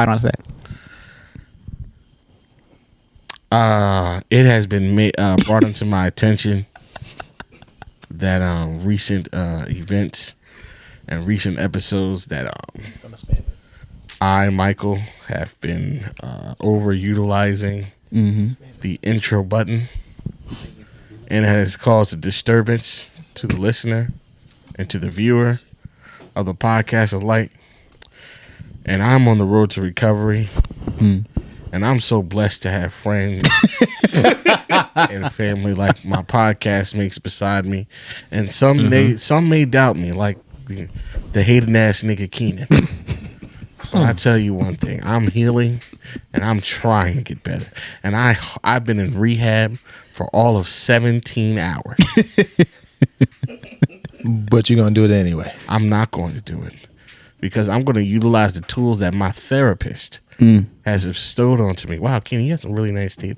quiet on that? It has been brought into my attention that recent events and recent episodes that Michael, have been overutilizing the intro button, and it has caused a disturbance to the listener and to the viewer of the podcast alike. And I'm on the road to recovery. And I'm so blessed to have friends and family like my podcast mates beside me. And some may doubt me, like the hating ass nigga Keenan. But I tell you one thing, I'm healing and I'm trying to get better. And I've been in rehab for all of 17 hours. But you're going to do it anyway. I'm not going to do it because I'm going to utilize the tools that my therapist has bestowed onto me. Wow, Kenny, you have some really nice teeth.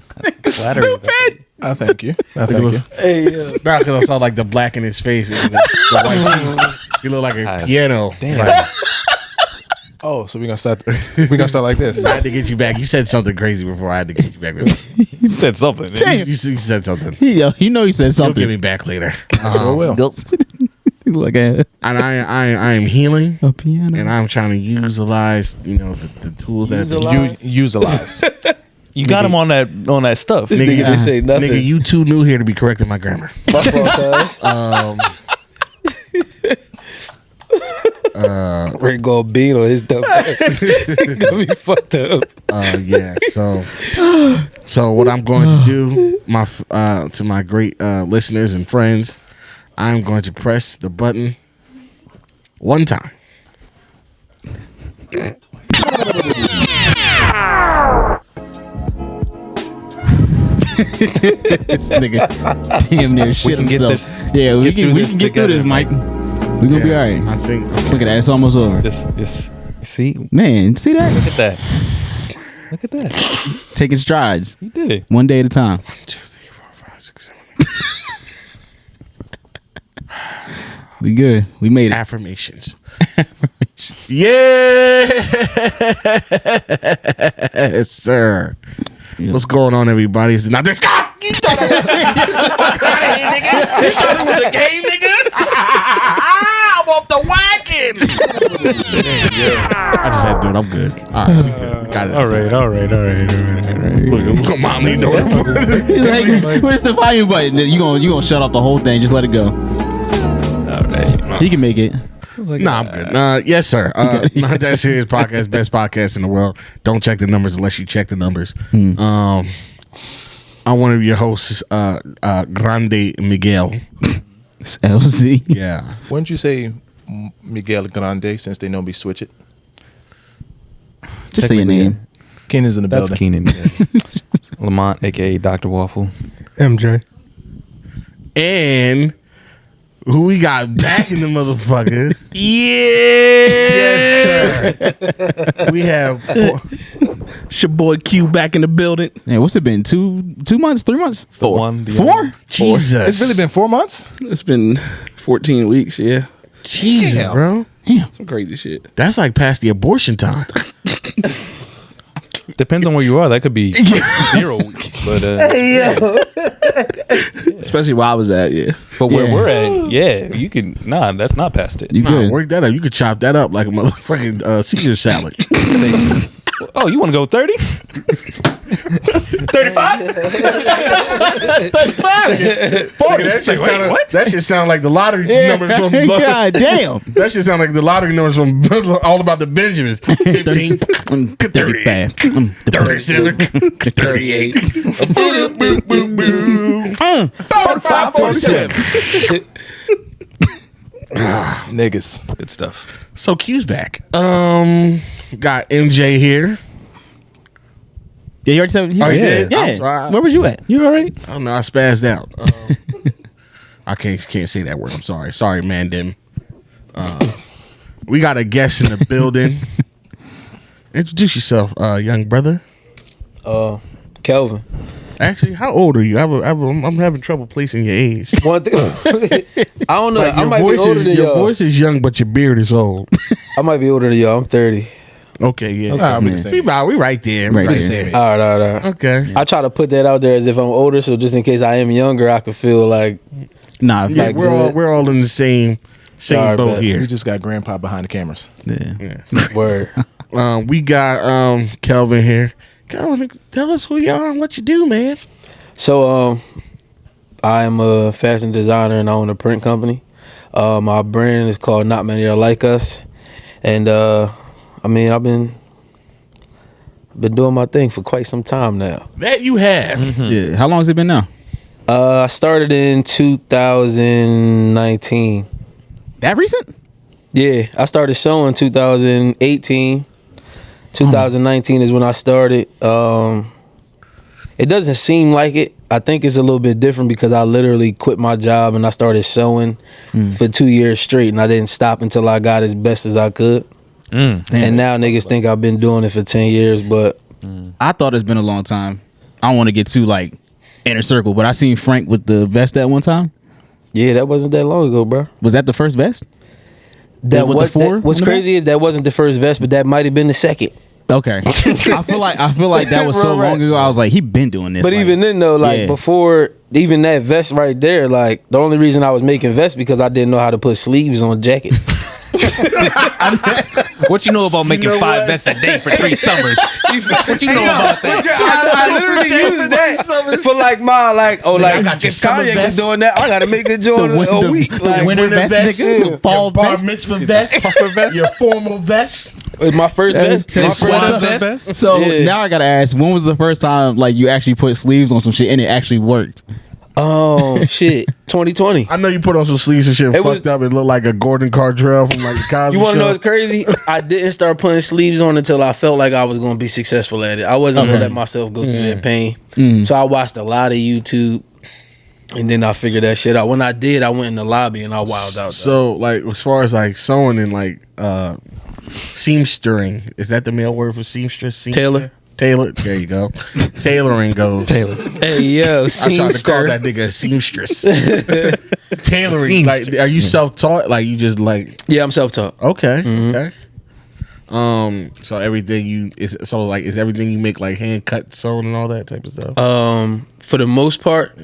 Stupid. I thank you. Hey, Not because I saw like the black in his face and the white teeth. You look like a piano. damn. Like, Oh, so we're gonna start like this. I had to get you back. You said something crazy before I had to get you back. You said something. You said something. Yeah, you know he said You'll something. get me back later. Oh, well. Like a And I am healing, piano. and I'm trying to utilize, the tools that Utilize. You got him on that stuff. This nigga didn't say nothing. Nigga, you too new here to be correcting my grammar. My fault, cuz. Rick gonna beat on his dumb ass. Gonna be fucked up. Yeah. So what I'm going to do, to my great listeners and friends, I'm going to press the button one time. This nigga damn near shit can get himself. this- Yeah, we get through can this get through this, together, Mike. We gonna be all right. I think. Look at that, it's almost over. Just see, Man, see that? look at that. Look at that. Taking strides, You did it. one day at a time. 1, 2, 3, 4, 5, 6, 7. We good. We made it. Affirmations. Yes, sir. What's going on, everybody? It's not this guy. You thought it was fuck out of here, nigga. You thought it was a game, nigga. I'm off the wagon. I just had to do it. I'm good. All right, we good. We got it. All right. Look, Mom, you know it. He's like, where's the volume button? You gonna shut off the whole thing? Just let it go. All right. He can make it. Nah, I'm good. Yes, sir. Not That Serious Podcast, best podcast in the world. Don't check the numbers unless you check the numbers. I'm one of your hosts, Grande Miguel. It's LZ. Yeah. Wouldn't you say Miguel Grande since they know me switch it? Just say your name. Keenan's in the That's building. Keenan. Yeah. Lamont, aka Dr. Waffle. MJ. And who we got back in the motherfucker? Yes, sir. We have. It's your boy Q back in the building. Man, what's it been? 2 months? 3 months? 4. 4? Jesus. It's really been 4 months? It's been 14 weeks, yeah. Jesus, Damn. bro. Damn. Some crazy shit. That's like past the abortion time. Depends on where you are. That could be 0 weeks. But Especially where I was at, yeah. where Yeah. we're at, yeah, you can. Nah, that's not past it. You good? Work that up. You could chop that up like a motherfucking Caesar salad. Oh, you want to go 30? 35? 40. That shit sound like the lottery numbers from. God damn. That shit sound like the lottery numbers from All About the Benjamins. 15, 35. 37, 38, 45, 47. Niggas. Good stuff. So Q's back. Got MJ here. Yeah, you already said Oh, you did? Yeah. I'm sorry. Where was you at? You all right? Oh no, I spazzed out. I can't say that word. I'm sorry. Sorry, Mandim. We got a guest in the building. Introduce yourself, young brother. Kelvin. Actually, how old are you? I'm having trouble placing your age. One thing, I don't know. Like, I might be older than your y'all. voice is young, but your beard is old. I might be older than y'all. I'm 30. Okay, yeah. Okay. We right there. Right Right there. there. All right. Okay. I try to put that out there as if I'm older, so just in case I am younger, I could feel like Nah, Yeah, Like we're all in the same Sorry, boat but here. We just got grandpa behind the cameras. yeah. word. We got Kelvin here. Kelvin, tell us who you are and what you do, man. So I am a fashion designer and I own a print company. My brand is called Not Many Are Like Us, and I mean I've been doing my thing for quite some time now. That you have. Yeah. How long has it been now? I started in 2019. That recent? Yeah, I started sewing 2018. 2019 is when I started. It doesn't seem like it. I think it's a little bit different because I literally quit my job and I started sewing for 2 years straight, and I didn't stop until I got as best as I could. Damn. And now niggas think I've been doing it for 10 years, but I thought it's been a long time. I don't want to get too like inner circle, but I seen Frank with the vest at one time. yeah, that wasn't that long ago, bro. Was that the first vest? That with the was four what's on the crazy is that wasn't the first vest, but that might have been the second. Okay. I feel like that was so Right. long ago. I was like, he been doing this. But like, even then though, like yeah. before even that vest right there, like the only reason I was making vests because I didn't know how to put sleeves on jackets. What you know about making 5 vests a day for 3 summers? What you know about that? I literally used that for like my like I got your if summer Kanye was vest. doing that, I gotta make the joint a week. the winter vest, nigga. your The fall bar vest. mitzvah vest, your formal vest. My first vest. My Sweater first vest. So Yeah. now I gotta ask, when was the first time like you actually put sleeves on some shit and it actually worked? Oh shit, 2020. I know you put on some sleeves and shit It was- fucked up and looked like a Gordon Cardrell from like the Cosby You want to Show. know what's crazy? I didn't start putting sleeves on until I felt like I was going to be successful at it. I wasn't going to let myself go through that pain. So I watched a lot of YouTube, and then I figured that shit out. When I did, I went in the lobby and I wilded out. So like as far as like sewing and like seamstering, is that the male word for seamstress? Seamster? Tailor. There you go. Tailoring goes. Hey yo, I tried to call seamster. that nigga a seamstress. Tailoring. Like, Seamstress. are you self-taught? Like you just like Yeah, I'm self-taught. okay, okay. So everything is everything you make like hand cut, sewn, and all that type of stuff. For the most part,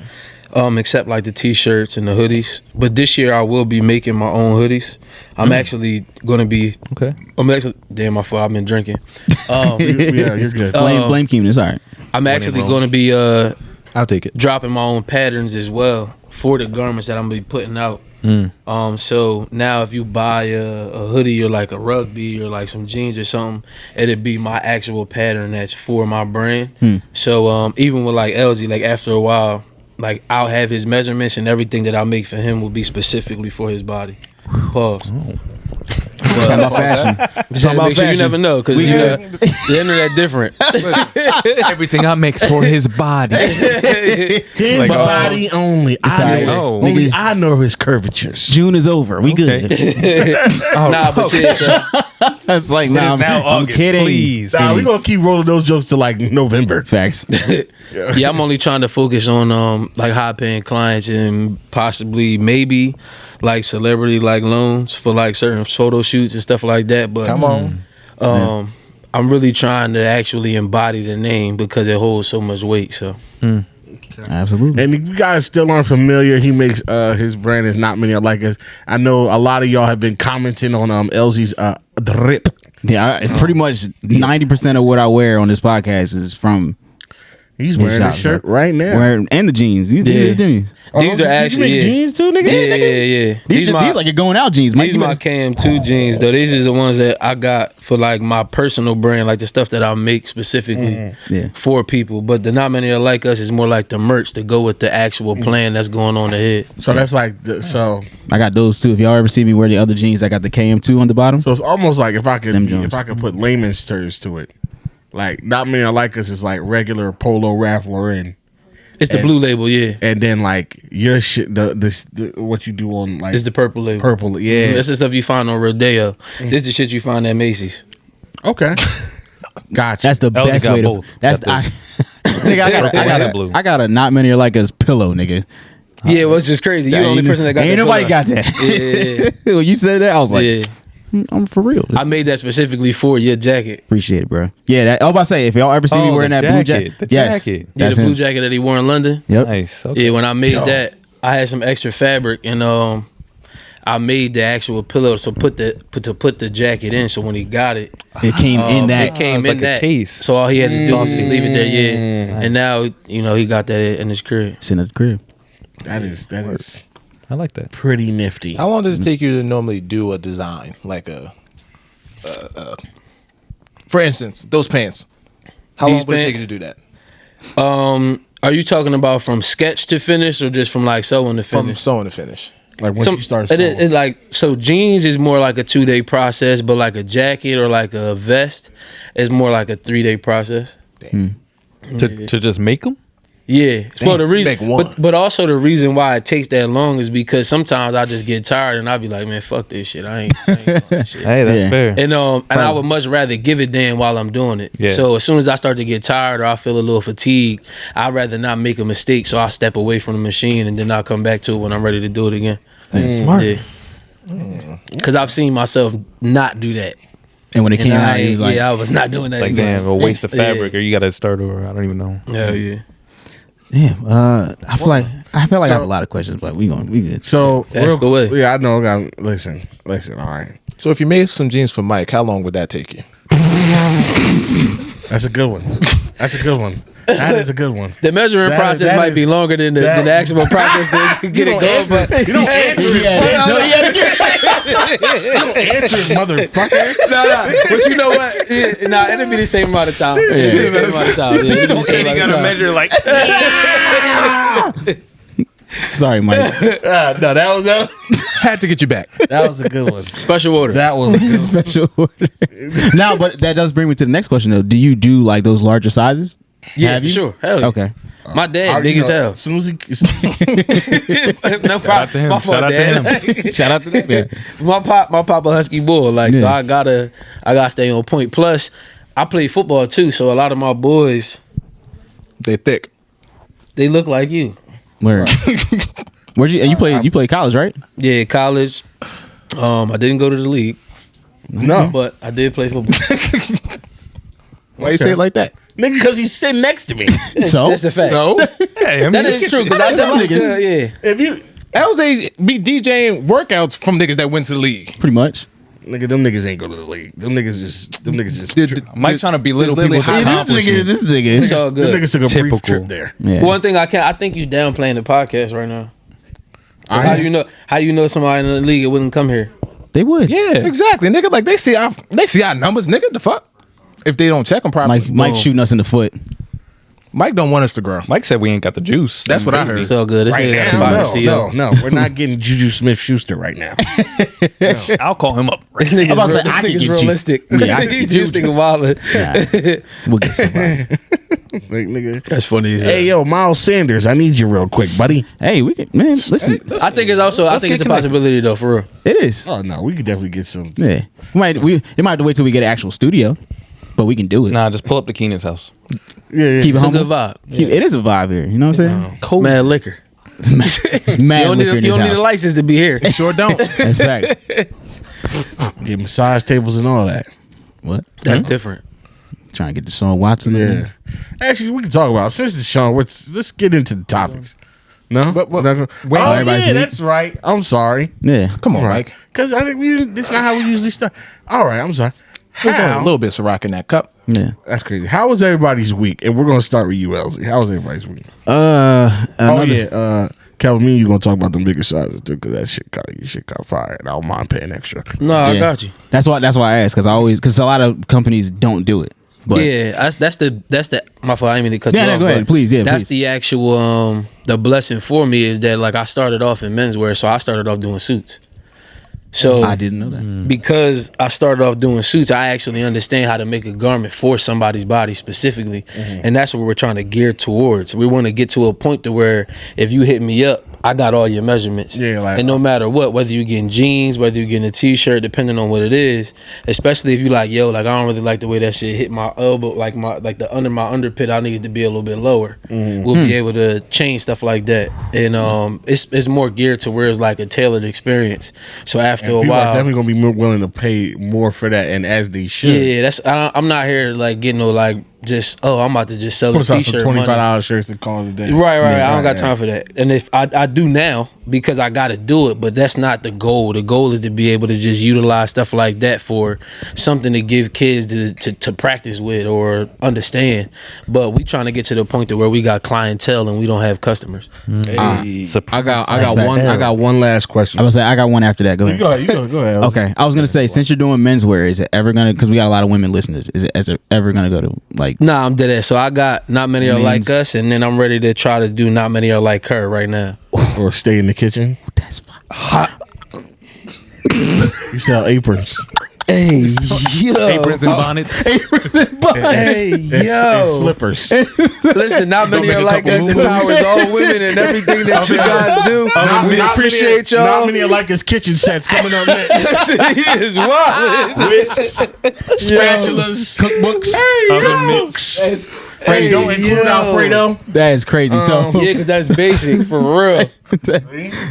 except like the t-shirts and the hoodies. But this year I will be making my own hoodies. I'm actually going to be. Okay. Damn, my fault. I've been drinking. Yeah, you're good. Blame Keenan. It's all right. I'm actually going to be I'll take it. dropping my own patterns as well for the garments that I'm gonna be putting out. So now if you buy a hoodie or like a rugby or like some jeans or something, it'd be my actual pattern that's for my brand. So even with like LG, like after a while, like I'll have his measurements and everything that I make for him will be specifically for his body. Pause. Talking about fashion. Just talking about fashion. You never know because the internet different. Everything I make's for his body. His Like, body only. alright. Only I know his curvatures. June is over. We good. Nah, but yeah, so It's like, It nah, is now I'm August, kidding. please. Nah, we gonna keep rolling those jokes to like November. Facts. yeah, I'm only trying to focus on like high paying clients and possibly maybe like celebrity like loans for like certain photo shoots and stuff like that. But Come on. I'm really trying to actually embody the name because it holds so much weight. So Absolutely. And if you guys still aren't familiar, he makes his brand is Not Many Are Like Us. I know a lot of y'all have been commenting on LZ's drip. Yeah, pretty much 90% of what I wear on this podcast is from He's wearing shop, a shirt bro. right now. and the jeans. These Yeah. are jeans. these are actually you make jeans too, nigga. yeah. These like you're going out jeans. These my KM2 jeans though. These is the ones that I got for like my personal brand, like the stuff that I make specifically Yeah. for people. But the Not Many Are Like Us is more like the merch to go with the actual plan that's going on ahead. So that's like so I got those too. If y'all ever see me wear the other jeans, I got the KM2 on the bottom. it's almost like if I Them Jones. could put layman's terms to it. Like Not Many Are Like Us is like regular Polo Ralph Lauren. It's the And- blue label, yeah. And then like your shit the what you do on like It's the purple label. purple, yeah. That's the stuff you find on Rodeo. This is the shit you find at Macy's. Okay. Gotcha. That's the LG best got way to. both. That's Got Nigga, I got a not many are like us pillow, nigga. Yeah, well, it's just crazy. You're the only person that got ain't that. Nobody got that. Yeah. When you said that, I was like, Yeah. I'm for real. I made that specifically for your jacket. Appreciate it, bro. Yeah, I was about to say, if y'all ever see me wearing that blue jacket, the yes, jacket. Yeah, that's the blue him. jacket that he wore in London. Yep. Nice. Okay. Yeah, when I made that, I had some extra fabric and I made the actual pillow to put the jacket in. So when he got it, It came in that. it came it's in like a that case. So all he had to do was just leave it there. Yeah, and now he got that in his crib. It's in the crib. That is I like that. pretty nifty. How long does it take you to normally do a design? Like for instance, those pants. How long These would it take pants? you to do that? Are you talking about from sketch to finish or just from like sewing to From finish? sewing to finish. Like once you start it like so jeans is more like a 2-day process, but like a jacket or like a vest is more like a 3-day process. To just make them? Yeah. Well, the reason, make one. but also the reason why it takes that long is because sometimes I just get tired and I'll be like, man, fuck this shit. I ain't doing that shit. Hey, that's Yeah. fair. And I would much rather give it then while I'm doing it. Yeah. So as soon as I start to get tired or I feel a little fatigued, I'd rather not make a mistake. So I'll step away from the machine and then I'll come back to it when I'm ready to do it again. That's smart. Yeah. Because I've seen myself not do that. And when it came And out, he was like, I was not doing that. Like, again. damn, a waste of Yeah. fabric, or you got to start over. I don't even know. Hell yeah. "Damn." I feel like I have a lot of questions, but we good. So Ask away. Yeah, I know. Listen. All right, So if you made some jeans for Mike, how long would that take you? that's a good one. That is a good one. The measuring process that might is- be longer than the actual process to get it going, but You don't answer it, motherfucker. nah. But you know what? It'll be the same amount of time. It'll be the same amount of time. Yeah, it'll be the same amount of time. like. Sorry, Mike. No, that was Had to get you back. that was a good one. Special order. That was a good one. Special order. Now, but that does bring me to the next question though. Do you do like those larger sizes? Yeah, Have for you? sure. Hell yeah. Okay. My dad, Already big as know, hell. As soon as he, No Shout out to problem. him. My fault, Shout out to Dad. him. Shout out to them. Yeah. My papa husky bull. Like so, Yeah. I gotta stay on point. Plus, I play football too, so a lot of my boys They thick. they look like you. Where? Where'd you? And you play college, right? Yeah, college. I didn't go to the league, no, but I did play football. Why you say it like that? nigga, because he's sitting next to me. So That's a fact. So Hey, I mean, That is true because I said, yeah. If you, LJ be DJing workouts from niggas that went to the league. pretty much. nigga, them niggas ain't go to the league. Them niggas just. Mike trying to belittle literally people's high- accomplishments. This nigga. It's all Them good. niggas took a Typical. brief trip there. Yeah. One thing I think you downplaying the podcast right now. How you know somebody in the league that wouldn't come here? They would. Yeah. Exactly, nigga. Like they see our numbers, nigga. The fuck? If they don't check them properly, Mike shooting us in the foot. Mike don't want us to grow. Mike said we ain't got the juice. That's what I heard. It's all good. This Right nigga got a now, pocket to you. no, we're not getting Juju Smith-Schuster right now. I'll call him up. This nigga's, about to say, this I could nigga's get you. realistic. Yeah, I could He's get this nigga wildin'. Nah, we'll get somebody. Like, nigga. That's funny as hell. Hey, yo, Miles Sanders, I need you real quick, buddy. Hey, we can, man. Listen, I think it's also I think it's a possibility though, for real. it is. Oh no, we could definitely get some. Yeah, you might have to wait till we get an actual studio, but we can do it. Nah, just pull up to Keenan's house. Yeah, Keep it It's a humble. good vibe. It is a vibe here. You know what I'm saying? It's mad liquor. It's You mad don't, liquor need, in you this don't need a house. license to be here. Sure don't. That's facts. get massage tables and all that. What? That's different. Trying to get Deshaun Watson. Yeah. Actually, we can talk about since it's Sean. Let's get into the topics. No, But what- We're not wait, gonna- oh everybody's yeah, week? that's right. I'm sorry. Yeah. Come on, Right. Mike. Because I think this is not how we usually start. All right, I'm sorry. There's only a How? little bit of Ciroc in that cup. Yeah. That's crazy. How was everybody's week? And we're gonna start with you, Elsie. How was everybody's week? Oh Yeah, Kelvin, me and you gonna talk about them bigger sizes too, because that shit got fired. I don't mind paying extra. No, I Yeah. got you. That's why I asked because a lot of companies don't do it. But Yeah, that's the my fault. I didn't mean to cut Yeah, you no, off. go ahead. but Please, yeah, That's please. the actual the blessing for me is that like I started off in menswear, so I started off doing suits. So I didn't know that. because I started off doing suits, I actually understand how to make a garment for somebody's body specifically, and that's what we're trying to gear towards. We want to get to a point to where if you hit me up, I got all your measurements. Yeah, like- and no matter what, whether you're getting jeans, whether you're getting a t-shirt, depending on what it is, especially if you like, yo, like I don't really like the way that shit hit my elbow, like the under my underpit, I need it to be a little bit lower. We'll be able to change stuff like that, and it's more geared to where it's like a tailored experience. So after And a people while, are definitely gonna be more willing to pay more for that, and as they should. yeah, I'm not here to like get no like just I'm about to just sell a Put out some t-shirt $25 money. shirts to call it a day. Right. Yeah, I don't got right. time for that. And if I do now because I got to do it, but that's not the goal. The goal is to be able to just utilize stuff like that for something to give kids to practice with or understand. But we trying to get to the point to where we got clientele and we don't have customers. Hey. I got one last question. I was say I got one after that. Go ahead. Go ahead. Okay, I was gonna say, since you're doing menswear, is it ever gonna? Because we got a lot of women listeners. Is it ever gonna go to like? Nah, I'm dead ass. So I got Not Many Are Like Us, and then I'm ready to try to do Not Many Are Like Her right now. Or stay in the kitchen. That's fine. You sell aprons. Hey, yo. Aprons and bonnets. Hey, And slippers. Listen, Not Many make Are a Like couple Us empowers all women and everything that you guys do. We appreciate y'all. Not many are like his kitchen sets coming up next. He is wild. Whisks, spatulas, cookbooks. Cookbooks. Hey, don't include Alfredo. That is crazy. So Yeah, because that's basic for real.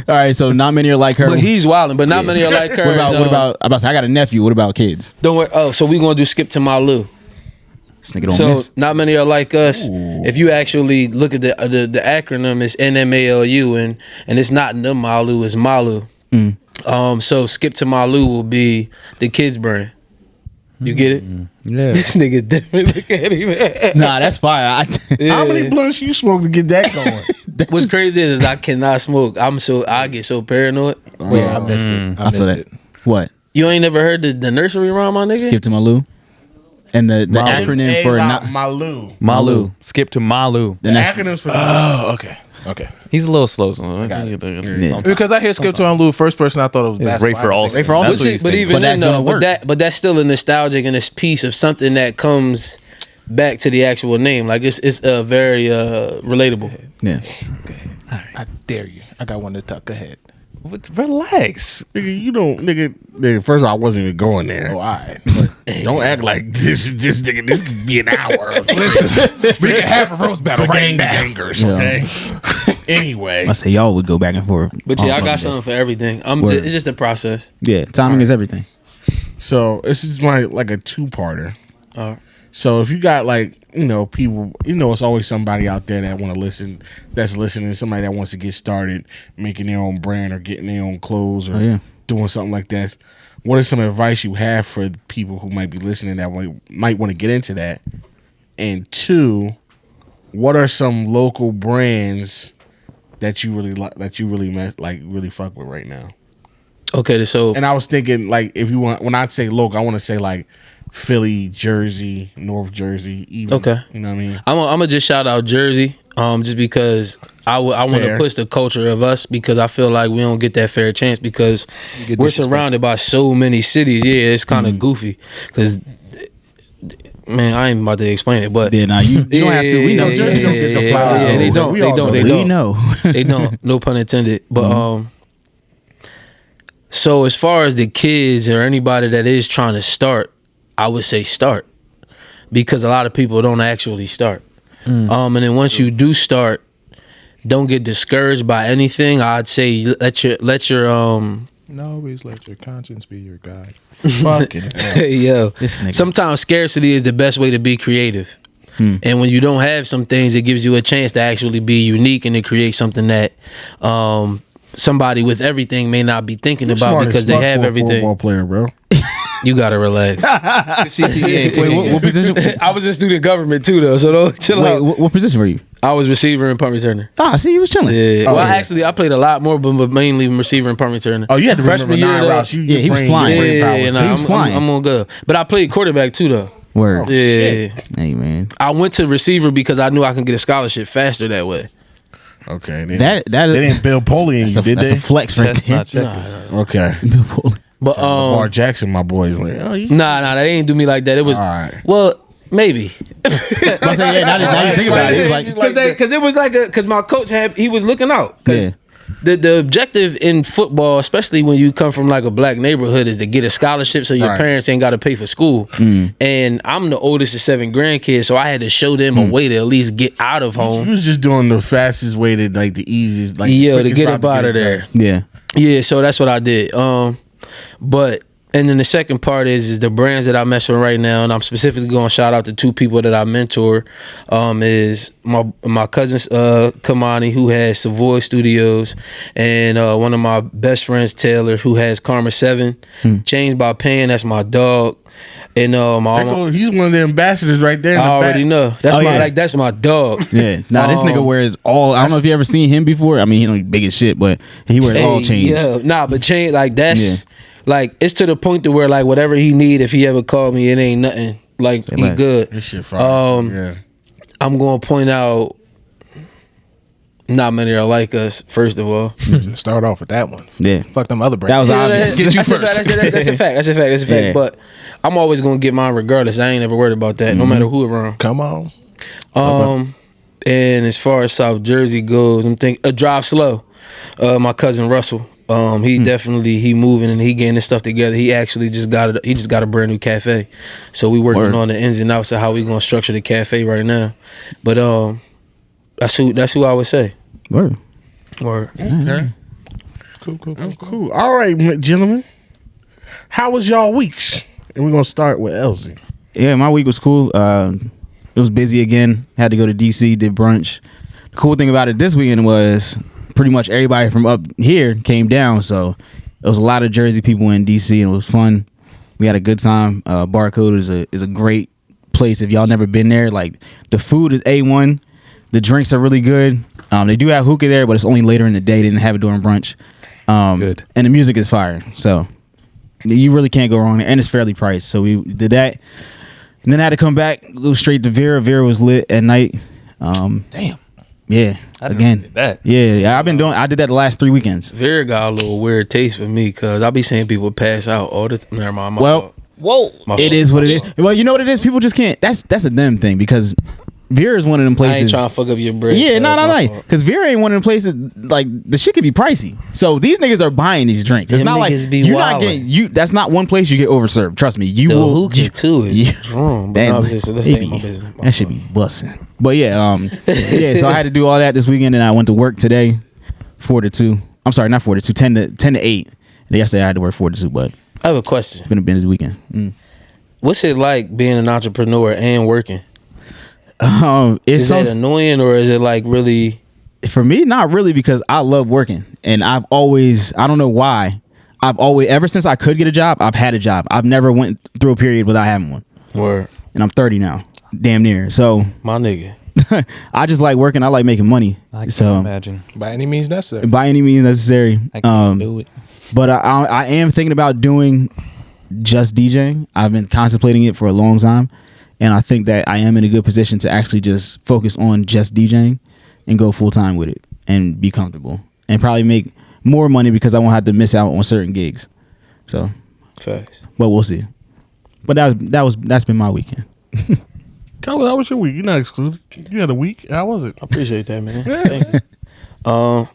all right, so not many are like her. But he's wilding. But Not Many Are Like Her. what about? I got a nephew. What about kids? Don't worry. Oh, so we gonna do Skip to My Lou. This nigga don't So miss. Not Many Are Like Us. If you actually look at the acronym, it's NMALU, and it's not Namalu, it's Malu. So Skip to My Lou will be the kids brand. You get it? Yeah. This nigga definitely look at him. Nah, that's fire. How many blunts you smoke to get that going? What's crazy is I cannot smoke. I get so paranoid. Wait, I missed it. I feel missed that. it. What? You ain't never heard the nursery rhyme, my nigga? Skip to Malu, and the acronym for not Malu. Malu. Skip to Malu. The then that's acronyms for Oh, okay. Okay. He's a little slow. So Yeah. Because I hear Skip to Lou first person, I thought it was basketball. Ray for all. Ray for all- That's what he's But thinking. even But then, that's gonna though, work. but that's still a nostalgic and this piece of something that comes back to the actual name. Like it's very relatable. yeah. I dare you. I got one to talk ahead. Relax. Nigga, you don't, nigga. First of all, I wasn't even going there. Oh, all right. Don't act like this nigga. This could be an hour. We can have a roast battle right now. Bangers, okay. Anyway, I say y'all would go back and forth. But all yeah, I got fucking day. something for everything. Word. It's just a process. Yeah, timing is everything. so this is like a two-parter. All right. So if you got people, it's always somebody out there that want to listen, that's listening, somebody that wants to get started making their own brand or getting their own clothes or doing something like that. What is some advice you have for people who might be listening that might want to get into that? And two, what are some local brands that you really like, that you really fuck with right now? Okay, so And I was thinking, like, if you want, when I say local, I want to say like Philly, Jersey, North Jersey, even. Okay. You know what I mean? I'm gonna just shout out Jersey, just because I want to Fair. push the culture of us, because I feel like we don't get that fair chance because we're surrounded by so many cities. Yeah, it's kind of goofy because. Man, I ain't about to explain it, but Yeah, nah, you don't have to. We know. yeah, Jersey don't get the flowers. Yeah, they don't. We They all don't. know They that. We don't. know. They don't. No pun intended. But so as far as the kids or anybody that is trying to start, I would say start, because a lot of people don't actually start. And then once you do start, don't get discouraged by anything. I'd say let your No, always let your conscience be your guide. Fucking yo. This nigga. Sometimes scarcity is the best way to be creative. And when you don't have some things, it gives you a chance to actually be unique and to create something that somebody with everything may not be thinking about because they have everything. Football player, bro. You gotta relax. Wait, what position? I was in student government too, though, so don't chill Wait, out. what position were you? I was receiver and punt returner. Ah, see, you was chilling. Yeah. Oh, Well, yeah. actually, I played a lot more, but mainly receiver and punt returner. Oh, you had to remember Freshman year, 9 though. routes. Yeah, he was flying. Yeah, nah, He was flying. I'm on good. But I played quarterback too, though. Word. Yeah. Hey, man. I went to receiver because I knew I could get a scholarship faster that way. Okay. That They didn't Bill Poley in you, did that's they? a flex right there. Chestnut checkers. Okay. Bill Foley. But Lamar Jackson, my boy, is like, oh, you nah, they ain't do me like that. It was all right. well, maybe. I say, yeah, now you think about it, it was like, Because it was like because my coach he was looking out. 'Cause Yeah. the objective in football, especially when you come from like a black neighborhood, is to get a scholarship so your parents ain't got to pay for school. And I'm the oldest of 7 grandkids, so I had to show them a way to at least get out of home. You was just doing the fastest way to like the easiest, like to get up out of there. Yeah, so that's what I did. But and then the second part is the brands that I mess with right now, and I'm specifically going to shout out to 2 people that I mentor. Is my cousin Kamani, who has Savoy Studios, and one of my best friends Taylor, who has Karma 7. Changed by Pan, that's my dog. And he's one of the ambassadors right there. I already know. That's that's my dog. Yeah. Nah, this nigga wears all. I don't know if you ever seen him before. I mean, he don't big as shit, but he wears all chains. Yeah. Nah, but chain like that's like it's to the point to where like whatever he need, if he ever call me, it ain't nothing. Like he good. This shit fire. I'm gonna point out. Not many are like us. First of all, start off with that one. Yeah, fuck them other brands. That was obvious. Get you first. That's a fact. That's a fact. Yeah. But I'm always gonna get mine regardless. I ain't ever worried about that, no matter who around. Come on. And as far as South Jersey goes, I'm thinking Drive Slow. My cousin Russell. He definitely he moving and he getting his stuff together. He actually just got a brand new cafe. So we working on the ins and outs of how we gonna structure the cafe right now. But that's who I would say. Word. Okay. Cool. All right, gentlemen. How was y'all weeks? And we're gonna start with Elsie. Yeah, my week was cool. It was busy again. Had to go to DC, did brunch. The cool thing about it this weekend was pretty much everybody from up here came down. So it was a lot of Jersey people in DC, and it was fun. We had a good time. Barcode is a great place. If y'all never been there, like the food is A1. The drinks are really good. They do have hookah there, but it's only later in the day. They didn't have it during brunch. Good. And the music is fire. So you really can't go wrong there. And it's fairly priced. So we did that. And then I had to come back, go straight to Vera. Vera was lit at night. Damn. Yeah. I did that. Yeah. I did that the last 3 weekends. Vera got a little weird taste for me because I be seeing people pass out all the time. Never mind. Whoa. It is what it is. Well, you know what it is? People just can't. That's a them thing because Vera is one of them places. I ain't trying to fuck up your bread. Yeah, no. Because Vera ain't one of them places, like, the shit could be pricey. So these niggas are buying these drinks. It's not like you're not getting, that's not one place you get overserved. Trust me. You will. Hookah too. Yeah. Wrong. That should be busting. But yeah, so I had to do all that this weekend, and I went to work today, 4 to 2. I'm sorry, not 4 to 2, 10 to 8. And yesterday I had to work 4 to 2, but I have a question. It's been a busy weekend. What's it like being an entrepreneur and working? Is that annoying or is it like really? For me, not really, because I love working, and I've always, I don't know why, ever since I could get a job, I've had a job. I've never went through a period without having one. Word. And I'm 30 now, damn near. So my nigga, I just like working. I like making money. I can imagine. By any means necessary. By any means necessary. I can do it. But I am thinking about doing just DJing. I've been contemplating it for a long time. And I think that I am in a good position to actually just focus on just DJing and go full time with it and be comfortable and probably make more money because I won't have to miss out on certain gigs. So, facts. But we'll see. But that's been my weekend. Kelvin, how was your week? You're not excluded. You had a week. How was it? I appreciate that, man. Thank you.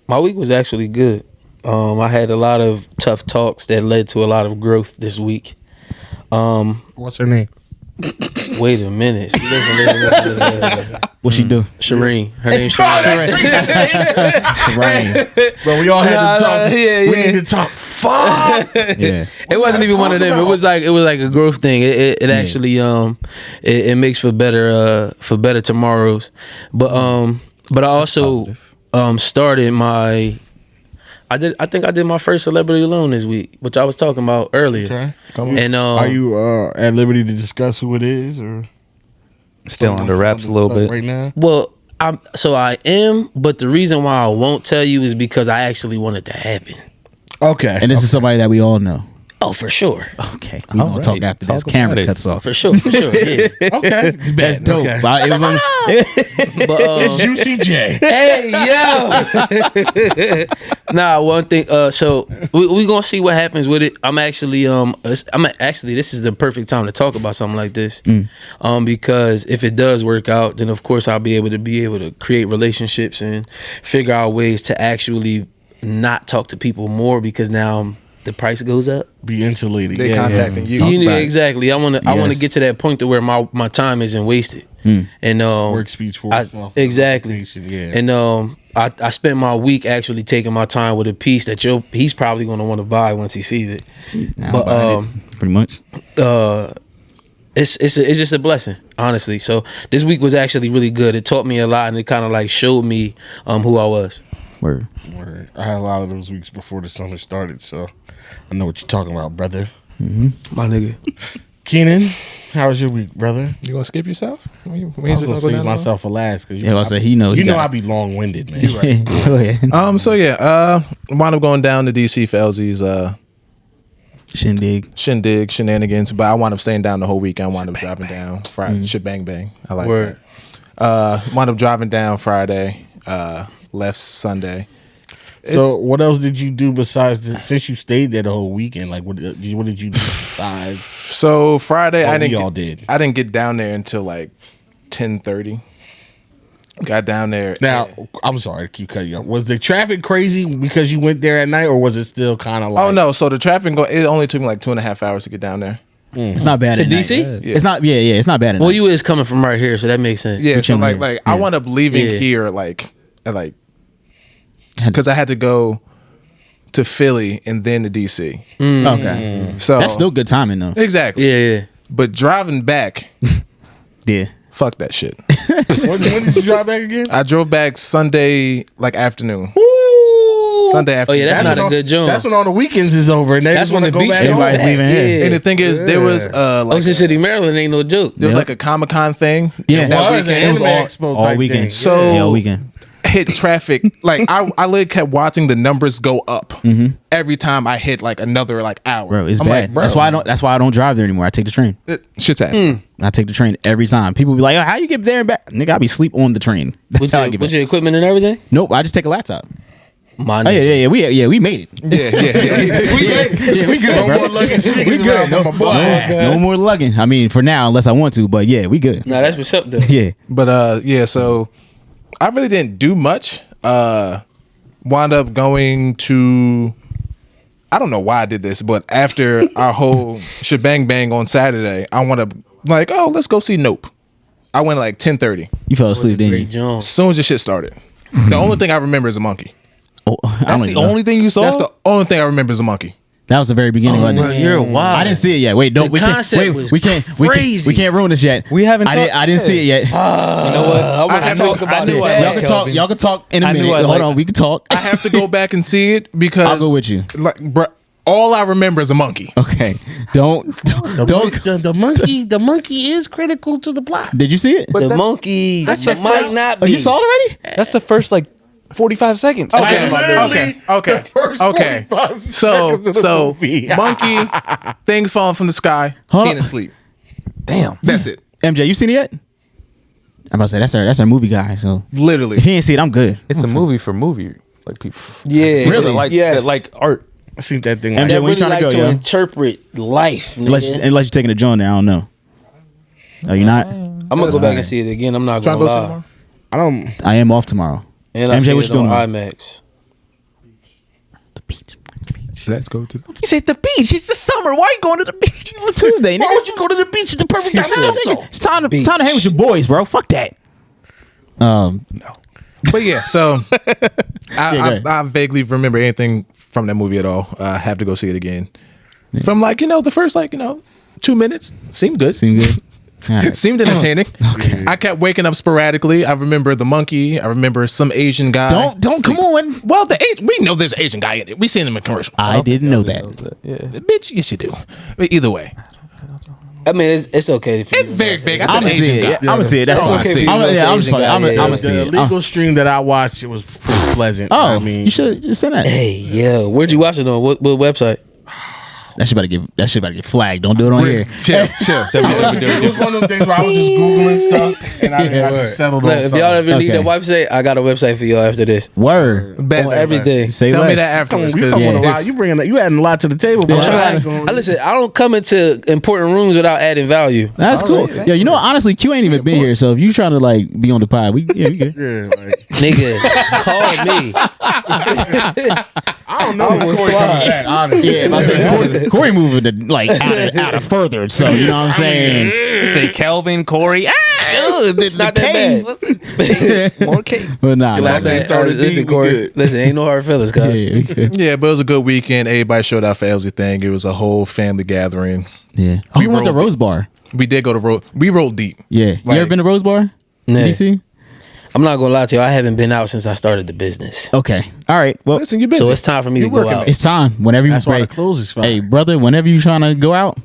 My week was actually good. I had a lot of tough talks that led to a lot of growth this week. What's her name? Wait a minute. Listen. What she do? Shireen. Her name's Shireen. Shireen. Bro, we all had to talk. Yeah. We need to talk. Fuck. Yeah. It wasn't even one of them. It was like a growth thing. It actually it makes for better tomorrows. But I also started my. I think I did my first celebrity loan this week, which I was talking about earlier. Okay. And are you at liberty to discuss who it is, or still under wraps a little bit right now? Well, I am, but the reason why I won't tell you is because I actually want it to happen. Okay. And this is somebody that we all know. Oh, for sure. Okay. We're going to talk after this. Camera cuts off. For sure. Yeah. Okay. That's dope. Okay. But it was on, But Juicy J. hey, yo. Nah, one thing. So we gonna see what happens with it. I'm actually this is the perfect time to talk about something like this. Because if it does work out, then of course I'll be able to create relationships and figure out ways to actually not talk to people more because now the price goes up. Be insulated. They contacting you. You know, exactly. I want to get to that point to where my time isn't wasted. And Work speech for itself. Exactly. Yeah. And I spent my week actually taking my time with a piece that he's probably going to want to buy once he sees it. But pretty much. It's just a blessing, honestly. So this week was actually really good. It taught me a lot, and it kind of like showed me who I was. Word. I had a lot of those weeks before the summer started, so I know what you're talking about, brother. My nigga. Keenan, how was your week, brother? You gonna skip yourself? I was gonna save myself for last because Yeah, I say he knows. you know I be long winded, man. Right. Go ahead. So yeah, wound up going down to DC for LZ's Shindig. shenanigans, but I wound up staying down the whole weekend. I wound up driving down Friday. Shit bang bang. I like Word. that. Wound up driving down Friday. Left Sunday. So what else did you do besides since you stayed there the whole weekend? Like what did you do besides? So Friday, I didn't get down there until like 10:30. Got down there. Now I'm sorry to keep cutting you off. Was the traffic crazy because you went there at night, or was it still kind of like? Oh no! So the traffic it only took me like 2.5 hours to get down there. It's not bad To at night. DC? It's not. Yeah. It's not bad at Well, night. you is coming from right here, so that makes sense. Yeah. So chilling like here. I wound up leaving Yeah. here at because I had to go to Philly and then to DC. Okay. So That's still good timing though. exactly. Yeah. But driving back, Yeah. fuck that shit. when did you drive back again? I drove back Sunday afternoon. Sunday afternoon. Oh yeah, that's not when a good joint. That's when all the weekends is over, and That's when the go beach back everybody's home. leaving here. And the thing is, there was Ocean City, Maryland ain't no joke. there was Yep. like a Comic-Con thing. Yeah. It was an It was anime expo all type weekend. thing. So Yeah, all weekend. hit traffic. Like I literally kept watching the numbers go up every time I hit like another like hour. Bro, it's I'm bad. like, bro, That's why I don't drive there anymore. I take the train. shit's ass. I take the train every time. People be like, "Oh, how you get there and back?" Nigga, I be sleep on the train. That's With how I get back. your equipment and everything? Nope, I just take a laptop. My Oh nigga. yeah. We made it. Yeah. We good, No bro. more luggage speakers We good. around my boy. No more lugging. I mean, for now, unless I want to. But yeah, we good. Nah, that's what's up though. Yeah. But yeah, so I really didn't do much. Wound up going to, I don't know why I did this, but after our whole shebang bang on Saturday, I wound up like, oh, let's go see Nope. I went like 10:30. You fell asleep, didn't Great you? joint. As soon as the shit started. The only thing I remember is a monkey. Oh, I don't That's the even know. only thing you saw. That's the only thing I remember is a monkey. That was the very beginning. wasn't Bro, it? you're wild. I didn't see it yet. Wait, don't. The We can't. concept Wait, was we can't. crazy. We can't ruin this yet. We haven't I didn't see it yet. You know what? I want to talk about knew it. I Y'all liked can talk. Kelvin. Y'all can talk in a I knew minute. I Hold liked- on, we can talk. I have to go back and see it because I'll go with you. like, bruh, all I remember is a monkey. Okay. Don't. The monkey is critical to the plot. Did you see it? The monkey might not Oh, be. you saw it already? That's the first like 45 seconds. Okay. So monkey, things falling from the sky, Hold can't on. sleep. Damn. That's it. MJ, you seen it yet? I'm about to say that's our movie guy. So Literally. if he ain't see it, I'm good. It's a movie for movie. Like people. Yeah. That like, Yes. that like art. I seen that thing. MJ, That where you really trying like to to go, yo? interpret life, Unless nigga. you're taking a joint there, I don't know. Oh, you're not? I'm gonna go back and see it again. I'm not Trying gonna to go see lie. tomorrow? I don't. I am off tomorrow. And I MJ, seen what it you doing on tomorrow? IMAX. The beach. Let's go to the You said the beach. It's the summer. Why are you going to the beach? On Tuesday, nigga. Why would you go to the beach at the perfect time? said So. It's time to hang with your boys, bro. Fuck that. But yeah, so go ahead. I vaguely remember anything from that movie at all. I have to go see it again. From like, the first 2 minutes. Seemed good. Seem good. All right. Seemed entertaining. I kept waking up sporadically. I remember the monkey. I remember some Asian guy. Don't come on. Well, we know there's an Asian guy in it. We seen him in commercial. I didn't know that. Yeah. Bitch, yes you do. But either way, I mean, it's okay. If you it's very big. I I'm said gonna see Asian it. guy. Yeah, I'm gonna see it. That's It's fine. okay if you know it's I'm just Asian fucking. guy. I'm Yeah, gonna yeah. see The it. legal stream that I watched, it was pretty pleasant. Oh, I mean, you should just send that. Hey, yeah. Where'd you watch it on? What website? That shit about to get flagged. Don't do it on here. Chill. it was one of them things where I was just googling stuff and I just settled Look, on if something. y'all ever need Okay. that website, I got a website for y'all after this. Word. Best. On everything. Say Tell me less. that Come on, afterwards. you 'cause come on a if- lot. You adding a lot to the table, bro. Listen, I don't come into important rooms without adding value. That's cool. Yo, you know what? Honestly, Q ain't even been here. So if you trying to be on the pod, we good. Yeah, like, Nigga, call me. I don't know when Corey comes back, honestly. Yeah, I say Corey moving to like out of further. So you know what I'm saying. Say Kelvin, Corey. It's not that bad. More cake. But nah, Your last name started D, Listen, we Corey. good. Listen, ain't no hard feelings, cuz. yeah, okay. Yeah, but it was a good weekend. Everybody showed out for Elsie thing. It was a whole family gathering. Yeah. Oh, We you went to rolled Rose Bar. We did go to roll. We rolled deep. Yeah. You Like- ever been to Rose Bar? Nah. DC? I'm not gonna lie to you. I haven't been out since I started the business. Okay. All right. Well, Listen, you're busy. So it's time for me to You go working out. it's time. Whenever you That's why break. the clothes is fine. Hey, brother, whenever you trying to go out,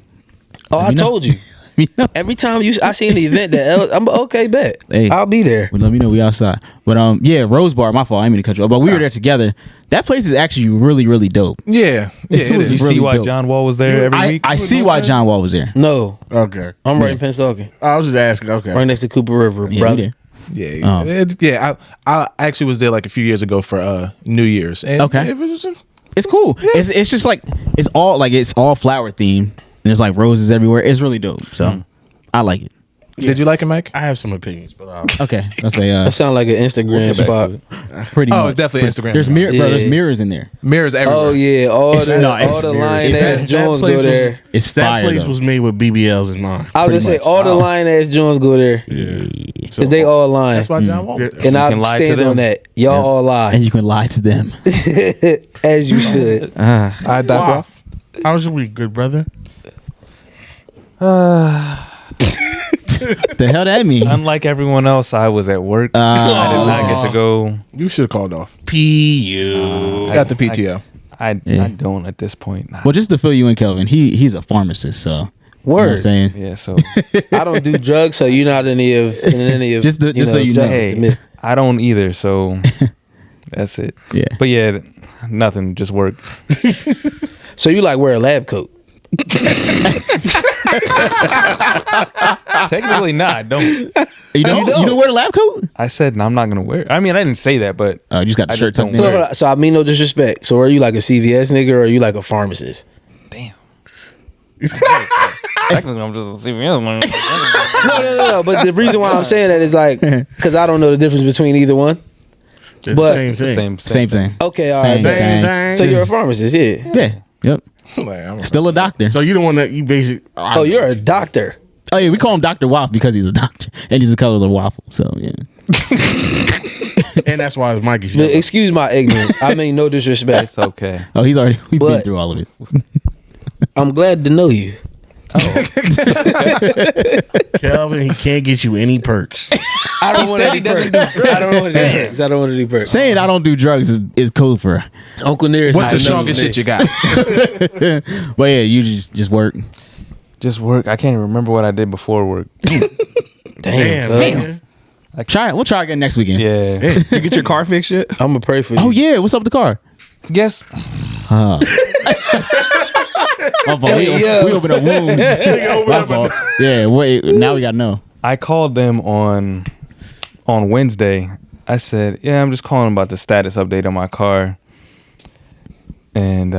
Oh, I me know. told you. you know. Every time I see an event that I'm okay, bet. Hey. I'll be there. Well, let me know we outside. But yeah, Rose Bar. My fault. I didn't mean to cut you off. But we were there together. That place is actually really, really dope. Yeah, it was You is. really see why dope. John Wall was there every week? I see why John Wall was there. No, Okay. I'm right in Pennsauken, I was just asking. Okay. right next to Cooper River, Yeah, brother. we there. Yeah, yeah. I actually was there like a few years ago for New Year's. And Okay. it was just, It's cool. It's just like it's all flower themed. And there's like roses everywhere. It's really dope. So I like it. Did you like it, Mike? I have some opinions, but Okay. I'll say That sound like an Instagram spot. pretty Oh, much. it's definitely Instagram. There's spot. bro, there's Yeah. mirrors in there. Mirrors everywhere. Oh yeah, all It's- the no, it's all the mirrors. lion It's- ass Jones go there. It's that fire. place though. was made with BBLs in mind. I was pretty gonna say much. all the lion ass Jones go there because they all lying, That's why John Wall was there. and You I can lie to stand them. on that. Y'all all and lie you can lie to them. as you should. I dive off. How was your week, good brother? The hell that mean? Unlike everyone else, I was at work. I did not get to go. You should have called off. PU. Got the PTO. I Yeah. don't at this point. Well, just to fill you in, Kelvin, he's a pharmacist, so you know what I'm Word. saying. Yeah, so I don't do drugs, so you're not in any of Just so you know. justice to me. hey, I don't either. So that's it. Yeah. But yeah, nothing. Just work. So you like wear a lab coat? Technically not. Don't. You don't wear the lab coat? I said no, I'm not gonna wear it. I mean, I didn't say that, but Oh, you just got the I shirt just tucked don't in. wear it. So I mean no disrespect. So are you like a CVS nigga or are you like a pharmacist? Damn. Technically, I'm just a CVS man. No. But the reason why I'm saying that is like because I don't know the difference between either one. They're But- the same thing. Same thing. Okay, all right. Same bet. thing. thing. So you're a pharmacist, yeah. Yeah. Yep. Like, I'm Still a doctor. So you the one that you basically. Oh, you're a doctor. Oh yeah, we call him Dr. Waffle because he's a doctor and he's the color of the waffle. So yeah. and that's why his mic is But yellow. excuse my ignorance. I mean no disrespect. It's okay. Oh, we've been But- through all of it. I'm glad to know you. Kelvin, he can't get you any perks. I don't want to do perks. I don't want to do perks. I don't want to do perks. Saying I don't do drugs is code for. Uncle Nearest. What's the is another strongest shit you mix. got? But yeah, you just work. Just work. I can't even remember what I did before work. Damn. man. Try it. We'll try again next weekend. Yeah. You get your car fixed yet? I'm gonna pray for you. Oh yeah, what's up with the car? Guess My fault. Hey, yo. We open up wounds. My fault. Yeah. Wait. Now we gotta know. I called them on Wednesday. I said, "Yeah, I'm just calling about the status update on my car." And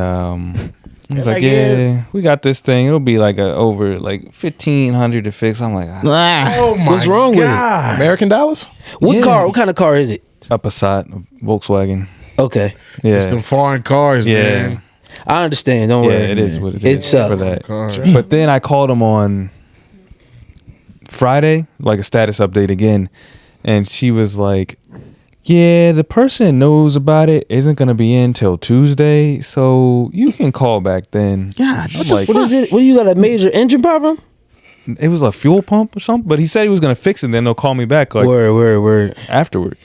he was like, "Yeah, we got this thing. It'll be like over like $1,500 to fix." I'm like, Oh my What's wrong with it? God. American dollars? What car? What kind of car is it? "A Passat, Volkswagen." Okay, Yeah, It's them foreign cars, yeah, man. I understand. Don't yeah. worry. It is what it It is. sucks. For that. Cars. But then I called them on Friday, like a status update again, and she was like, "Yeah, the person knows about it isn't gonna be in till Tuesday, so you can call back then." God, I'm like, What is it? What do you got? A major engine problem? it was a fuel pump or something, but he said he was gonna fix it. Then they'll call me back like Word. afterward.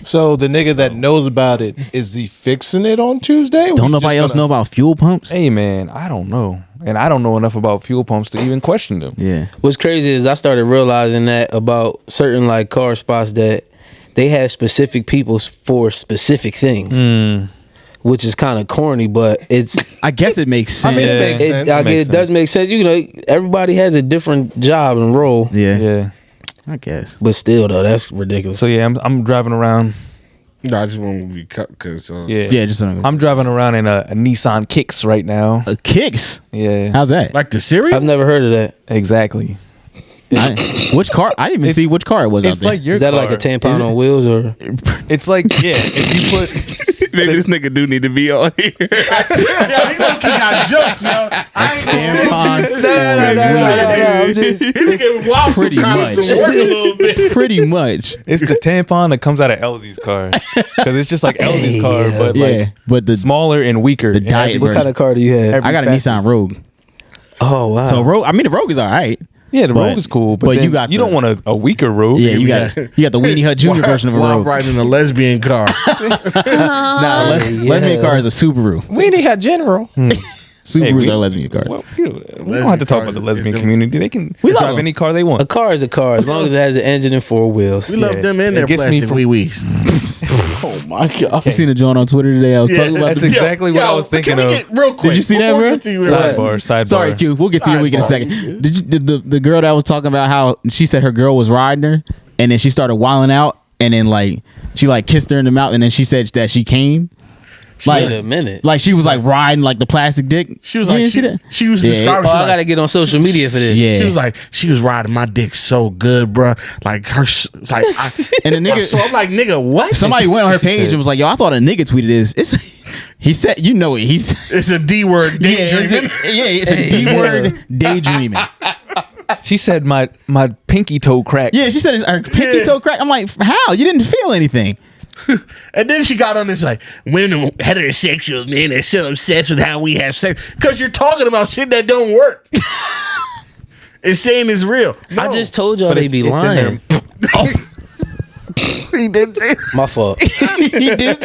So the nigga that knows about it, is he fixing it on Tuesday? don't nobody else know about fuel pumps? Hey man, I don't know, and I don't know enough about fuel pumps to even question them. Yeah. What's crazy is I started realizing that about certain like car spots that they have specific people for specific things, which is kind of corny, but it's. I guess it makes sense. I mean, it makes sense. I get Makes it does sense. make sense. You know, everybody has a different job and role, yeah. Yeah. I guess. but still though, that's ridiculous. So yeah, I'm driving around. No, I just want to be cut because Yeah. Yeah. Just I'm driving around in a Nissan Kicks right now. Kicks. Yeah. How's that? like the cereal. I've never heard of that. Exactly. Which car? I didn't even see which car it was out It's there. like your Is that car. like a tampon on wheels or? It's like, yeah, if you put Maybe this nigga do need to be on here. Yo, he got jokes, yo. I ain't tampon. Pretty much. Pretty much. it's the tampon that comes out of Elsie's car, because it's just like Elsie's car, but Yeah, like but the smaller and weaker. the in diet every- What kind of car do you have? I got a facet. Nissan Rogue. Oh wow. So Rogue, I mean the Rogue is all right. Yeah, the but- Rogue is cool, but but then you got you the- don't want a weaker Rogue. Yeah, you got the Weenie Hut Jr. version of a While Rogue. riding a lesbian car. Nah, lesbian car is a Subaru. We ain't got general. Subarus we- are lesbian cars. Well, we don't have to talk about the cars is lesbian them. community. They can We love drive them. any car they A want. car is a car as long as it has an engine and four wheels. We love them in it their gets me plastic from- wee-wees. Oh my god. You seen the joint on Twitter today? I was talking about That's the exactly what I was thinking can we of. get real quick? Did you see that, before we bro? get to you, Sidebar. Sorry, Q. We'll get to your week in a Sidebar. second. Did the girl that was talking about how she said her girl was riding her, and then she started wilding out, and then like she like kissed her in the mouth, and then she said that she came. Wait a minute. Like she was like riding like the plastic dick. She was You like, didn't see that? she was Yeah. describing. Oh, she I like- gotta get on social media for this. Yeah. She was like, she was riding my dick so good, bro. Like her, like, And the nigga- So I'm like, nigga, what? Somebody went on her page and was like, "Yo, I thought a nigga tweeted this." It's he said, you know it. He's It's a D word. yeah, Daydreaming. it's a D word daydreaming. She said my pinky toe cracked. Yeah, she said her pinky Yeah. toe cracked. I'm like, how? You didn't feel anything. And then she got on this like, women, heterosexuals, man, are so obsessed with how we have sex. Because you're talking about shit that don't work. It's saying it's real. I No. just told y'all But they it's- be it's in lying. He did say- My fault. he did.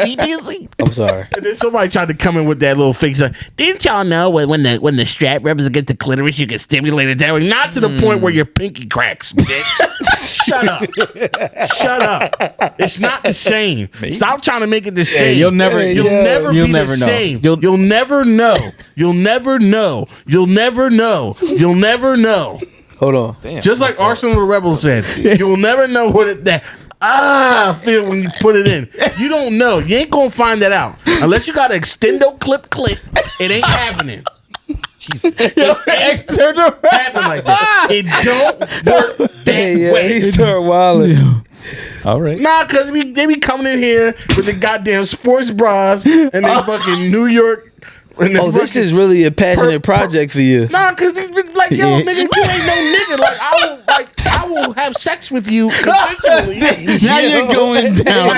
I'm sorry. And then somebody tried to come in with that little fake like, didn't y'all know when the strap rubs against the clitoris, you can stimulate it that way? Not to the point where your pinky cracks, bitch. Shut up. Shut up. It's not the same. Stop trying to make it the same. you'll never- You'll never you'll be never the know. same. You'll- You'll never know. You'll never know. You'll never know. You'll never know. Hold on. Damn. Just like Arsenal the Rebel said, you'll never know what it that feel when you put it in. You don't know. You ain't gonna find that out unless you got an extendo clip. It ain't happening. External. Happen like that. It don't work that way. He started wilding. All right. Nah, cause they be coming in here with the goddamn sports bras and they fucking New York. And Oh, this is really a passionate project for you. Nah, cause these bitches like, yo, Yeah. nigga, you ain't no nigga. I will have sex with you consensually. Now you're going down. Now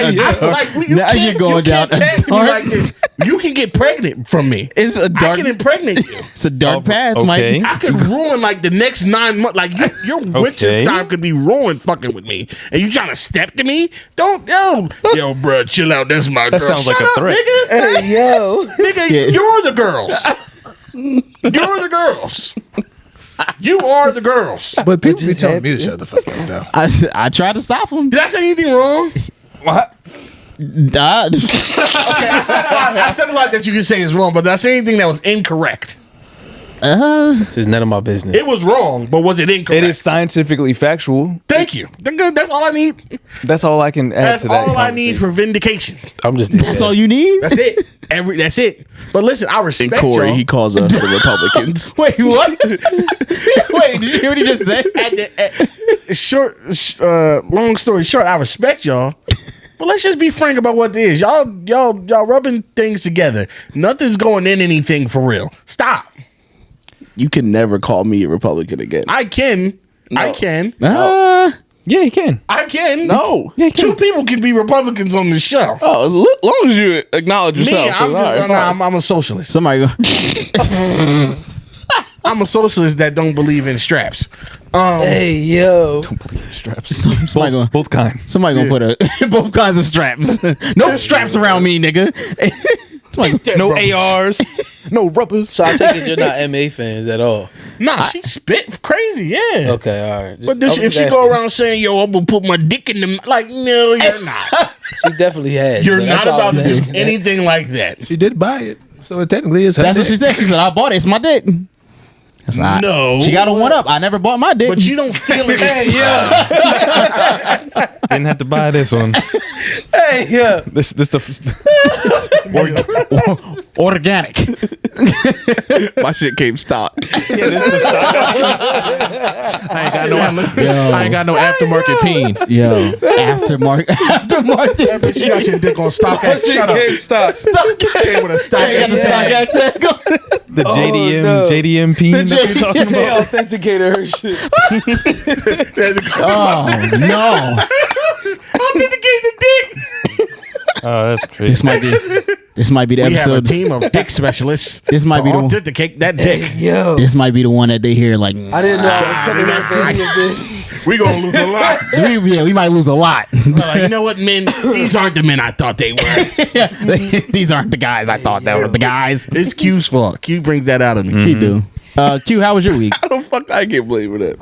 you're going down You a can't test me dark- like this. You can get pregnant from me. It's a I dark. can impregnate you. It's a dark path, okay. Mike. I could ruin like the next 9 months. Like your winter Okay. time could be ruined fucking with me. And you trying to step to me? Don't yo, bro, chill out. That's my girl. sounds like Shut a up, threat. nigga. Hey, yo. Nigga, Yeah. you're the girls. You're the girls. You are the girls. But people be telling me to shut the fuck up, though. I tried to stop him. Did I say anything wrong? What? I said a lot that you can say is wrong, but did I say anything that was incorrect? This is none of my business. It was wrong, but was it incorrect? It is scientifically factual. Thank you. That's all I need. That's all I can add That's to that. all I need for vindication. I'm just. That's all you need. That's it. That's it. But listen, I And respect Corey, y'all. he calls us the Republicans. Wait, what? Wait, did you hear what he just said? Long story short, I respect y'all. But let's just be frank about what it is. Y'all rubbing things together. Nothing's going in anything for real. Stop. You can never call me a Republican again. I can. I can. Yeah, you can. I can. No. Yeah, you can. Two people can be Republicans on this show. Oh, as long as you acknowledge Me, yourself. I'm, all right, just, fine. I'm a socialist. Somebody go. I'm a socialist that don't believe in straps. Hey, yo. Somebody going. Both kinds. Somebody gonna put both kinds of straps. No straps around me, nigga. Somebody go, No ARs. No rubbers. So I take it you're not MA fans at all. Nah, she spit crazy, yeah. Okay, all right. But this, if she go around saying, yo, I'm gonna put my dick in the like, no, you're not. she definitely has. You're but not that's all about to I'm do asking. anything like that. She did buy it, so it technically is her That's what dick. she said. She said, "I bought it. It's my dick." That's all right. No. She got a one up. I never bought my dick. But you don't feel it. Didn't have to buy this one. Hey, yeah. This the Organic. My shit came stock. I ain't got no aftermarket peen. Yo, aftermarket. She got your dick on StockX. Shut up. Stop. Came with a StockX. the JDM peen that you're talking They about. authenticated her shit. Oh no. Authenticate the dick. Oh, that's crazy. This might be the We have a episode. team of dick specialists. This might be the one. authenticate that dick. Yo. This might be the one that they hear like. I didn't know I was coming here for any of this. We gonna lose a lot. we might lose a lot. Like, you know what, men? These aren't the men I thought they were. These aren't the guys I thought that were the guys. It's Q's fault. Q brings that out of me. He do. Q, how was your week? I don't fuck. I can't believe it.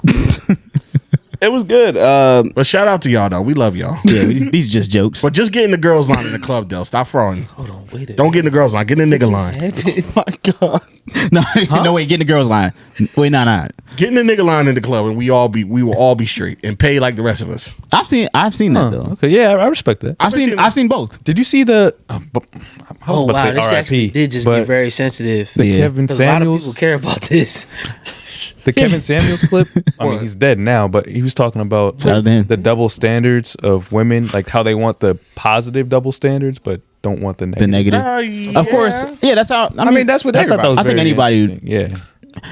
It was good. But shout out to y'all though. We love y'all. Yeah, these are just jokes. But just get in the girls line in the club though. Stop frauding. Hold on, wait a Don't get in the girls line. Get in the nigga line. My God. No, no, wait, get in the girls line. Wait, no. Get in the nigga line in the club, and we will all be straight and pay like the rest of us. I've seen that though. Okay, yeah, I respect that. I've seen both. Did you see the? Oh wow, this actually did just get very sensitive. The Yeah. Kevin 'Cause a lot of Samuels. people care about this. The Kevin Samuels clip. I mean, he's dead now, but he was talking about Shout out to him. the double standards of women, like how they want the positive double standards, but don't want the The negative. negative. Of course. Yeah, that's how. I mean, that's what I thought that everybody. was I think very anybody- interesting. Yeah,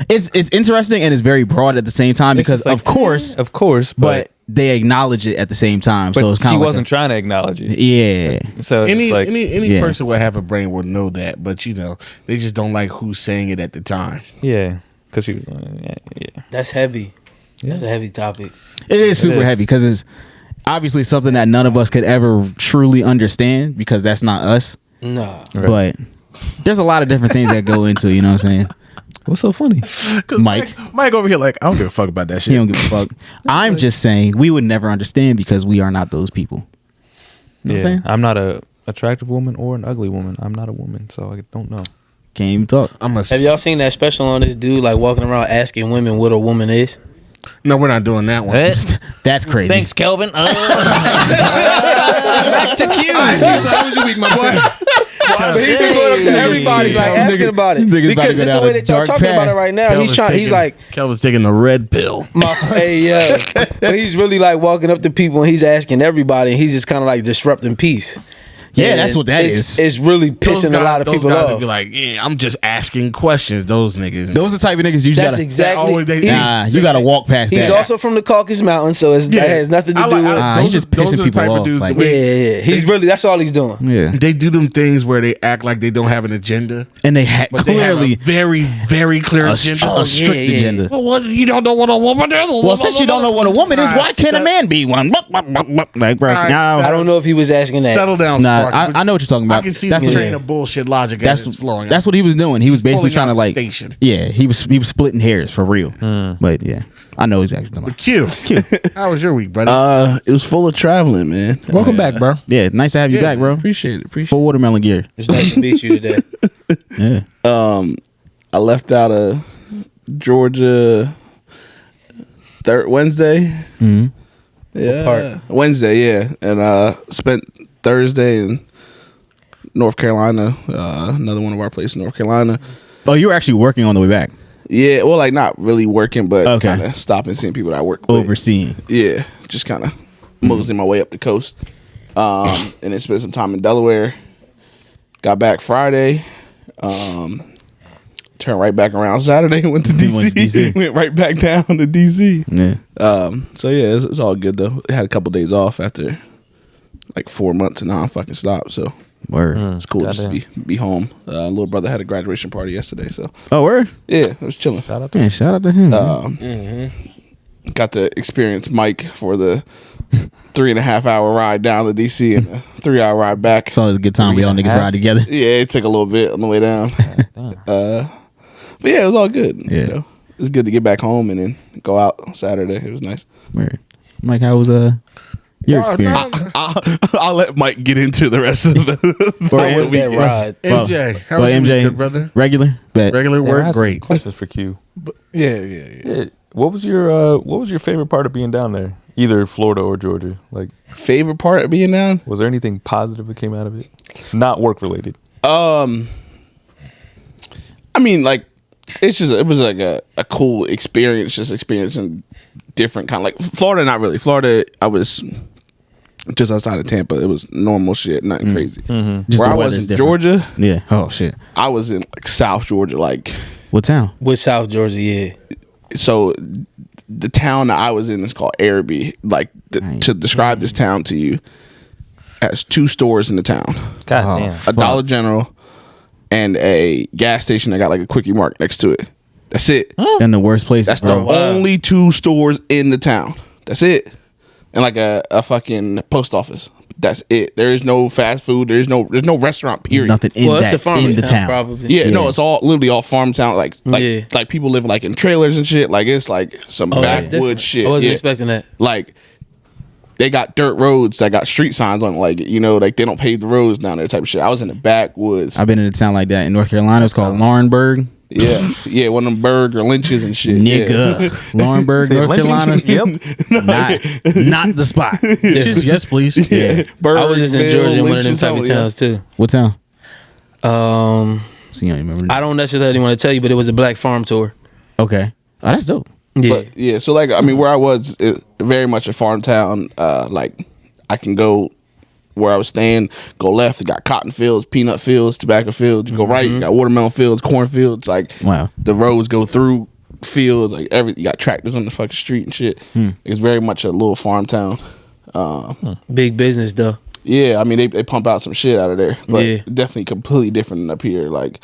it's interesting and it's very broad at the same time because just like, of course, but they acknowledge it at the same time. So it's she kind of wasn't trying to acknowledge it. Yeah. So it's Any like, any yeah. person would have a brain would know that, but you know they just don't like who's saying it at the time. yeah, because she was yeah. That's heavy. That's a heavy topic. It is super is. heavy because it's obviously something that none of us could ever truly understand because that's not us. Nah. Right. But there's a lot of different things that go into, you know what I'm saying? What's so funny? Mike, Mike over here, like, I don't give a fuck about that he shit. don't give a fuck. I'm just saying we would never understand because we are not those people. You know what I'm Yeah, saying? I'm not a attractive woman or an ugly woman. I'm not a woman, so I don't know. Can't even talk. Have y'all seen that special on this dude like walking around asking women what a woman is? No, we're not doing that one. That's crazy. Thanks, Kelvin. Back to Q. So how was your week, my boy? But he's been going up to everybody like asking about it niggas about to because go it's the down way a that y'all dark talking about path. it right now. He's like, Kelvin's taking the red pill. hey, but he's really like walking up to people and he's asking everybody and he's just kind of like disrupting peace. Yeah, And that's what that is. It's really pissing a lot of those people guys off. would be like, yeah, I'm just asking questions. Those niggas. Those are the type of niggas you just That's gotta. exactly. Nah, you gotta walk past He's that. also from the Caucasus Mountains, so that has nothing to do with. he's just pissing people off. Like, Yeah. He's really. That's all he's doing. yeah, They do them things where they act like they don't have an agenda, and they had but they have clearly a very, very clear a agenda. strict yeah. agenda. Well, what, you don't know what a woman is? Well, since you don't know what a woman is, why can't a man be one? Like, bro, Alright, no. I don't know if he was asking that. Settle down, Nah, Sparky. I know what you're talking I about. can see That's the what- train of bullshit logic as it's flowing. That's what he was doing. He was basically Pulling trying to out the like, station. yeah, he was splitting hairs for real. But yeah, I know exactly. What you're talking about. Q. How was your week, buddy? It was full of traveling, man. Welcome back, bro. Yeah, nice to have you back, bro. Appreciate it. Full watermelon gear. It's nice to meet you today. Yeah. I left out of Georgia Wednesday. Mm-hmm. Yeah, Wednesday. Yeah, and spent Thursday in North Carolina. Another one of our places in North Carolina. Oh, you were actually working on the way back, Yeah, well, like not really working, but Okay. kind of stopping, seeing people that I work with. overseeing. Yeah, just kind of moseying my way up the coast, and then spent some time in Delaware. Got back Friday, turned right back around Saturday. Went to DC. Went to DC. Went right back down to DC. Yeah. So yeah, it's all good though. I had a couple days off after like 4 months and non-fucking stop. So Word. it's cool just goddamn. to be home. Little brother had a graduation party yesterday, so Oh, word. yeah, it was chilling. Shout out to Man, shout out to him. man. Got to experience Mike for the 3.5 hour ride down to DC and a 3 hour ride back. It's always a good time. We all niggas ride together. Yeah, it took a little bit on the way down. But yeah, it was all good. Yeah. You know? It was good to get back home and then go out on Saturday. It was nice. Word. Mike, how was your experience? I'll let Mike get into the rest of the. How was that ride? MJ, how was MJ, your weekend, brother? regular, bet. Regular Yeah, I work, had some great. questions for Q. Yeah. Yeah. What was your favorite part of being down there? Either Florida or Georgia. Like, Favorite part of being down? was there anything positive that came out of it? Not work related. I mean, like, it was like a cool experience, just experiencing different kind of, like, Florida, not really. Florida, I was just outside of Tampa. It was normal shit, nothing crazy. Just Where the I was weather's in different. Georgia, Yeah. Oh shit. I was in like South Georgia, like, What town? With South Georgia, yeah. so the town that I was in is called Araby. Like, to describe this town to you, has 2 stores in the town. God Oh, damn. A Dollar General and a gas station that got like a Quickie Mart next to it. That's it. In the worst place. That's bro. the only 2 stores in the town. That's it. And like a fucking post office. That's it. There is no fast food. There's no restaurant. There's Period. nothing in Well, it's a that farmer's in the town. probably. Yeah, no, Yeah. it's all literally all farm town. Like Yeah. like people live like in trailers and shit. Like it's like some That's different. backwoods shit. I wasn't Yeah. expecting that. Like they got dirt roads that got street signs on it. Like, you know, like they don't pave the roads down there type of shit. I was in the backwoods. I've been in a town like that in North Carolina. It's called Laurinburg. Yeah, one of them Berg or Lynches and shit. Nigga. Laurinburg, North Lynching? Carolina. Yep. Not the spot. Yes, please. Yeah. Berg, I was just in Georgia in one of them type of something, yeah. towns too. What town? Um, So you don't remember. I don't necessarily want to tell you, but it was a black farm tour. Okay. Oh, that's dope. Yeah. But yeah, so like I mean, where I was, it, very much a farm town. Like I can go where I was staying, go left, it got cotton fields, peanut fields, tobacco fields. You go right, you got watermelon fields, corn fields. Like Wow. the roads go through fields. Like you got tractors on the fucking street and shit. It's very much a little farm town. Big business though. Yeah, I mean they pump out some shit out of there, but Yeah. definitely completely different than up here. Like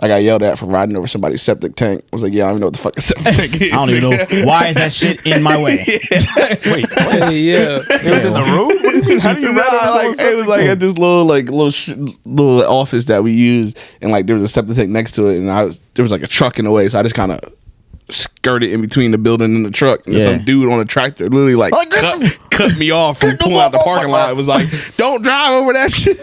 I got yelled at for riding over somebody's septic tank. I was like, yeah, I don't even know what the fuck a septic tank is. I don't even know why is that shit in my way. Wait, Hey, yeah. it was in the room? What do you mean? How do you Nah, ride like it was like at this little office that we used, and like there was a septic tank next to it, and there was like a truck in the way, so I just kind of skirted in between the building and the truck, and Yeah. some dude on a tractor literally like cut me off from pulling out the parking lot. It was like, don't drive over that shit.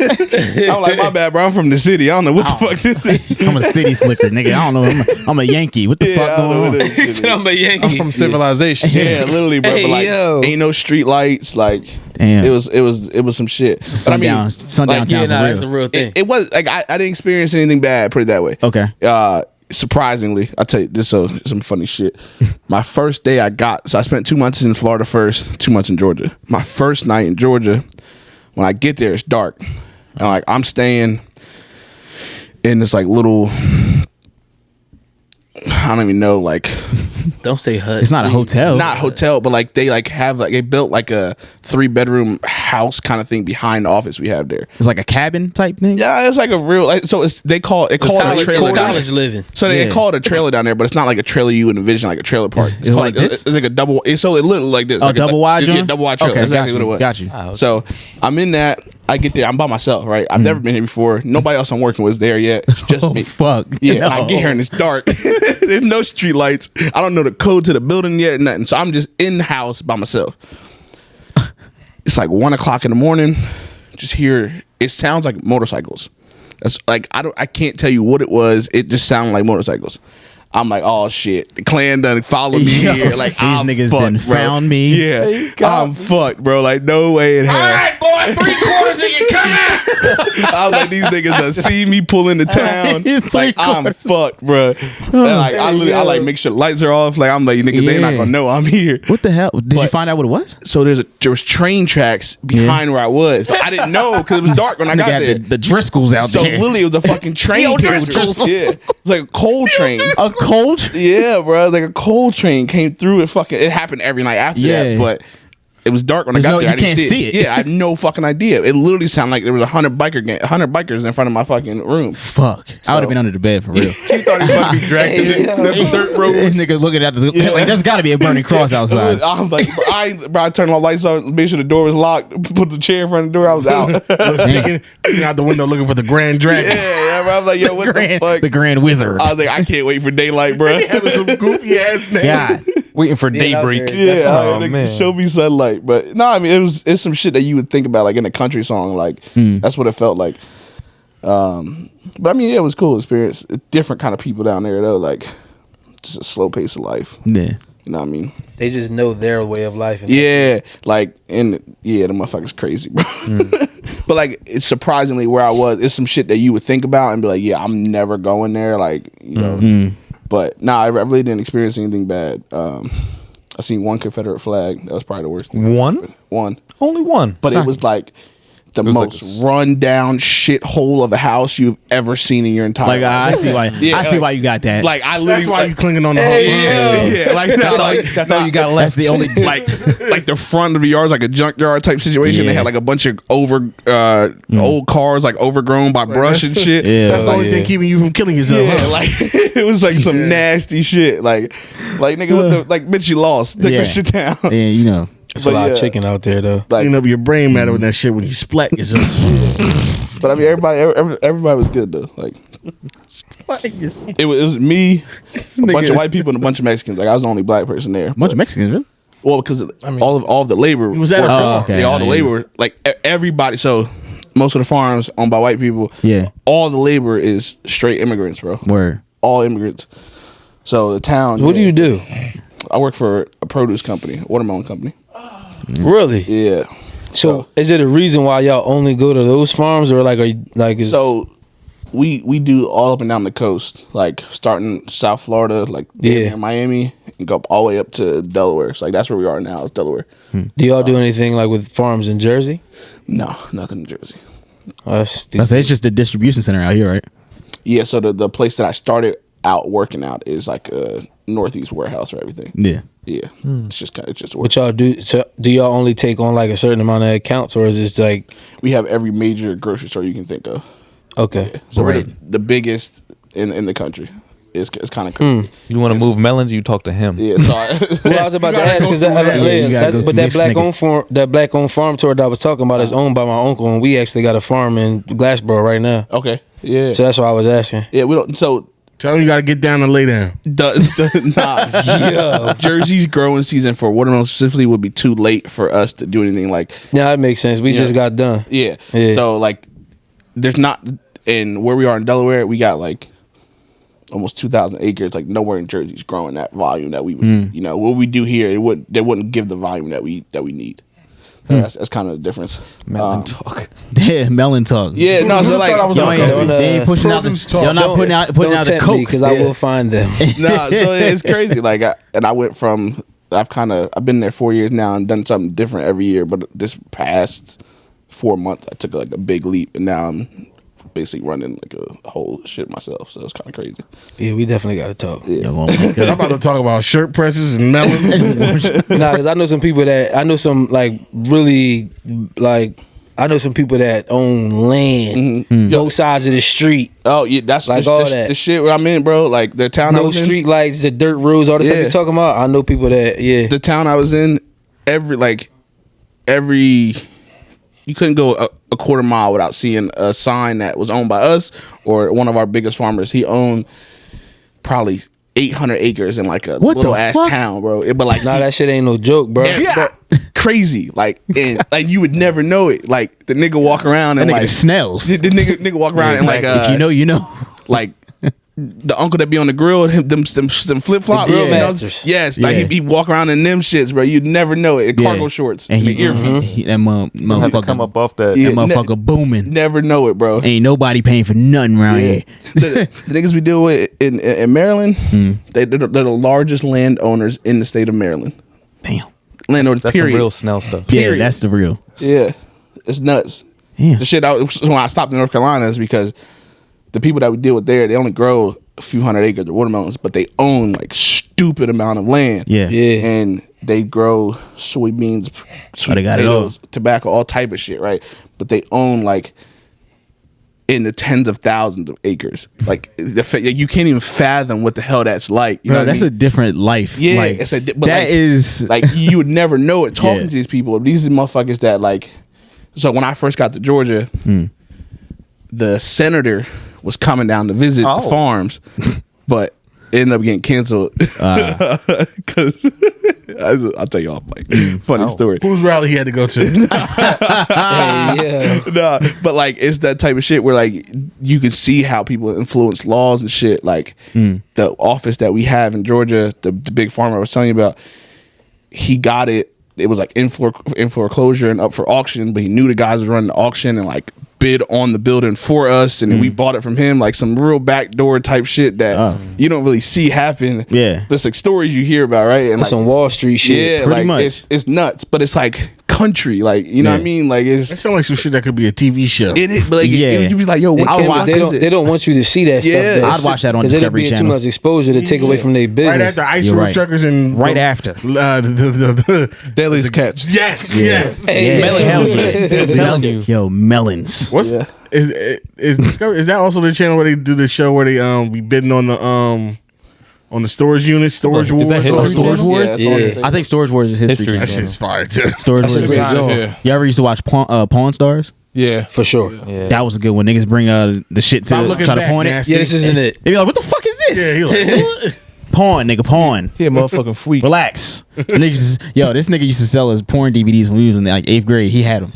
I'm like, my bad, bro. I'm from the city. I don't know what the fuck this is. I'm a city slicker, nigga. I don't know. I'm a Yankee. What the Yeah, fuck I don't know going what on? that shit is. I'm a Yankee. I'm from civilization. Yeah, literally, bro. Hey, but like, yo. ain't no street lights. Like, Damn. it was some shit. But I mean, Sundown like, town Yeah, nah, for that's a real. real thing. it was like I didn't experience anything bad. Put it that way. Okay. Surprisingly, I'll tell you this. So some funny shit. My first day so I spent 2 months in Florida first, 2 months in Georgia. My first night in Georgia, when I get there, it's dark, and like I'm staying in this like little, I don't even know, like Don't say hut. It's not a hotel. not hotel, but like they like have like they built like a 3-bedroom house kind of thing behind the office we have there. It's like a cabin type thing. Yeah, it's like a real. Like, so they call it a college, trailer. college living. So they Yeah. call it a trailer down there, but it's not like a trailer you would envision, like a trailer park. It's called like this? It's like a double. So it literally like this. Oh, like double wide Yeah, joint? double wide trailer. Okay, That's exactly got you, what it was. got you. Ah, okay. So I'm in that. I get there. I'm by myself, right? I've never been here before. Nobody else I'm working with is there yet. It's just Oh me. fuck. Yeah, No. I get here and it's dark. There's no street lights. I don't know the code to the building yet, nothing. So I'm just in the house by myself. It's like 1:00 in the morning. Just hear it sounds like motorcycles. That's like I can't tell you what it was. It just sounded like motorcycles. I'm like, oh shit, the clan done followed me Yo, here. Like these I'm niggas fucked, done bro. found me. Yeah, I'm fucked, bro. Like no way in hell. boy, 3/4 of you come out. I was like, these niggas done see me pull into town. Like I'm 3/4. fucked, bro. And like I like make sure the lights are off. Like I'm like, niggas, they not Yeah. gonna know I'm here. What the hell? Did you But- find out what it was? So there was train tracks behind where I was, but I didn't know because it was dark when I Nigga got had there. the Driscolls out So there. literally, it was a fucking train. Yo, came- Driscolls. Yeah, it was like a coal train. A cold? Yeah, bro. It was like a coal train came through. It happened every night after Yeah. that, but it was dark when I There's got no- there. I you didn't can't see it. Yeah, I had no fucking idea. It literally sounded like there was 100 bikers in front of my fucking room. Fuck. I would have been under the bed for real. He thought he was about to be dragged through the dirt road. This nigga looking at the like there's got to be a burning cross outside. I'm like, I turned my lights off, made sure the door was locked, put the chair in front of the door. I was out. Looking out the window looking for the Grand Dragon. yeah, bro. I was like, yo, what the fuck? The Grand Wizard. I was like, I can't wait for daylight, bro. Having some goofy ass name. God. Waiting for Being out daybreak. there. Yeah, Oh, nigga, man. show me sunlight. right. But no, I mean it's some shit that you would think about like in a country song. Like that's what it felt like. But I mean, yeah, it was a cool experience. Different kind of people down there though. Like just a slow pace of life. Yeah. You know what I mean? They just know their way of life. And Yeah, like the motherfucker's crazy, bro. But like, it's surprisingly where I was. It's some shit that you would think about and be like, yeah, I'm never going there. Like, you know. But nah, I really didn't experience anything bad. I seen one Confederate flag. That was probably the worst thing. One. Only one. But it was like the most run down shithole of a house you've ever seen in your entire Like life. I see why. I see why you got that. Like I literally, That's why like, you clinging on the yeah. Like That's all you got That's left. the only. like the front of the yard is like a junkyard type situation. Yeah. They had like a bunch of old cars like overgrown by brush and shit. Yeah. That's the only thing keeping you from killing yourself. Yeah, huh? like it was like some nasty shit. Like nigga, what the like bitch, you lost. Take that shit down. Yeah, you know. It's a lot of chicken out there though. Like, Clean up your brain matter with that shit when you splat yourself. but I mean, everybody was good though. Like it was me, a bunch of white people, and a bunch of Mexicans. Like I was the only black person there. Bunch of Mexicans, really? Well, because all of the labor was at a farm. okay. Yeah, all the labor, like everybody. So most of the farms owned by white people. Yeah. All the labor is straight immigrants, bro. Word. All immigrants. So the town. What do you do? I work for a produce company, a watermelon company. Really? Yeah. So is it a reason why y'all only go to those farms, or like are you like? So we do all up and down the coast, like starting South Florida, like near Miami, and go all the way up to Delaware. So like that's where we are now. It's Delaware. Do y'all do anything like with farms in Jersey? No, nothing in Jersey. That's I say it's just a distribution center out here, right? Yeah. So the place that I started out working out is like a Northeast warehouse or everything. Yeah. Yeah. It's just work. What y'all do? So do y'all only take on like a certain amount of accounts, or is it like We have every major grocery store you can think of. okay? Yeah. So we're Right. the biggest in the country. It's kind of crazy. You want to move melons? You talk to him. Yeah. So Well, I was about to ask because that black owned farm tour that I was talking about is owned by my uncle, and we actually got a farm in Glassboro right now. okay. Yeah. So that's why I was asking. Yeah. We don't. So Tell them you got to get down and lay down. nah. Jersey's growing season for watermelon specifically would be too late for us to do anything like. Yeah, that makes sense. We just got done. Yeah. Yeah. So like, there's not in where we are in Delaware. We got like almost 2,000 acres. Like nowhere in Jersey's growing that volume that we would. You know what we do here. They wouldn't give the volume that we need. That's kind of the difference. Melon talk. Yeah, melon talk. Yeah. No. So like. Y'all ain't, they ain't pushing out. Y'all not putting out the coke because I will find them. No, so it's crazy. Like, I went from I've been there 4 years now and done something different every year. But this past 4 months, I took like a big leap, and now I'm basically running like a whole shit myself. So it's kind of crazy. Yeah, we definitely got to talk. Yeah. I'm about to talk about shirt presses and melons. Nah, because I know some people that own land both sides of the street. Oh yeah, that's Like all that. the shit where I'm in, bro. Like the town I No was in, street lights, the dirt roads, all the stuff Yeah. you're talking about. I know people that the town I was in, every you couldn't go a quarter mile without seeing a sign that was owned by us or one of our biggest farmers. He owned probably 800 acres in like a What little the ass fuck? town, bro. But like, nah, that shit ain't no joke, bro. bro, crazy. Like, and like you would never know it. Like the nigga walk around That and nigga like Snells. the nigga walk around and like If you know, you know. like the uncle that be on the grill, them flip flops, The grill masters. Yes, like Yeah. he be walking around in them shits, bro. You'd never know it. In cargo shorts, and and the earpiece. that Have to motherfucker, come up off that. Yeah. that motherfucker booming. Never know it, bro. Ain't nobody paying for nothing around Yeah. here. the niggas we deal with in Maryland, they're the largest landowners in the state of Maryland. Damn. Landowners, That's period. some real Snell stuff. Yeah, Period. that's the real. Yeah, it's nuts. Yeah. The shit when I stopped in North Carolina is because the people that we deal with there, they only grow a few hundred acres of watermelons, but they own like stupid amount of land. Yeah. Yeah. And they grow soybeans, sweet they got it potatoes, tobacco, all type of shit, right? But they own like in the tens of thousands of acres. Like you can't even fathom what the hell that's like. You know Bro, what I that's mean? a different life. Yeah, like, it's but that like, is like you would never know it talking Yeah. to these people. These are motherfuckers that like. So when I first got to Georgia, the senator was coming down to visit the farms, but ended up getting canceled because I'll tell you off, like funny story. Whose rally he had to go to? yeah. Nah, but like it's that type of shit where like you can see how people influence laws and shit. Like the office that we have in Georgia, the big farmer I was telling you about, he got it. It was like in foreclosure and up for auction, but he knew the guys was running the auction and like bid on the building for us, and then we bought it from him. Like some real backdoor type shit that you don't really see happen. Yeah, but it's like stories you hear about, right? And That's like, some Wall Street shit. yeah, pretty like much. it's nuts, but it's like country, like you know what I mean? Like That it's sounds like some shit that could be a TV show. it, but like Yeah. you be like, yo, what They, the can't- fuck they is don't. it? They don't want you to see that Yeah. stuff. I'd watch that on 'cause it'll Discovery be Channel. too much exposure to take away from their business. Right after ice You're road right. truckers and right after. the Daily's Cats. yes, Yeah. yes. Hey, Yeah, hell yes. I'm telling you. Yo, melons. What's is Discovery? Is that also the channel where they do the show where they be bidding on the storage units, storage wars? that History Storage Channel? Wars? Yeah. I think Storage Wars is history. That shit's fire too. Storage That's a Wars. great Yeah. job. Yeah. You ever used to watch Pawn Stars? Yeah. For sure. Yeah. That was a good one. Niggas bring the shit to Stop looking try to back, pawn nasty. it. Yeah, this isn't it. They be like, what the fuck is this? Yeah, he like, what? Pawn, nigga, pawn. He a motherfucking freak. Relax. Niggas, yo, this nigga used to sell his porn DVDs when we was in like 8th grade. He had them.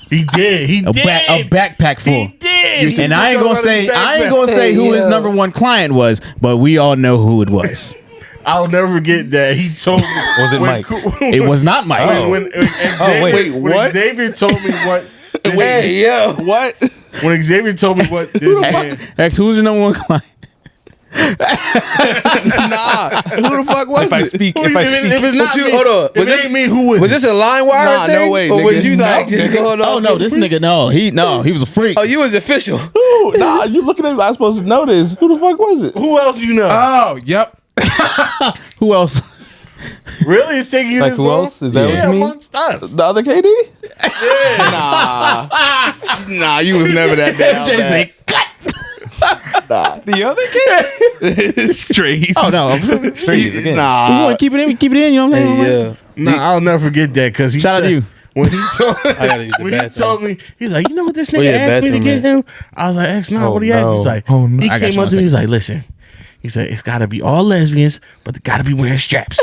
He did. He A, did. a backpack full. He did. And I ain't gonna say who his number one client was, but we all know who it was. I'll never forget that he told me. Was it Mike? It was not Mike. When Xavier, wait, when what? Xavier told me what. Hey, yo. What? When Xavier told me what this man. X, who's your number one client? Nah, who the fuck was If I it? speak, If, if I it- speak, if it's not you- me, hold on. if Was it this- ain't me, who was Was it? this a line wire Nah, no thing? way, or was nigga. you like No, just nigga. going off? Oh no, this nigga he was a freak. Oh, you was official. Ooh, nah, you looking at me? I'm supposed to know this. Who the fuck was it? Who else you know? Oh, yep. Who else? Really? It's taking you Like this who long? else? Is that yeah, what you mean? amongst us. The other KD? Nah, you was never that down. bad. the other kid? Streets. Oh no, Streets again. we Nah. want to keep it in. Keep it in. You know what I'm saying? Hey, yeah. Nah, I'll never forget that because he Shout out said, to you. When he told, gotta use the when he bathroom. told me, he's like, you know what this Where nigga your asked me to bathroom get him? I was like, X, nah, Oh, what he asked? no. He's like, Oh, no. he I got came you up in to a me, he's like, listen. He said, it's got to be all lesbians, but they got to be wearing straps.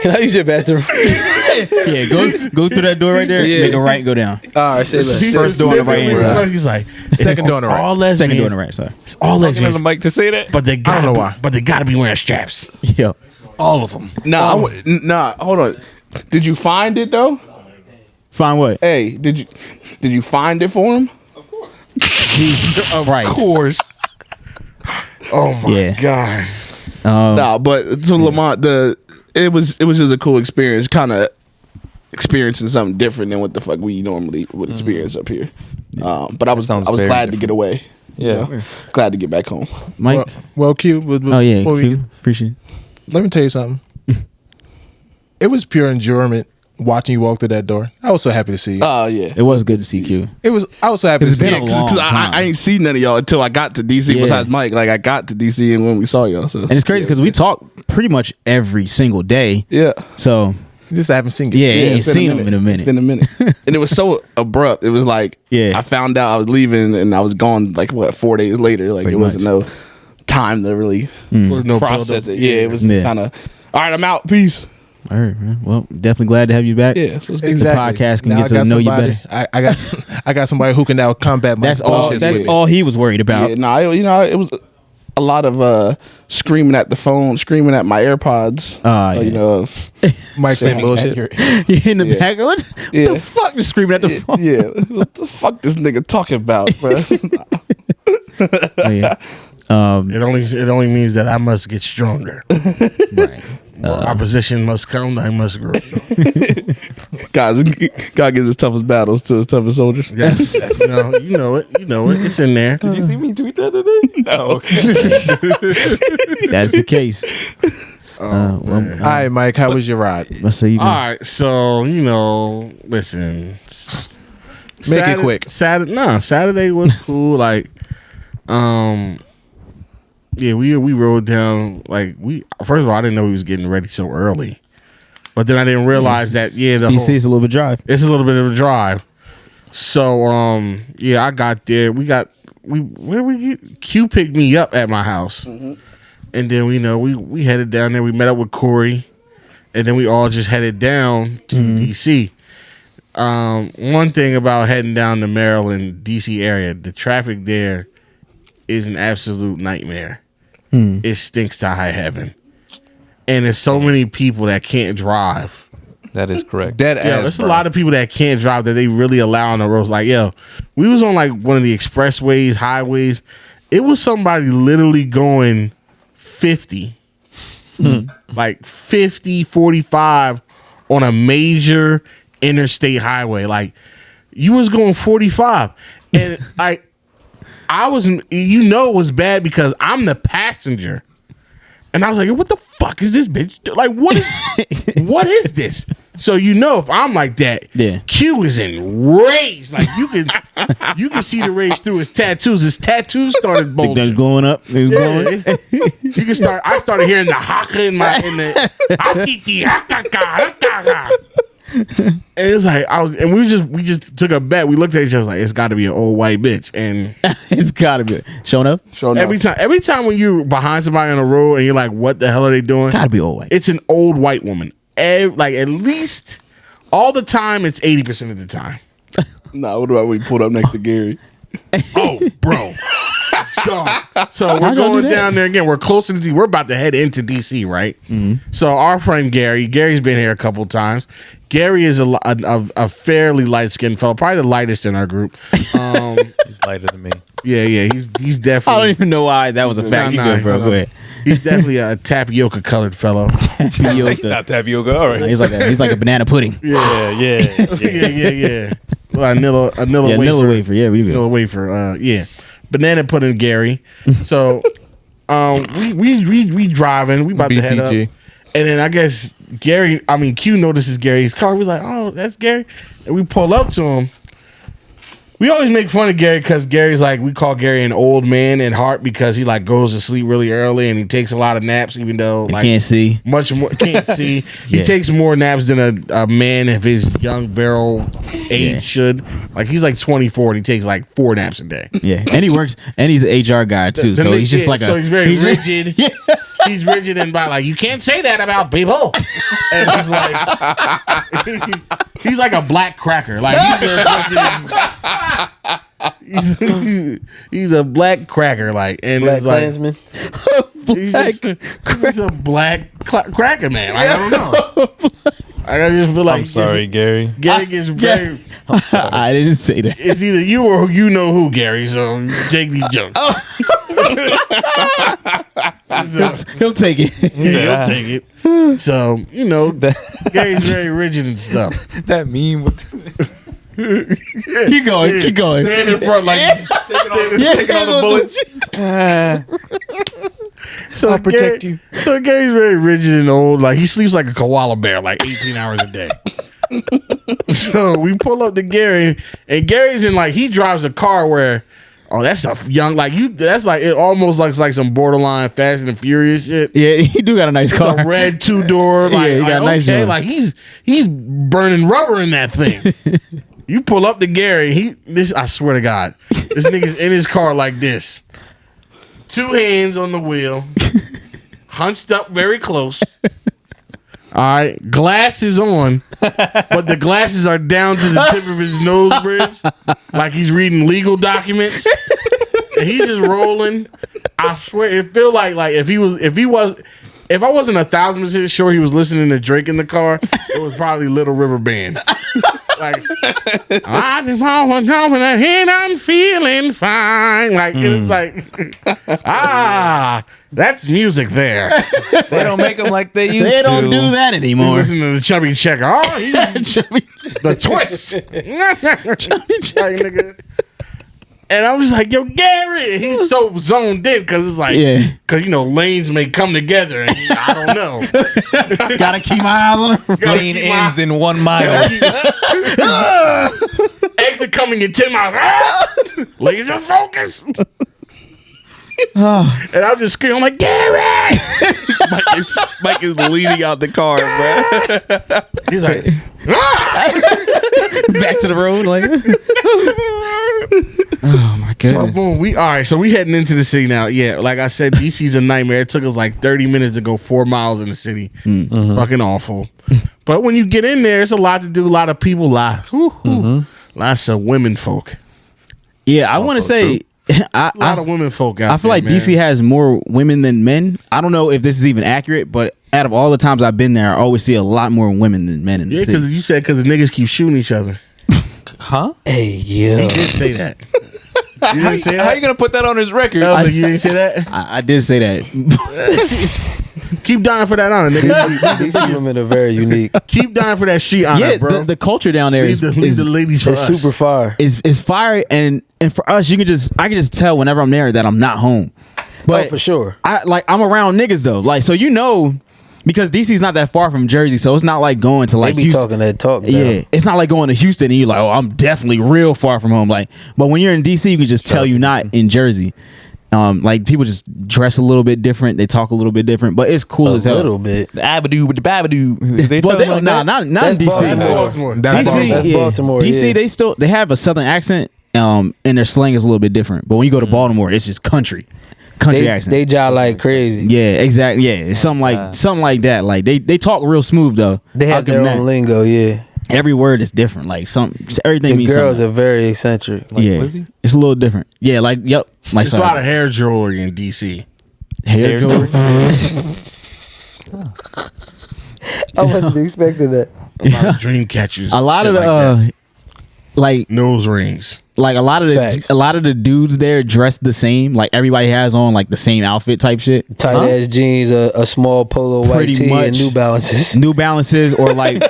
Can I use your bathroom? Yeah, go through that door right there. Yeah. Make a right and go down. All right, say less. He First door on the right hand specifically side. He's like, Second door on the right. all lesbians. Second door on the right side. It's all Looking at lesbians, the mic to say that. but they got know why. But they got to be wearing straps. Yeah, all of them. Nah, nah, hold on. Did you find it though? Find what? Hey, did you find it for him? Jesus Christ. Of course. Oh my Yeah. god. Nah, but to Lamont, it was just a cool experience, kind of experiencing something different than what the fuck we normally would experience up here. But I was Sounds glad very to get away. you Yeah. know? Glad to get back home. Mike. Well, Q. Oh yeah, before we- Q. Appreciate it. Let me tell you something. It was pure enjoyment watching you walk through that door. I was so happy to see you. Oh yeah. It was good to see Q. I was so happy to It's see been you. a long Because time. I ain't seen none of y'all until I got to DC. Yeah. Besides Mike, like I got to DC and when we saw y'all. So And it's crazy because we talk pretty much every single day. yeah. So Just haven't seen you. yeah, you ain't it's been seen him in a minute. It's been a minute, and it was so abrupt. It was like, Yeah. I found out I was leaving, and I was gone like 4 days later. Like Pretty it wasn't no time to really There's no process build-up. it. Yeah, it was Yeah. kind of all right. I'm out. Peace. All right, man. Well, definitely glad to have you back. Yeah, so it's good. Exactly. The podcast can Now get I to got know you somebody- better. I got somebody who can now combat my That's all. bullshit That's with me. all he was worried about. Yeah, no, it was a lot of screaming at the phone, screaming at my AirPods. Yeah. You know, of, Mike saying bullshit. You in the Yeah. back? What Yeah. the fuck? Just screaming at the phone. yeah, what the fuck this nigga talking about, bro? Oh, yeah. It only means that I must get stronger. Right. Opposition must come. I must grow. Guys, God gives his toughest battles to his toughest soldiers. Yes. you know it. It's in there. Did you see me tweet that today? No. That's the case. Oh, Well, All right, Mike, how was your ride? let's say you. All right, so listen. Make it quick. Saturday was cool. Like, yeah, we rode down. Like, first of all, I didn't know we was getting ready so early, but then I didn't realize that the DC is a little bit drive. it's a little bit of a drive. So, yeah, I got there. We Q picked me up at my house, and then we headed down there. We met up with Corey, and then we all just headed down to DC. One thing about heading down the Maryland, DC area, the traffic there is an absolute nightmare. It stinks to high heaven, and there's so many people that can't drive. That is correct. There's a lot of people that can't drive that they really allow on the roads. Like, we was on like one of the expressways, highways. It was somebody literally going 50, like 50, 45 on a major interstate highway. Like, you was going 45, and I was, it was bad because I'm the passenger. And I was like, what the fuck is this bitch? Like, what is this? So if I'm like that, Q is enraged. Like, you can see the rage through his tattoos. His tattoos started bulging. Going up. You can start. I started hearing the haka in the. And it's like we just took a bet. We looked at each other like, it's got to be an old white bitch, and it's got to be showing up. Every time when you're behind somebody on the road and you're like, what the hell are they doing? Got to be old white. It's an old white woman. Like, at least all the time, it's 80% of the time. Nah, what about when we pulled up next to Gary? Oh, bro. So we're going down there again. We're closer to DC. We're about to head into DC, right? So our friend Gary's been here a couple times. Gary is a fairly light-skinned fellow, probably the lightest in our group. He's lighter than me. Yeah, he's definitely. I don't even know why that was a fact. You good, bro. Go ahead. He's definitely a tapioca-colored fellow. Not tapioca. All right. He's like a banana pudding. Yeah. Well, Nilla wafer. Yeah, we do. Nilla wafer. Banana pudding, Gary. So, we driving. We about to head up, and then I guess Q notices Gary's car. We're like, oh, that's Gary, and we pull up to him. We always make fun of Gary because Gary's like, we call Gary an old man at heart because he like goes to sleep really early and he takes a lot of naps, even though like can't see much more. Can't see. He takes more naps than a man of his young virile age should. Like, he's like 24 and he takes like 4 naps a day. Yeah, and he works and he's an HR guy too, so he's just like so he's very rigid. He's rigid and by like, you can't say that about people. And he's like a black cracker. Like, he's a black cracker. Like, and Black it's like Klansman. he's a black cracker man. Like, I don't know. I just feel like I'm sorry, Gary. Gary gets very. I didn't say that. It's either you or you know who, Gary. So take these jokes. He'll take it. He'll take it. So Gary's very rigid and stuff. That meme with Keep going. Stand in front like taking all the bullets. So I'll protect you. So Gary's very rigid and old. Like, he sleeps like a koala bear, like 18 hours a day. So we pull up to Gary, and Gary's in like, he drives a car where, that's a young, like, that's like, it almost looks like some borderline Fast and the Furious shit. Yeah, he do got a nice car. It's a red 2-door. Like, he got a nice door. Like, he's burning rubber in that thing. You pull up to Gary, I swear to God, this nigga's in his car like this. 2 hands on the wheel, hunched up very close. All right, glasses on, but the glasses are down to the tip of his nose bridge, like he's reading legal documents. And he's just rolling. I swear, it feel like if I wasn't 1,000% sure he was listening to Drake in the car, it was probably Little River Band. Like, I just want to jump in the head, I'm feeling fine. Like, it's like, that's music there. They don't make them like they used to. They don't do that anymore. He's listening to the Chubby Checker. The twist. Chubby Checker. And I was like, yo, Gary. He's so zoned in because it's like, because, lanes may come together and I don't know. Gotta keep my eyes on her. Lane ends in 1 mile. Exit coming in 10 miles. Laser focus. And I'm just screaming like, Gary! Mike is leading out the car, bro. He's like, back to the road, like. Oh my So goodness. boom, all right. So we heading into the city now. Yeah, like I said, DC's a nightmare. It took us like 30 minutes to go 4 miles in the city. Fucking awful. But when you get in there, it's a lot to do. A lot of people. Lots of women folk. Yeah, I want to say A lot of women folk out I feel there, like man. DC has more women than men. I don't know if this is even accurate, but out of all the times I've been there, I always see a lot more women than men in the Yeah, city. because you said because the niggas keep shooting each other. Huh? Hey, yeah. You did say that. You didn't say How that. you gonna put that on his record? You didn't say that. I did say that. Keep dying for that honor, nigga. These women are very unique. Keep dying for that street honor, Yeah, bro. the culture down there leave is the ladies for It's us. super fire. is fire, and for us, I can just tell whenever I'm there that I'm not home. But Oh, for sure. I'm around niggas though, like so because DC's not that far from Jersey, so it's not like going to They like be Houston. talking that talk. Now. Yeah, it's not like going to Houston and you're like, oh, I'm definitely real far from home. Like, but when you're in DC, you can just tell you're not in Jersey. Like people just dress a little bit different, they talk a little bit different, but it's cool A as hell. little bit. The abadoo with the babadoo. They Well, talk they like don't. Nah, that? not That's in DC. That's Baltimore. Baltimore. That's DC, That's yeah. Baltimore, DC, yeah. they have a southern accent, and their slang is a little bit different. But when you go to Baltimore, it's just country accent. They jive like crazy. Yeah, exactly. Yeah, it's something like that. Like they talk real smooth though. They I'll have give their them own that. lingo, yeah. Every word is different. Like everything The means girls something. are very eccentric. Yeah, Lizzie? it's a little different. Yeah, like yep, like There's a lot of hair jewelry in DC. hair jewelry. I wasn't expecting that. A lot of dream catchers. A lot shit of the like that. like nose rings. like a lot of Facts. the dudes there dress the same. Like everybody has on like the same outfit type shit. Tight ass jeans, a small polo white Pretty tee, and much. New Balances. New Balances or like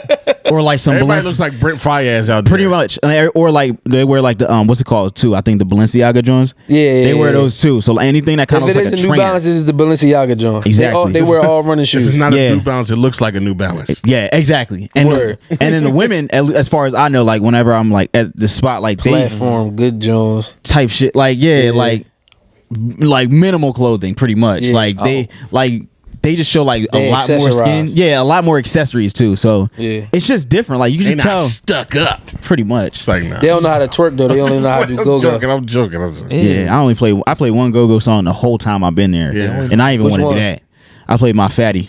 some Everybody Balenci- looks like Brent Fayez out there. pretty much, or like they wear like the what's it called too? I think the Balenciaga joints. Yeah, They wear those too. So anything that kind If of it looks like is a a New trainer. Balances, is the Balenciaga joint. Exactly. They wear all running If shoes. it's not Yeah. a New Balance, it looks like a New Balance. Yeah, exactly. And Word. and then the women, as far as I know, like whenever I'm like at the spot, like they Platform, good Jones. type shit, like Yeah. like minimal clothing, pretty much. Yeah. Like they just show like They a lot more skin. accessorize. Yeah, a lot more accessories too. So Yeah. it's just different. Like you can They just not tell, stuck up. pretty much. It's like, nah. They don't know how to twerk though. They only know how to do I'm go joking. go. I'm joking. Yeah, I played one go-go song the whole time I've been there. Yeah. And I even Which want to one? do that. I played my fatty.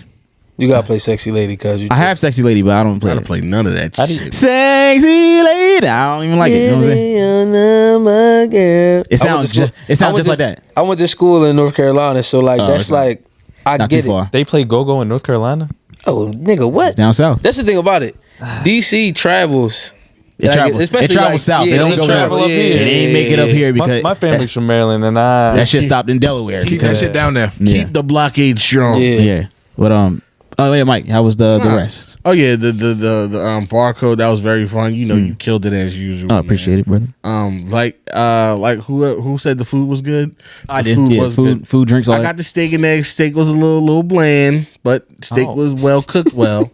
You gotta play sexy lady, cause you. I have sexy lady, but I don't play I don't it. play none of that shit. Sexy lady. I don't even like it. You know what I'm saying? It sounds just like that. I went to school in North Carolina, so like Oh, that's it's not- like I Not get too far. They play go-go in North Carolina? Oh, nigga, what? Down south. That's the thing about it. DC travels. It Like, travels. especially It travels like- south. yeah, They don't they go travel up up here. here. They ain't make it up here because My family's from Maryland, and that shit stopped in Delaware. Keep that because- shit down there. Yeah. Keep the blockade strong. Yeah. Yeah. But oh yeah, Mike, how was the rest? Oh yeah, the barcode, that was very fun. You know, you killed it as usual. Oh, appreciate it, brother. Like who said the food was good? I The did. Yeah, was food, good. food, drinks, all I that. got the steak and eggs. Steak was a little bland, but steak Oh. was well cooked. Well,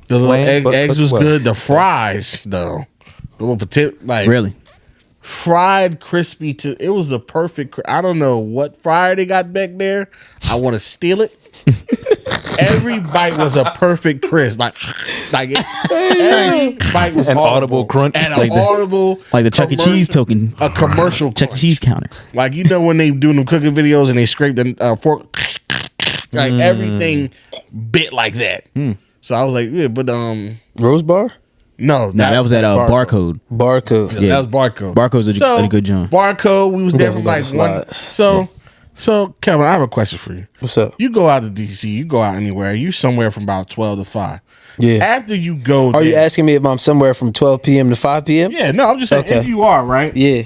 the little Bland, but eggs cooked was well. good. The fries though, the little potato like Really? fried crispy. It was the perfect. I don't know what fryer they got back there. I want to steal it. Every bite was a perfect crisp. Every bite was An audible crunch. and Like an audible Like the Chuck E. Cheese token. a commercial Chuck E. crunch. Cheese counter. Like you know when they doing them cooking videos and they scrape the fork, like everything bit like that. So I was like, yeah, but Rose Bar? no, No, that was at Barcode. Barcode. Yeah, that was Barcode. Barcode's a good joint. Barcode, we was there for Definitely like slide. one. So Kevin, I have a question for you. What's up? You go out to DC, you go out anywhere, you somewhere from about 12 to 5. Yeah. After you go Are you there- asking me if I'm somewhere from 12 p.m. to 5 p.m.? Yeah, no, I'm just saying Okay. if you are, right? Yeah.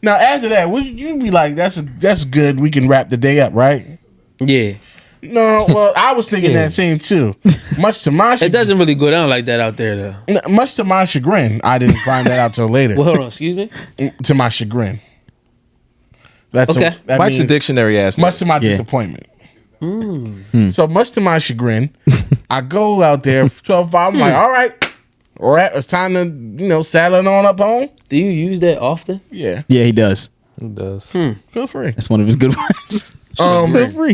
Now after that, would you be like, that's good, we can wrap the day up, right? Yeah. No, well, I was thinking that same too. Much to my It doesn't really go down like that out there, though. much to my chagrin, I didn't find that out till later. Well, hold on. Excuse me? To my chagrin. That's Okay. that Mike's a means dictionary ass. much to my Yeah. disappointment. So much to my chagrin, I go out there 12 5. I'm like, all right, it's time to saddle on up home. Do you use that often? Yeah, Yeah, he does. It does. feel free. That's one of his good words.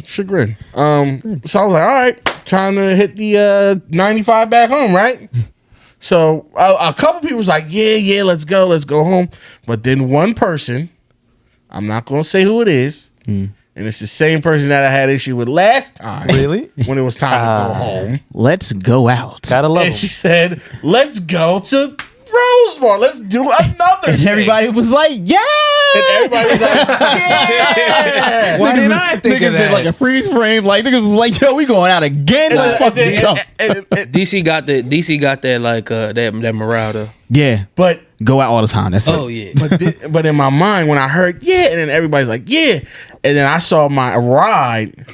Chagrin. So I was like, all right, time to hit the 95 back home, right? So a couple people was like, yeah, let's go home. But then one person, I'm not gonna say who it is, and it's the same person that I had issue with last time. Really? When it was time to go home, Let's go out. Gotta love and him. she said, "Let's go to Rose Bar. Let's do another." And thing." everybody was like, yeah. And everybody was like, "Yeah." Why didn't I think Niggas of did that? like a freeze frame. Like niggas was like, yo, we going out again. Let's fucking go. DC got that like that morale though. Yeah, But go out all the time. That's Oh it. yeah. but in my mind, when I heard yeah, and then everybody's like yeah, and then I saw my ride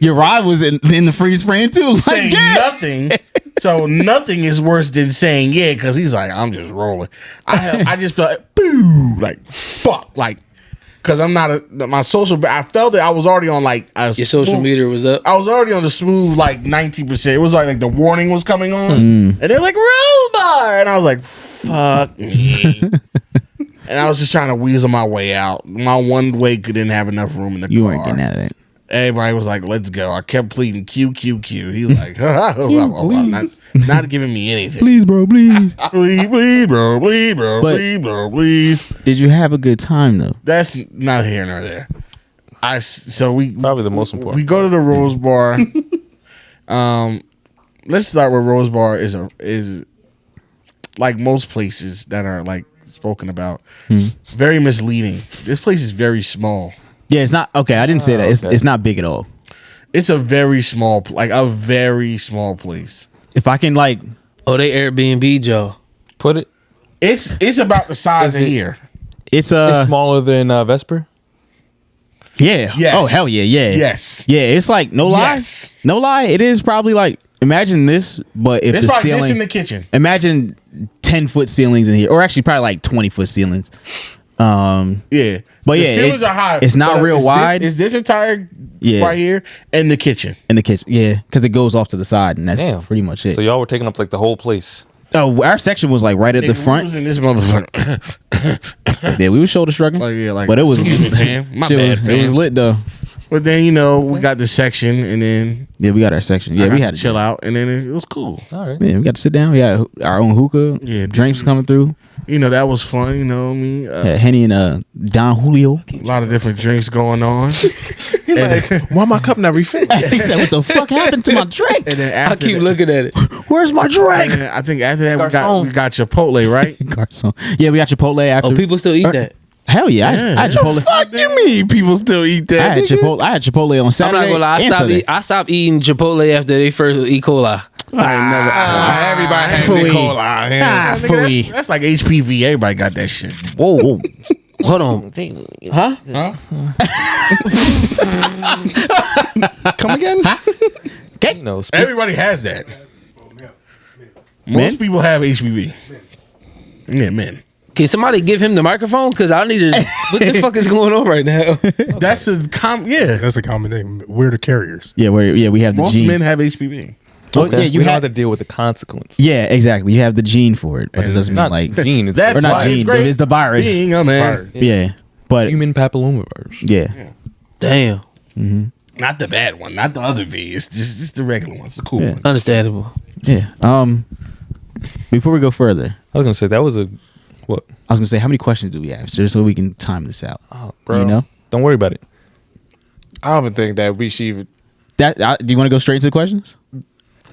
Your ride was in the freeze frame too. Like, saying yeah. nothing. So nothing is worse than saying yeah, because he's like, I'm just rolling. I just felt like, boo, like fuck, like because I'm not my social. I felt that I was already on like Your social media was up. I was already on the smooth like 90%. It was like the warning was coming on, and they're like roll bar, and I was like fuck me. And I was just trying to weasel my way out. My one way didn't have enough room in the You car. weren't getting out of it. Everybody was like, let's go. I kept pleading Q. He's like, not giving me anything. Please, bro, please. Please, bro. Please. Did you have a good time though? That's not here nor there. So we Probably the most important. we go to the Rose Bar. Let's start with Rose Bar is like most places that are like spoken about, very misleading. This place is very small. Yeah, it's not okay. I didn't say that. okay. It's not big at all. It's a very small place. If I can like, Oh, they Airbnb Joe. Put it. It's about the size of here. it's It's smaller than Vesper. yeah. Yes. Oh hell yeah, yeah. Yes. Yeah, it's like no lie. Yes. No lie. It is probably like imagine this, but if It's the probably this ceiling in the kitchen. imagine 10-foot ceilings in here, or actually probably like 20-foot ceilings. Yeah. But The yeah, ceilings are high. it's not but real wide. Is this entire Yeah. right here and the kitchen? In the kitchen, yeah, because it goes off to the side, and that's Damn. pretty much it. So y'all were taking up like the whole place. Oh, our section was like right at the Nigga, we front. was in this motherfucker. Yeah, we was shoulder shrugging, but it was excuse me, fam. My shit bad, was- fam. it was lit though. But then we got the section, and then Yeah, we got our section. Yeah, I we got had to to chill out, and then it was cool. All right. Yeah, we got to sit down. We got our own hookah. Yeah, drinks coming through. That was fun. You know what I mean? Had Henny and Don Julio. A lot of different drinks going on. Why my cup not refilled? He said, "What the fuck happened to my drink? And then I after keep that, looking at it. Where's my and drink?" then I think after that Garçon. we got Chipotle, right? Garçon. Yeah, we got Chipotle after. Oh, people still eat that. Hell yeah, I had Chipotle. Fuck you mean people still eat I that? had Chipotle. I had Chipotle on I'm Saturday. not gonna lie. and Sunday. I stopped eating Chipotle after they first E. coli. Everybody had Fooey. Nicola. Ah, Nigga, fooey. that's like HPV. Everybody got that shit. Whoa. Hold on. Huh? Come again? You know, Everybody has that. Men? Most people have HPV. Yeah, men. Can somebody give him the microphone? Because I need to. What the fuck is going on right now? That's a yeah. That's a common thing. We're the carriers. Yeah, we have the Most gene. men have HPV. Oh, yeah, you we don't have have to deal with the consequence. Yeah, exactly. You have the gene for it, but it doesn't mean Not like gene. It's That's or not why it's gene. great It's the virus. being a man. Yeah, but human papillomavirus. yeah. Damn. Not the bad one, not the other V. It's just the regular one. It's the cool Yeah. one. Understandable. Yeah. Before we go further, I was gonna say that was a what? I was gonna say, how many questions do we have, just so we can time this out? Oh, bro. You know Don't worry about it. I don't even think that we should even. that. Do you want to go straight into the questions?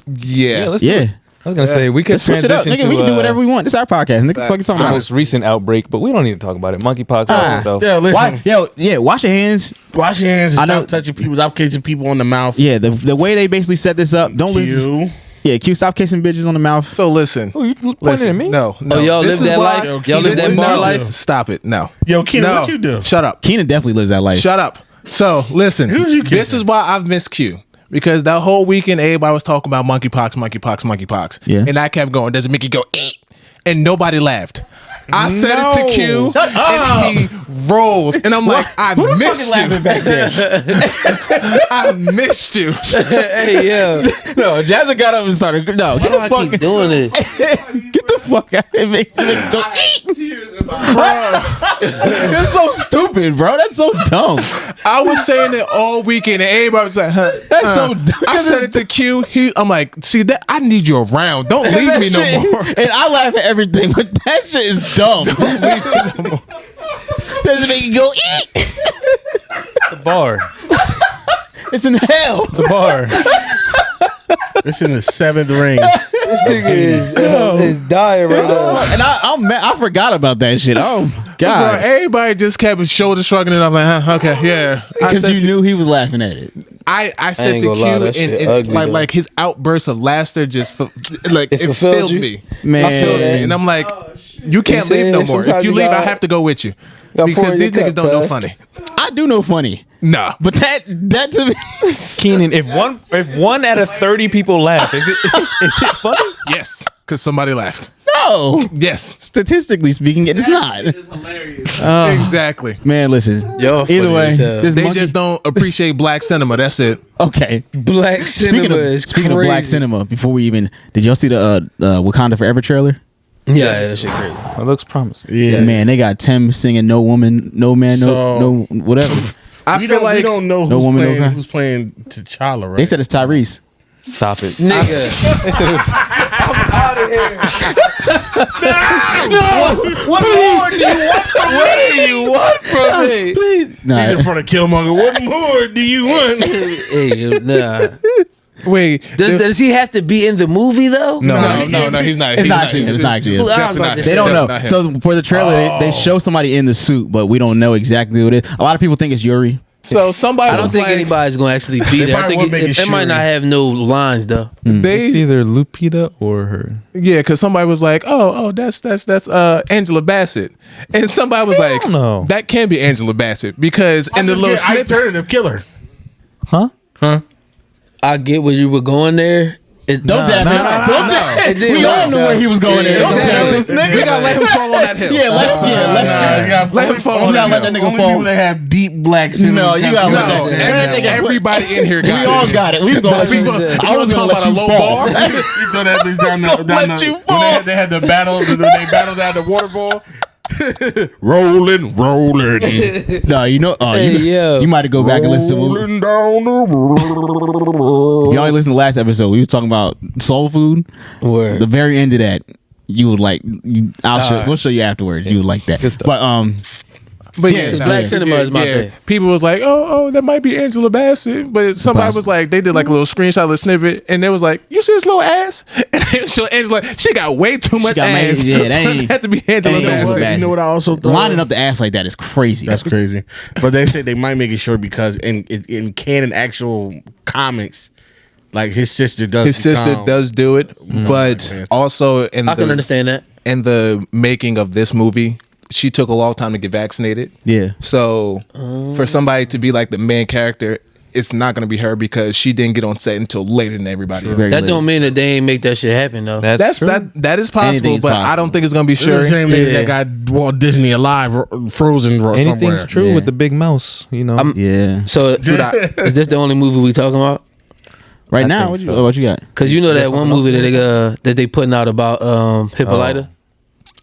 Yeah. Let's do Yeah. it. I was gonna say we could Let's switch it up, transition nigga. to We can do whatever we want. This is our podcast, nigga. Fucking talking the about most recent outbreak, but we don't need to talk about it. Monkeypox, all that stuff. Yeah, listen. Wash your hands. Wash your hands and I know- stop touching people. Stop kissing people on the mouth. Yeah, the way they basically set this up. Don't listen. You. Yeah, Q, stop kissing bitches on the mouth. So listen. Oh, you pointing Listen. at me? No. Oh, y'all This live is that why- life? Y'all live that bar No. life? Stop it. No. Yo, Keenan, No. what you do? Shut up. Keena definitely lives that life. Shut up. So listen. Who's you This kissing? is why I've missed Q. Because that whole weekend, everybody was talking about monkeypox. Yeah. And I kept going. Does it make you go, eh? And nobody laughed. I said it to Q, and he rolled. And I'm like, I missed you. back there? I missed you. Hey, yo. No, Jazza got up and started. No, Why get do the I fuck. keep doing this? Get the fuck out of here. Make go That's so stupid, bro. That's so dumb. I was saying it all weekend, and everybody was like, huh. That's so dumb. I said it to Q. I'm like, see, that I need you around. Don't leave me no more. And I laugh at everything, but that shit is dumb. Doesn't make you go eat. The bar. It's in hell. The bar. It's in the 7th ring. This nigga is dying right now. And I forgot about that shit. Oh my Bro, god. everybody just kept shoulder shrugging, and I'm like, huh, okay, yeah. Because you knew he was laughing at it. I said ain't the gonna lie, cue, that shit and ugly, though. like his outburst of laughter just It it fulfilled filled you? me. Man. I filled me, and I'm like, you can't You leave no said more. If sometimes you you leave, I gotta- have to go with you Gotta pour because in these your niggas cup, don't know cuz. funny. I do know funny. Nah, But that to me. Keenan, if one out of 30 people laugh, is it funny? yes, because somebody laughed. No. Yes, Statistically speaking, it's not. It's hilarious. exactly. Man, listen. Yo, Either funny way, as hell. this They monkey. just don't appreciate black cinema. That's it. Okay. Black cinema is Speaking of black crazy. cinema, before we even did y'all see the Wakanda Forever trailer? Yeah, that shit crazy. It looks promising. Yeah, Man, they got Tim singing "No Woman, No Man, So- No whatever." I feel like we don't know No woman, no cry. who's playing T'Challa, right? They said it's Tyrese. Stop it. Nigga. They said it was- What more do you want from me? What do you want from me? Please, He's nah. in front of Killmonger. What more do you want? Hey, nah. wait. Does he have to be in the movie though? No, he's not. It's He's not actually. It's not actually. Well, I was Definitely about not. to They say, don't know. Not him. So for the trailer, they show somebody in the suit, but we don't know exactly who it is. A lot of people think it's Yuri. So somebody I don't was think like, anybody's gonna actually be there. I probably think won't make it might it not have no lines though. It's they either Lupita or her. yeah, because somebody was like, oh, that's Angela Bassett, and somebody was like, no. that can be Angela Bassett because in the little snippet. alternative killer. Huh? I get where you were going there. Don't dab him. Don't dab. And then We all know where he was going there. Don't Exactly. dab this nigga. We gotta let him fall on that hill. Yeah, let Let him fall You on that gotta let hill. that nigga Only fall. people that have deep black cinema. No, you gotta let No, that nigga. everybody in here got We all got it. We was gonna let you. I was gonna let you fall. You throw that bitch down the, let you when fall. they had the battle. They battled out the waterfall. rolling. No, you know. Hey, yo. You might have go back and listen to. Rolling down the If y'all ain't listen to the last episode, we was talking about soul food. Word. The very end of that, you would like. We'll show you afterwards. You would like that. Good stuff. But But Yeah, yeah, black cinema is my thing. People was like, oh, that might be Angela Bassett, but somebody was like, they did like a little screenshot of the snippet, and they was like, you see this little ass? And they showed Angela, she got way too much got made- ass. yeah, that ain't- It had to be Angela that ain't Angela Bassett. Bassett. You know what I also thought? lining up the ass like that is crazy. That's crazy. But they said they might make it short because in canon actual comics, like his sister does. His sister become- does do it, but man. also in I can understand that. in the making of this movie, she took a long time to get vaccinated. Yeah. So for somebody to be like the main character, it's not going to be her because she didn't get on set until later than everybody else. Very That late. don't mean that they ain't make that shit happen though. That's true. that is possible, Anything is but I possible. don't think it's going to be It's the sure. same niggas Yeah. that got Walt Disney alive, frozen Anything's somewhere. true Yeah. with the big mouse, you know. Yeah. So is this the only movie we talking about? Right I now, think what so. you got? Cause you know that one movie that they putting out about Hippolyta.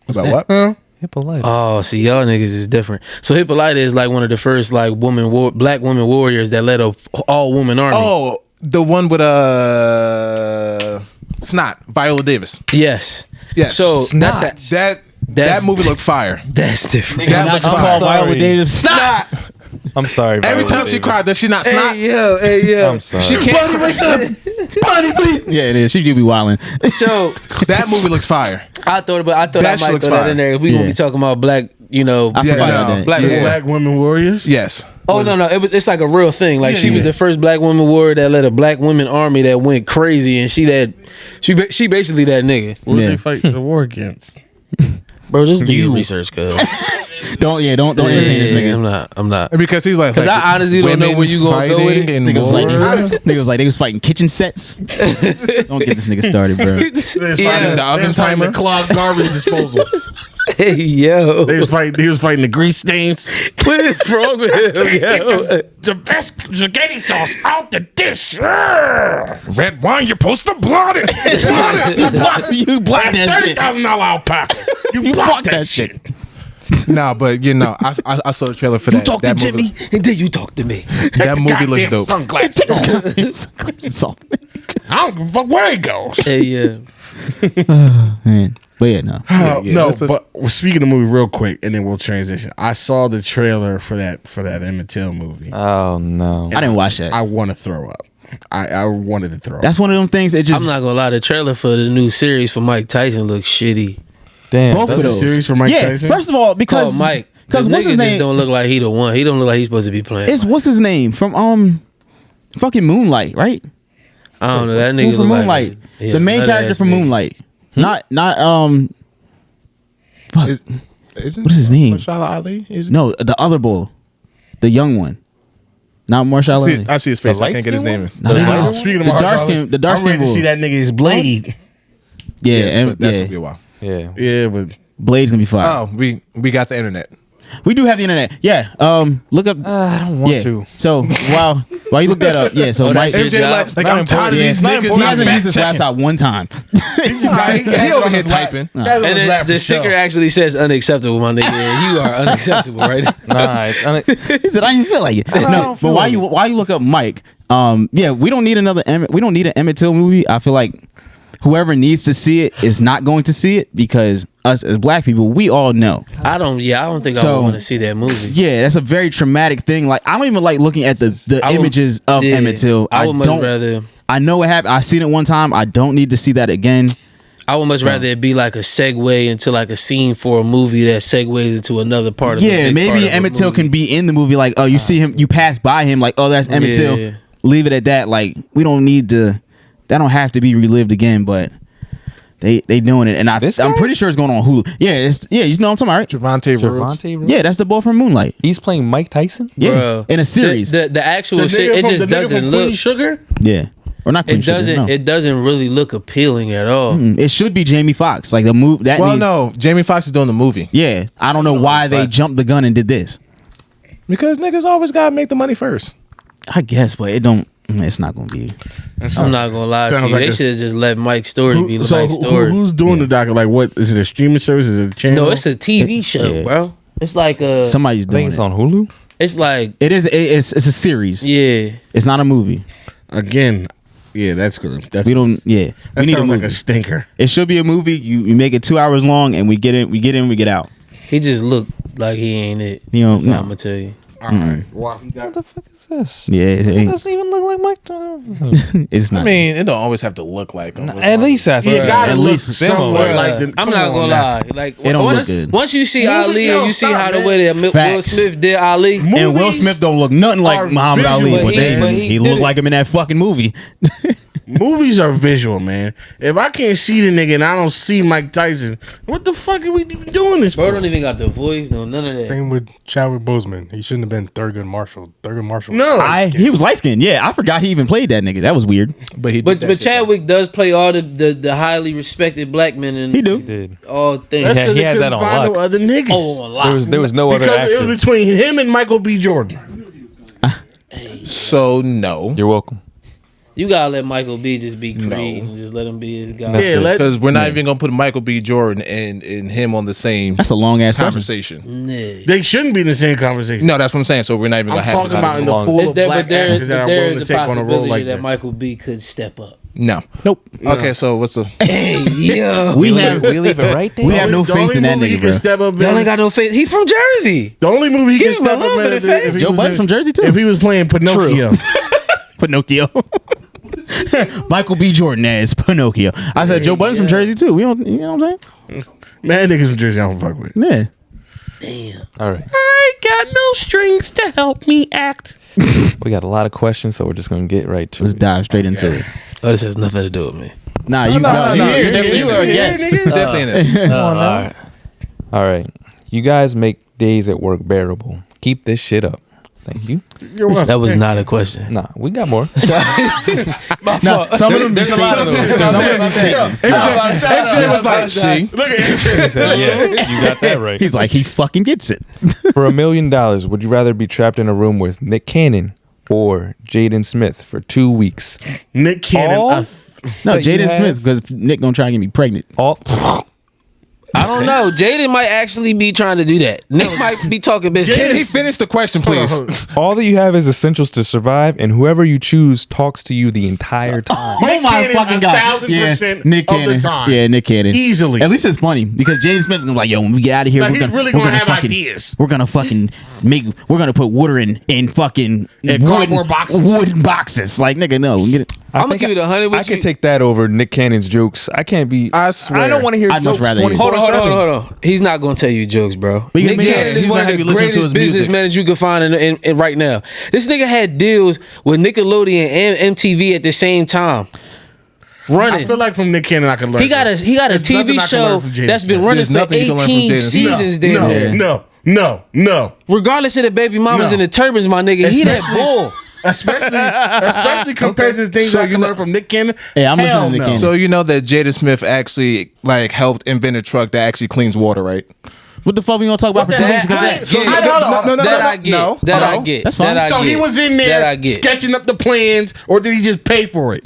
About what? Hippolyta. Oh, see, y'all niggas is different. So Hippolyta is like one of the first like black woman warriors that led a all woman army. Oh, the one with Snot, Viola Davis. Yes. Yes. So Snot. that That's- movie looked fire. That's different. That Not looks just fire. called Viola Sorry. Davis. Stop. I'm sorry. Every Viola time she Davis. cried, does she not snot? Hey yo. I'm sorry. She can't. Bunny, please. Yeah, it is. She do be wilding. So That movie looks fire. I thought I That might shit throw looks that fire. in there. If we gonna Yeah. be talking about black, I forgot no. about that. black Yeah. women. Black women warriors. Yes. Oh no, it's like a real thing. Like she was the first black woman warrior that led a black women army that went crazy, and she basically that nigga. What did Yeah. they fight the war against? Bro, just do your research, cuz. Don't entertain this nigga. I'm not. Because he's like, 'Cause I honestly don't know women where you gonna go with it. fighting in Nigga was war. like they was fighting kitchen sets. Don't get this nigga started, bro. They was Yeah. fighting The oven timer. the clogged garbage disposal. Hey yo, He was fighting the grease stains. what is wrong with him, yo? The best spaghetti sauce out the dish. Red wine, you're supposed to blot it. You blocked that shit. $30,000 alpaca. You blocked that shit. Nah, but you know, I saw the trailer for that. Talk to that Jimmy, movie, and then you talk to me. that movie looks Goddamn dope. Sunglasses on. It's all- I don't give a fuck where he goes. Hey yeah. Man. But yeah, no. No, but speaking of the movie real quick, and then we'll transition. I saw the trailer for that Emmett Till movie. Oh no, I didn't watch that. I want to throw up. I wanted to throw up. That's one of them things that just. I'm not gonna lie. The trailer for the new series for Mike Tyson looks shitty. damn. Both of That's a those. series for Mike Tyson? First of all, because Mike. because This what's his nigga just name? don't look like he the one. He don't look like he's supposed to be playing. It's what's his name from fucking Moonlight, right? I don't know. That Who nigga from look Moonlight? like The main character from Moonlight. Not fuck. Isn't What is his name? Mahershala Ali? No, the other bull, the young one, not Marshall Ali. I see his face. I can't get his name in. No. Speaking of The dark Mahershala skin- Ali, the dark I'm ready skin to see bull. that nigga's Blade. Yeah, Yes, and but that's yeah, gonna be a while. Yeah. Yeah, but Blade's gonna be fire. Oh, we got the internet. We do have the internet. Yeah. Look up. I don't want Yeah. to. So while you look that up, yeah. So Mike, shit. MJ job. like I'm tired of yeah, these niggas. he not hasn't used his fact-checking. laptop one time. He over here typing. And then the sticker actually says unacceptable, my nigga. And you are unacceptable, right? Nah, He said, "I didn't feel like it." No, but while you look up Mike, yeah, we don't need we don't need an Emmett Till movie. I feel like whoever needs to see it is not going to see it because us as black people, we all know. I don't think I So- would want to see that movie. Yeah, that's a very traumatic thing. Like I don't even like looking at the I would- images of yeah, Emmett Till. I would much don't. rather. I know it happened. I seen it one time. I don't need to see that again. I would much rather it be like a segue into like a scene for a movie that segues into another part of. Yeah, maybe Emmett Till can be in the movie. Like, oh, you see him, you pass by him, like, oh, that's Emmett Yeah. Till. Leave it at that. Like, we don't need to. That don't have to be relived again. But they doing it, and I'm pretty sure it's going on Hulu. Yeah, you know what I'm talking about, right? Javante Rhodes. Javante. Yeah, that's the boy from Moonlight. He's playing Mike Tyson. Yeah, Bruh. in a series. The actual shit, it just doesn't look. Sugar. Yeah, or not. Queen It doesn't. Sugar, no. It doesn't really look appealing at all. It should be Jamie Foxx. Like the move that. Well, no, Jamie Foxx is doing the movie Yeah, I don't know why they jumped the gun and did this. because niggas always gotta make the money first. I guess, but it don't. It's not gonna be. I'm not gonna lie to sounds you. like They a- should have just let Mike's story be So Mike's story. who's doing the doc? Like, what is it? A streaming service? Is it a channel? No, it's a TV show, yeah. bro. It's like a. Somebody's I think doing it's it. on Hulu. It's like It is. It's a series. yeah. It's not a movie. Again. Yeah, that's good. That's We don't. Yeah, That we need a sounds movie. like a stinker. It should be a movie. You make it 2 hours long, and we get in, we get out. He just looked like he ain't it. You know, That's all no. I'm gonna tell you. All right. Well, What the fuck is this? Yeah, it It ain't, doesn't even look like Mike Tyson. it's not. I mean, it don't always have to look like him. At least that's you Bruh. gotta At look least somewhat Bruh, like the. I'm come not on gonna now. lie. Like It don't once, look good. once you see Ali yo, and you see stop, how the man. way that Will Facts. Smith did Ali. And Will Movies Smith don't look nothing like are Muhammad Ali, visual, but he he did looked it. like him in that fucking movie. Movies are visual, man. If I can't see the nigga and I don't see Mike Tyson, what the fuck are we even doing this Bro for? don't even got the voice, no none of that. Same with Chadwick Boseman. He shouldn't have been Thurgood Marshall. Thurgood Marshall. No. He was light skinned. Yeah, I forgot he even played that nigga. That was weird. But he. But Chadwick does play all the highly respected black men in He do. Did. all things. That's Yeah, because he they had couldn't that on find lock. no other niggas. Oh, a lot. There was no other Because it actor. was between him and Michael B. Jordan. So no, You're welcome. You gotta let Michael B just be Creed and just let him be his guy. Yeah, let because we're not even gonna put Michael B. Jordan and him on the same That's a long ass question. conversation. Nah. they shouldn't be in the same conversation. No, that's what I'm saying. So we're not even I'm gonna have talking this about in the conversation. pool Is of there, black but there, actors that are there willing is to a take on a role possibility like that that. Michael B could step up. No. Nope. Okay, so what's the? Hey, yo. We have We leave it right there. we have no The faith only in that movie he nigga, can bro. step up Y'all in. ain't got no faith. He from Jersey. The only movie he Give can him step a up little in bit of if faith. he Joe was Budden's in- from Jersey too. If he was playing Pinocchio. Pinocchio. Michael B. Jordan as Pinocchio. I said Joe Budden's from Jersey too. You know what I'm saying? Man, niggas from Jersey I don't fuck with. Yeah. Damn. All right. I got no strings to help me act. We got a lot of questions, so we're just gonna get right to Let's it. dive straight into it. Oh, this has nothing to do with me. Nah, you no, you're you're here, definitely you in are a this. guest. Definitely in this. All right. All right. You guys make days at work bearable. Keep this shit up. Thank you. You're welcome. That was not a question. Nah, we got more. No, some of them There's a lot of those. Some of them statements. MJ was like, see, Look at AJ. He said, yeah, you got that right. He's like, he fucking gets it. For $1 million, would you rather be trapped in a room with Nick Cannon or Jaden Smith for 2 weeks? Nick Cannon. All- No, But you Jaden have- Smith, because Nick gonna try and get me pregnant. All I don't know. Jaden might actually be trying to do that. Nick might be talking Can he business. finish the question, please? All that you have is essentials to survive, and whoever you choose talks to you the entire time. Oh my Cannon, fucking god! 1,000% Nick of the Cannon. time. Yeah, Nick Cannon. Easily. At least it's funny because Jaden Smith is like, yo, when we get out of here, Like, we're he's really gonna have fucking, ideas. We're gonna fucking we're gonna put water in fucking cardboard boxes. wooden boxes. Like, nigga, no, get it. I'm gonna give it 100 with I you. can take that over Nick Cannon's jokes. I can't be. I swear. I don't want to hear I'd much jokes. rather hear- 24/7. Hold on. He's not gonna tell you jokes, bro. But you Nick can- Cannon he's is one gonna of have the you listen to greatest his music. businessmen that you can find in right now. This nigga had deals with Nickelodeon and MTV at the same time. I Running. feel like from Nick Cannon I can learn. He got a There's TV nothing I can learn show from Jaden that's been Smith. running There's for nothing you can learn from 18 Jaden Smith. seasons. Damn near. No. Regardless of the baby mamas No. and the turbans, my nigga, he that bull. Especially compared to the things So I you can know- learn from Nick Cannon. Yeah, I'm Hell listening to Nick no. Cannon. So you know that Jaden Smith actually like helped invent a truck that actually cleans water, right? What the fuck we gonna talk about? What the Protections? heck? Because I- no, That I get. no, That no. I get. That's fine. That I So he get. was in That I there get. sketching up the plans, or did he just pay for it?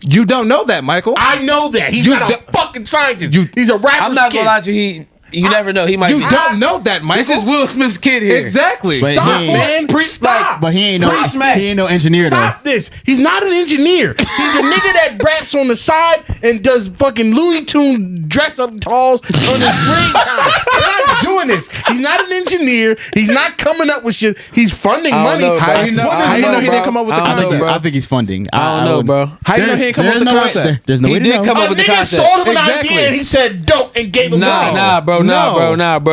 You don't know that, Michael. I know that. He's not a fucking scientist. He's a rapper's I'm not kid. gonna lie to you. You never know. He might You be. don't know that, Michael. This is Will Smith's kid here. exactly. But Stop, he man. ain't- Stop. But he ain't no Smash. he ain't no engineer though. Stop this. He's not an engineer. He's a nigga that raps on the side and does fucking Looney Tune dress up dolls on his free time. He's not doing this. He's not an engineer. He's not coming up with shit. He's funding I don't money. know, How bro. you know? I How don't you know know, he bro. didn't come up with the I don't know, concept? bro. I think he's funding. I don't know, bro. How you know he didn't come up with the concept? There's no He way to did know. come up A with the nigga concept. sold him an Exactly. idea and he said dope and gave him money. Nah, bro.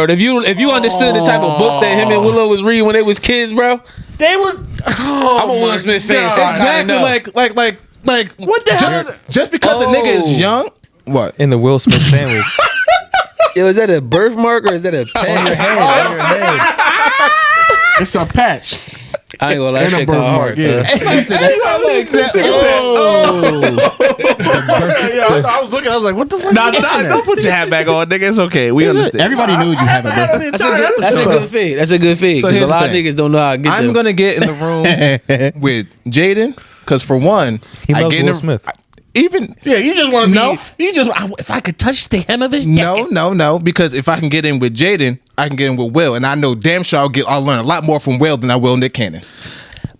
If you understood the type of books that him and Willow was reading when they was kids, bro. They was. Oh I'm a Will my Smith fan, so God. Exactly. know. Like. What the hell? Just because the nigga is young. What? In the Will Smith sandwich. Yo, is that a birthmark or is that a patch? It's a patch. I ain't gonna lie, And that a shit kinda birthmark. hard. Yeah. I was looking. I was like, "What the fuck?" Nah, don't put your hat back on, nigga. It's okay. We understand. Everybody knows you have a birthday. That's a good feed. That's a good feed. So Because a here's the lot of thing. niggas don't know how to get I'm them. gonna get in the room with Jaden because for one, He I loves get in Will the, Smith. even Yeah, you just want to No. be. You just. If I could touch the hem of his jacket. no, because if I can get in with Jaden, I can get in with Will, and I know damn sure I'll learn a lot more from Will than I will Nick Cannon.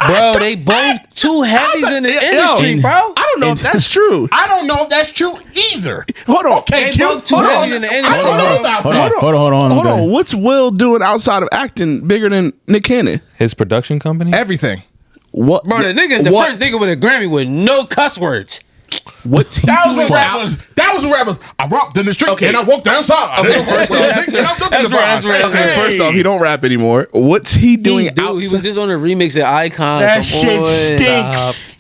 Bro, they both two heavies in the industry, bro. I don't know if that's true. I don't know if that's true either. Hold on. Okay, They both two hold on. heavy in the I industry, don't know bro. about Hold that. on, hold on. Hold Okay. on. What's Will doing outside of acting bigger than Nick Cannon? His production company. Everything. What? Bro, the nigga's the what? first nigga with a Grammy with no cuss words. What's he That was doing when rappers. That was when rappers. I rocked in the street and I walked outside. Okay, first off, That's right. Okay, first off, he don't rap anymore. What's he doing He outside? was just on a remix of Icon. That Come shit on, stinks.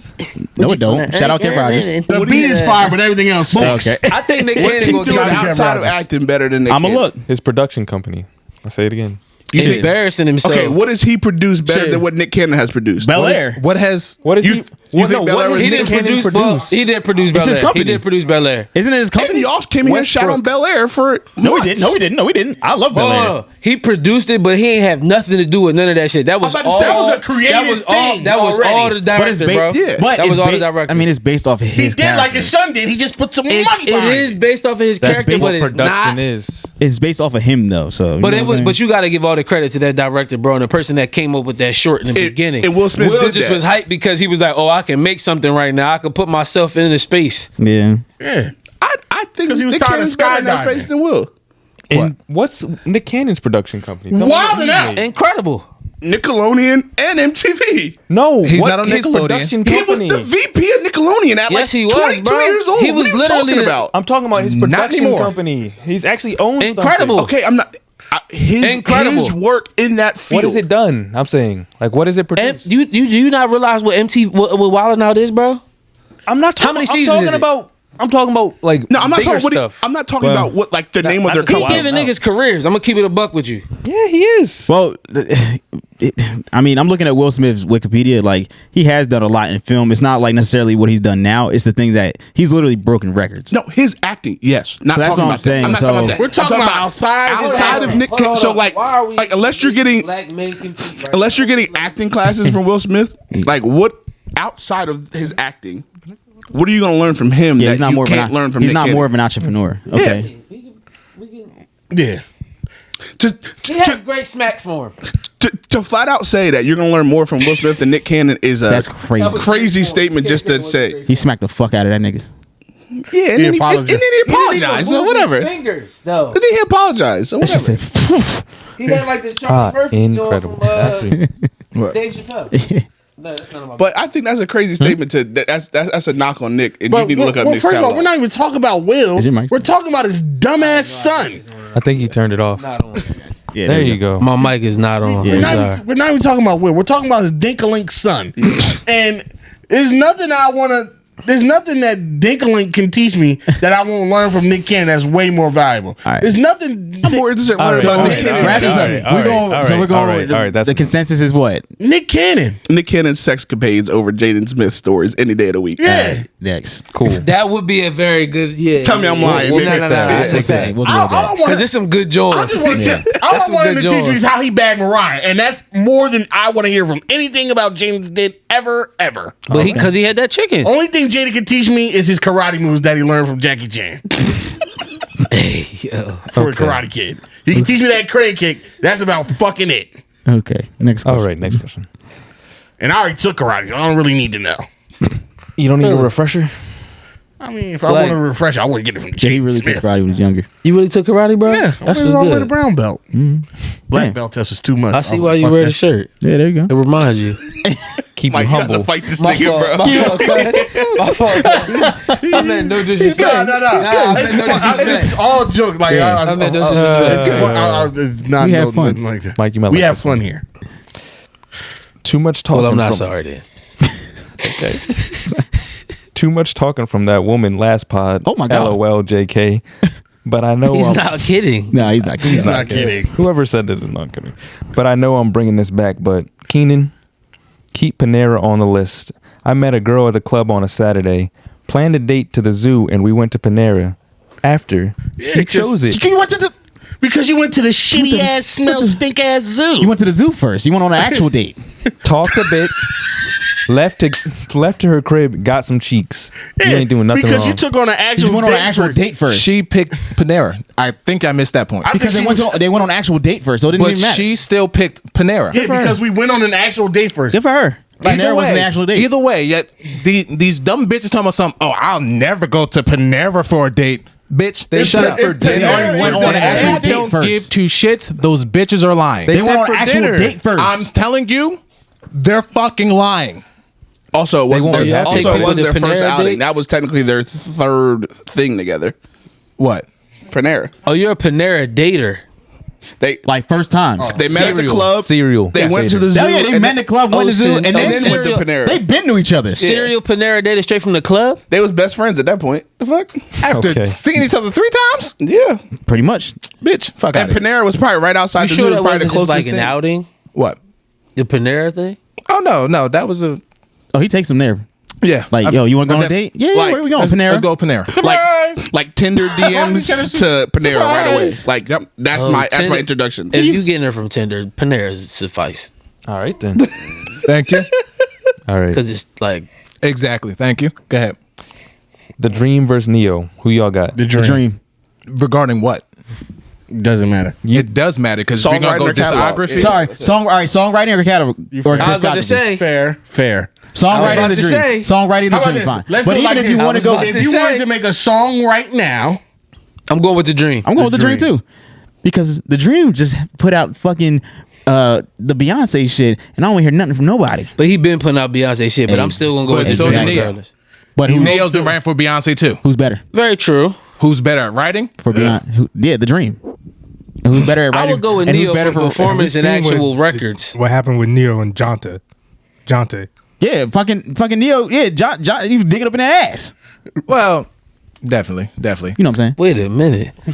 No, it don't. Shout out Kid Rogers. The beat is fire, but everything else stinks. Okay. I think Nick What's Cannon he gonna doing get outside of acting better than Nick I'ma Cannon? look. His production company. I'll say it again. think- embarrassing himself. Okay, what does he produce better Shit. than what Nick Cannon has produced? Bel Air. What has What is You- he? you What, think no, Bel Air what was is He Nick didn't Cannon produce. Well, he did produce Bel his Air. He company. did produce Bel Air. Isn't it his company? And y'all came here and shot on Bel Air for No, we months. didn't. No, we didn't. I love Bel Air. Oh, he produced it, but he ain't have nothing to do with none of that shit. That was about to all. say, that was a creative that was all. thing That was already. all the But it's director, bro. yeah. But that it's was all the ba- director. I mean, it's based off of He his did like character. his son did. He just put some money it behind is based off of his That's character, based but off it's Production not. is. It's based off of him though. So, But it was. But you got to give all the credit to that director, bro, and the person that came up with that short in the beginning. and Will Smith did just that. was hyped because he was like, "Oh, I can make something right now. I can put myself in the space." yeah. Yeah. I think 'Cause he was Nick tired of Cannon's better in that skydiving. space than Will. And what's Nick Cannon's production company? Tell me Wild what he and out. made. Incredible. Nickelodeon and MTV. No, He's what not on his Nickelodeon. production He was company? the VP of Nickelodeon at Yes, like he was, 22 bro. years old. He What was are you literally talking the- about? I'm talking about his Not production anymore. company. He's actually owns Incredible. something. Okay, I'm not. His Incredible. work in that field. What has it done? I'm saying, like, what is it And produced? do you not realize what what Wild 'N Out is, bro? I'm not talking. How many I'm seasons talking is it? about. I'm talking about like. No, I'm not bigger talking. What stuff. I'm not talking Well, about what like the name of their I just He company. giving Wild 'N niggas careers. I'm gonna keep it a buck with you. Yeah, he is. Well, I mean, I'm looking at Will Smith's Wikipedia. Like, he has done a lot in film. It's not like necessarily what he's done now. It's the things that he's literally broken records. No, his acting. Yes, not So that's talking what I'm about that. saying. I'm not So- talking about that. We're I'm talking about outside of Nick. So like unless you're getting black men compete, right? unless you're getting acting classes from Will Smith, like what outside of his acting, what are you going to learn from him Yeah, that he's not you more. can't learn from? He's Nick not Cannon? more of an entrepreneur. Okay. Yeah. He has great smack form. To flat out say that you're gonna learn more from Will Smith than Nick Cannon is a That's crazy. crazy statement just to say. He smacked the fuck out of that nigga. Yeah, and then he apologized. So whatever. His fingers, though. And then he apologized. So That shit whatever. said, He had like the Charlie Murphy joint incredible. from What? Dave Chappelle. No, that's not my. But I think that's a crazy statement to that's a knock on Nick, and you need to look up Nick's first of all, catalog. we're not even talking about Will. Is your mic- We're talking about his dumbass son. I think he turned it off. Not on. yeah, There you go. My mic is not on. Yeah. I'm We're sorry. we're not even talking about Will. We're talking about his Dinkalink son. And there's nothing there's nothing that Dinkalink can teach me that I won't learn from Nick Cannon that's way more valuable. All right. There's nothing. I'm more interested in learning So, about okay, Nick Cannon. wrap this up. We're going. All right. That's the consensus is what? Nick Cannon. Nick Cannon's sexcapades over Jaden Smith stories any day of the week. Yeah. Next. cool. That would be a very good. Yeah. Tell me I'm lying, No, nigga. no, no. Yeah. I take that. We'll do I that. don't want Because there's some good I joints. just want Yeah. all I some want him good to teach me joints. is how he bagged Mariah, and that's more than I want to hear from anything about James did ever. But because he had that chicken. Only thing Jada can teach me is his karate moves that he learned from Jackie Chan Hey, yo. for a Karate Kid. He can teach me that crane kick. That's about fucking it. Okay. Next question. All right, next question. And I already took karate, so I don't really need to know. You don't need a refresher? I mean, if I want to refresh, I want to get it from Yeah, he Jaden really Smith. took karate when he was younger. You really took karate, bro? Yeah, That's I what's all the way to good. brown belt. Black Damn. belt test was too much. I see was why like, you fuck wear that the shirt. Yeah, there you go. It reminds you. Keep Mike, you you have to humble. fight this My nigga, fault. bro. My fault, cuz. My fault. I meant no disrespect. No. Nah, I meant no disrespect. It's all joke. Like, I meant no disrespect. it's not We have fun. nothing like that. Mike, you might We like have this fun here. Too much talking. Well, I'm not from, sorry then. Okay. Too much talking from that woman last pod. Oh my God. LOL, JK. But I know He's I'm, not kidding. No, he's not. He's not kidding. whoever said this is not kidding. But I know I'm bringing this back. But Keenan, keep Panera on the list. I met a girl at the club on a Saturday, planned a date to the zoo, and we went to Panera. After she chose it. You went to the because you went to the shitty ass, smell stink ass zoo. You went to the zoo first. You went on an actual date. Talked a bit, left to her crib, got some cheeks. You ain't doing nothing because wrong. you took on an You actual went on an date actual first. date first. She picked Panera. I think I missed that point. because she they went on an actual date first, so it didn't But even matter. she still picked Panera. Yeah, because we went on an actual date first. Good for her. Panera wasn't an actual date. Either way, yet these dumb bitches talking about something. Oh, I'll never go to Panera for a date. Bitch, they shut up for They dinner. already went on an actual They date don't first. give two shits. Those bitches are lying. They said went on for an actual dinner. date first. I'm telling you, they're fucking lying. Also, it wasn't won't- their, yeah, take also, it people wasn't to their first Panera outing. dates? That was technically their third thing together. What? Panera. Oh, you're a Panera dater. They Like first time. they met at the club. Cereal. They Yeah, went to cereal. the zoo. Oh yeah, they and met in the club, went Oh, to the zoo, shit. and Oh, then then went to cereal. Panera. They've been to each other. Serial Panera dater straight from the club? They was best friends at that point. The fuck? After Okay. seeing each other 3 times? Yeah. Pretty much. Bitch, fuck out And Panera was probably right outside You the sure zoo. It that was probably the wasn't just closest like an thing. outing? What? The Panera thing? Oh, no, that was a... Oh, he takes them there. Yeah. Like, yo, you want to go on a date? Yeah, Like, where we going? Let's, Panera. let's go Panera. Like Tinder DMs to Panera right away. Like that's Oh, my Tinder- introduction. If you getting her from Tinder, Panera's suffice. All right then. Thank you. All right. Because it's like, Exactly. Thank you. Go ahead. The Dream versus Neo. Who y'all got? The dream. Regarding what? Doesn't matter. It does matter because we're going to go Songwriting or catalog? discography. Sorry, songwriting or category. Or I was about to discography? say, Fair. Songwriting about the to dream. say. Songwriting How the about dream. this? Fine. Let's But do it even like if this. you want to go, If you wanted to make a song right now, I'm going with the dream. I'm going with the dream too, because the dream just put out fucking the Beyonce shit, and I don't hear nothing from nobody. But he been putting out Beyonce shit, but I'm still going to go But with the so dream did Neo. regardless. But Neo's been writing for Beyonce too. who's better Very true. Who's better at writing? for Beyonce? Yeah, the dream. And who's better at I writing? would go with and who's Neo better for performance and Have you seen actual what- records. What happened with Neo and Jonte? Yeah, fucking Neo. Yeah, John, you dig it up in the ass. Well, definitely. You know what I'm saying? Wait a minute. I'm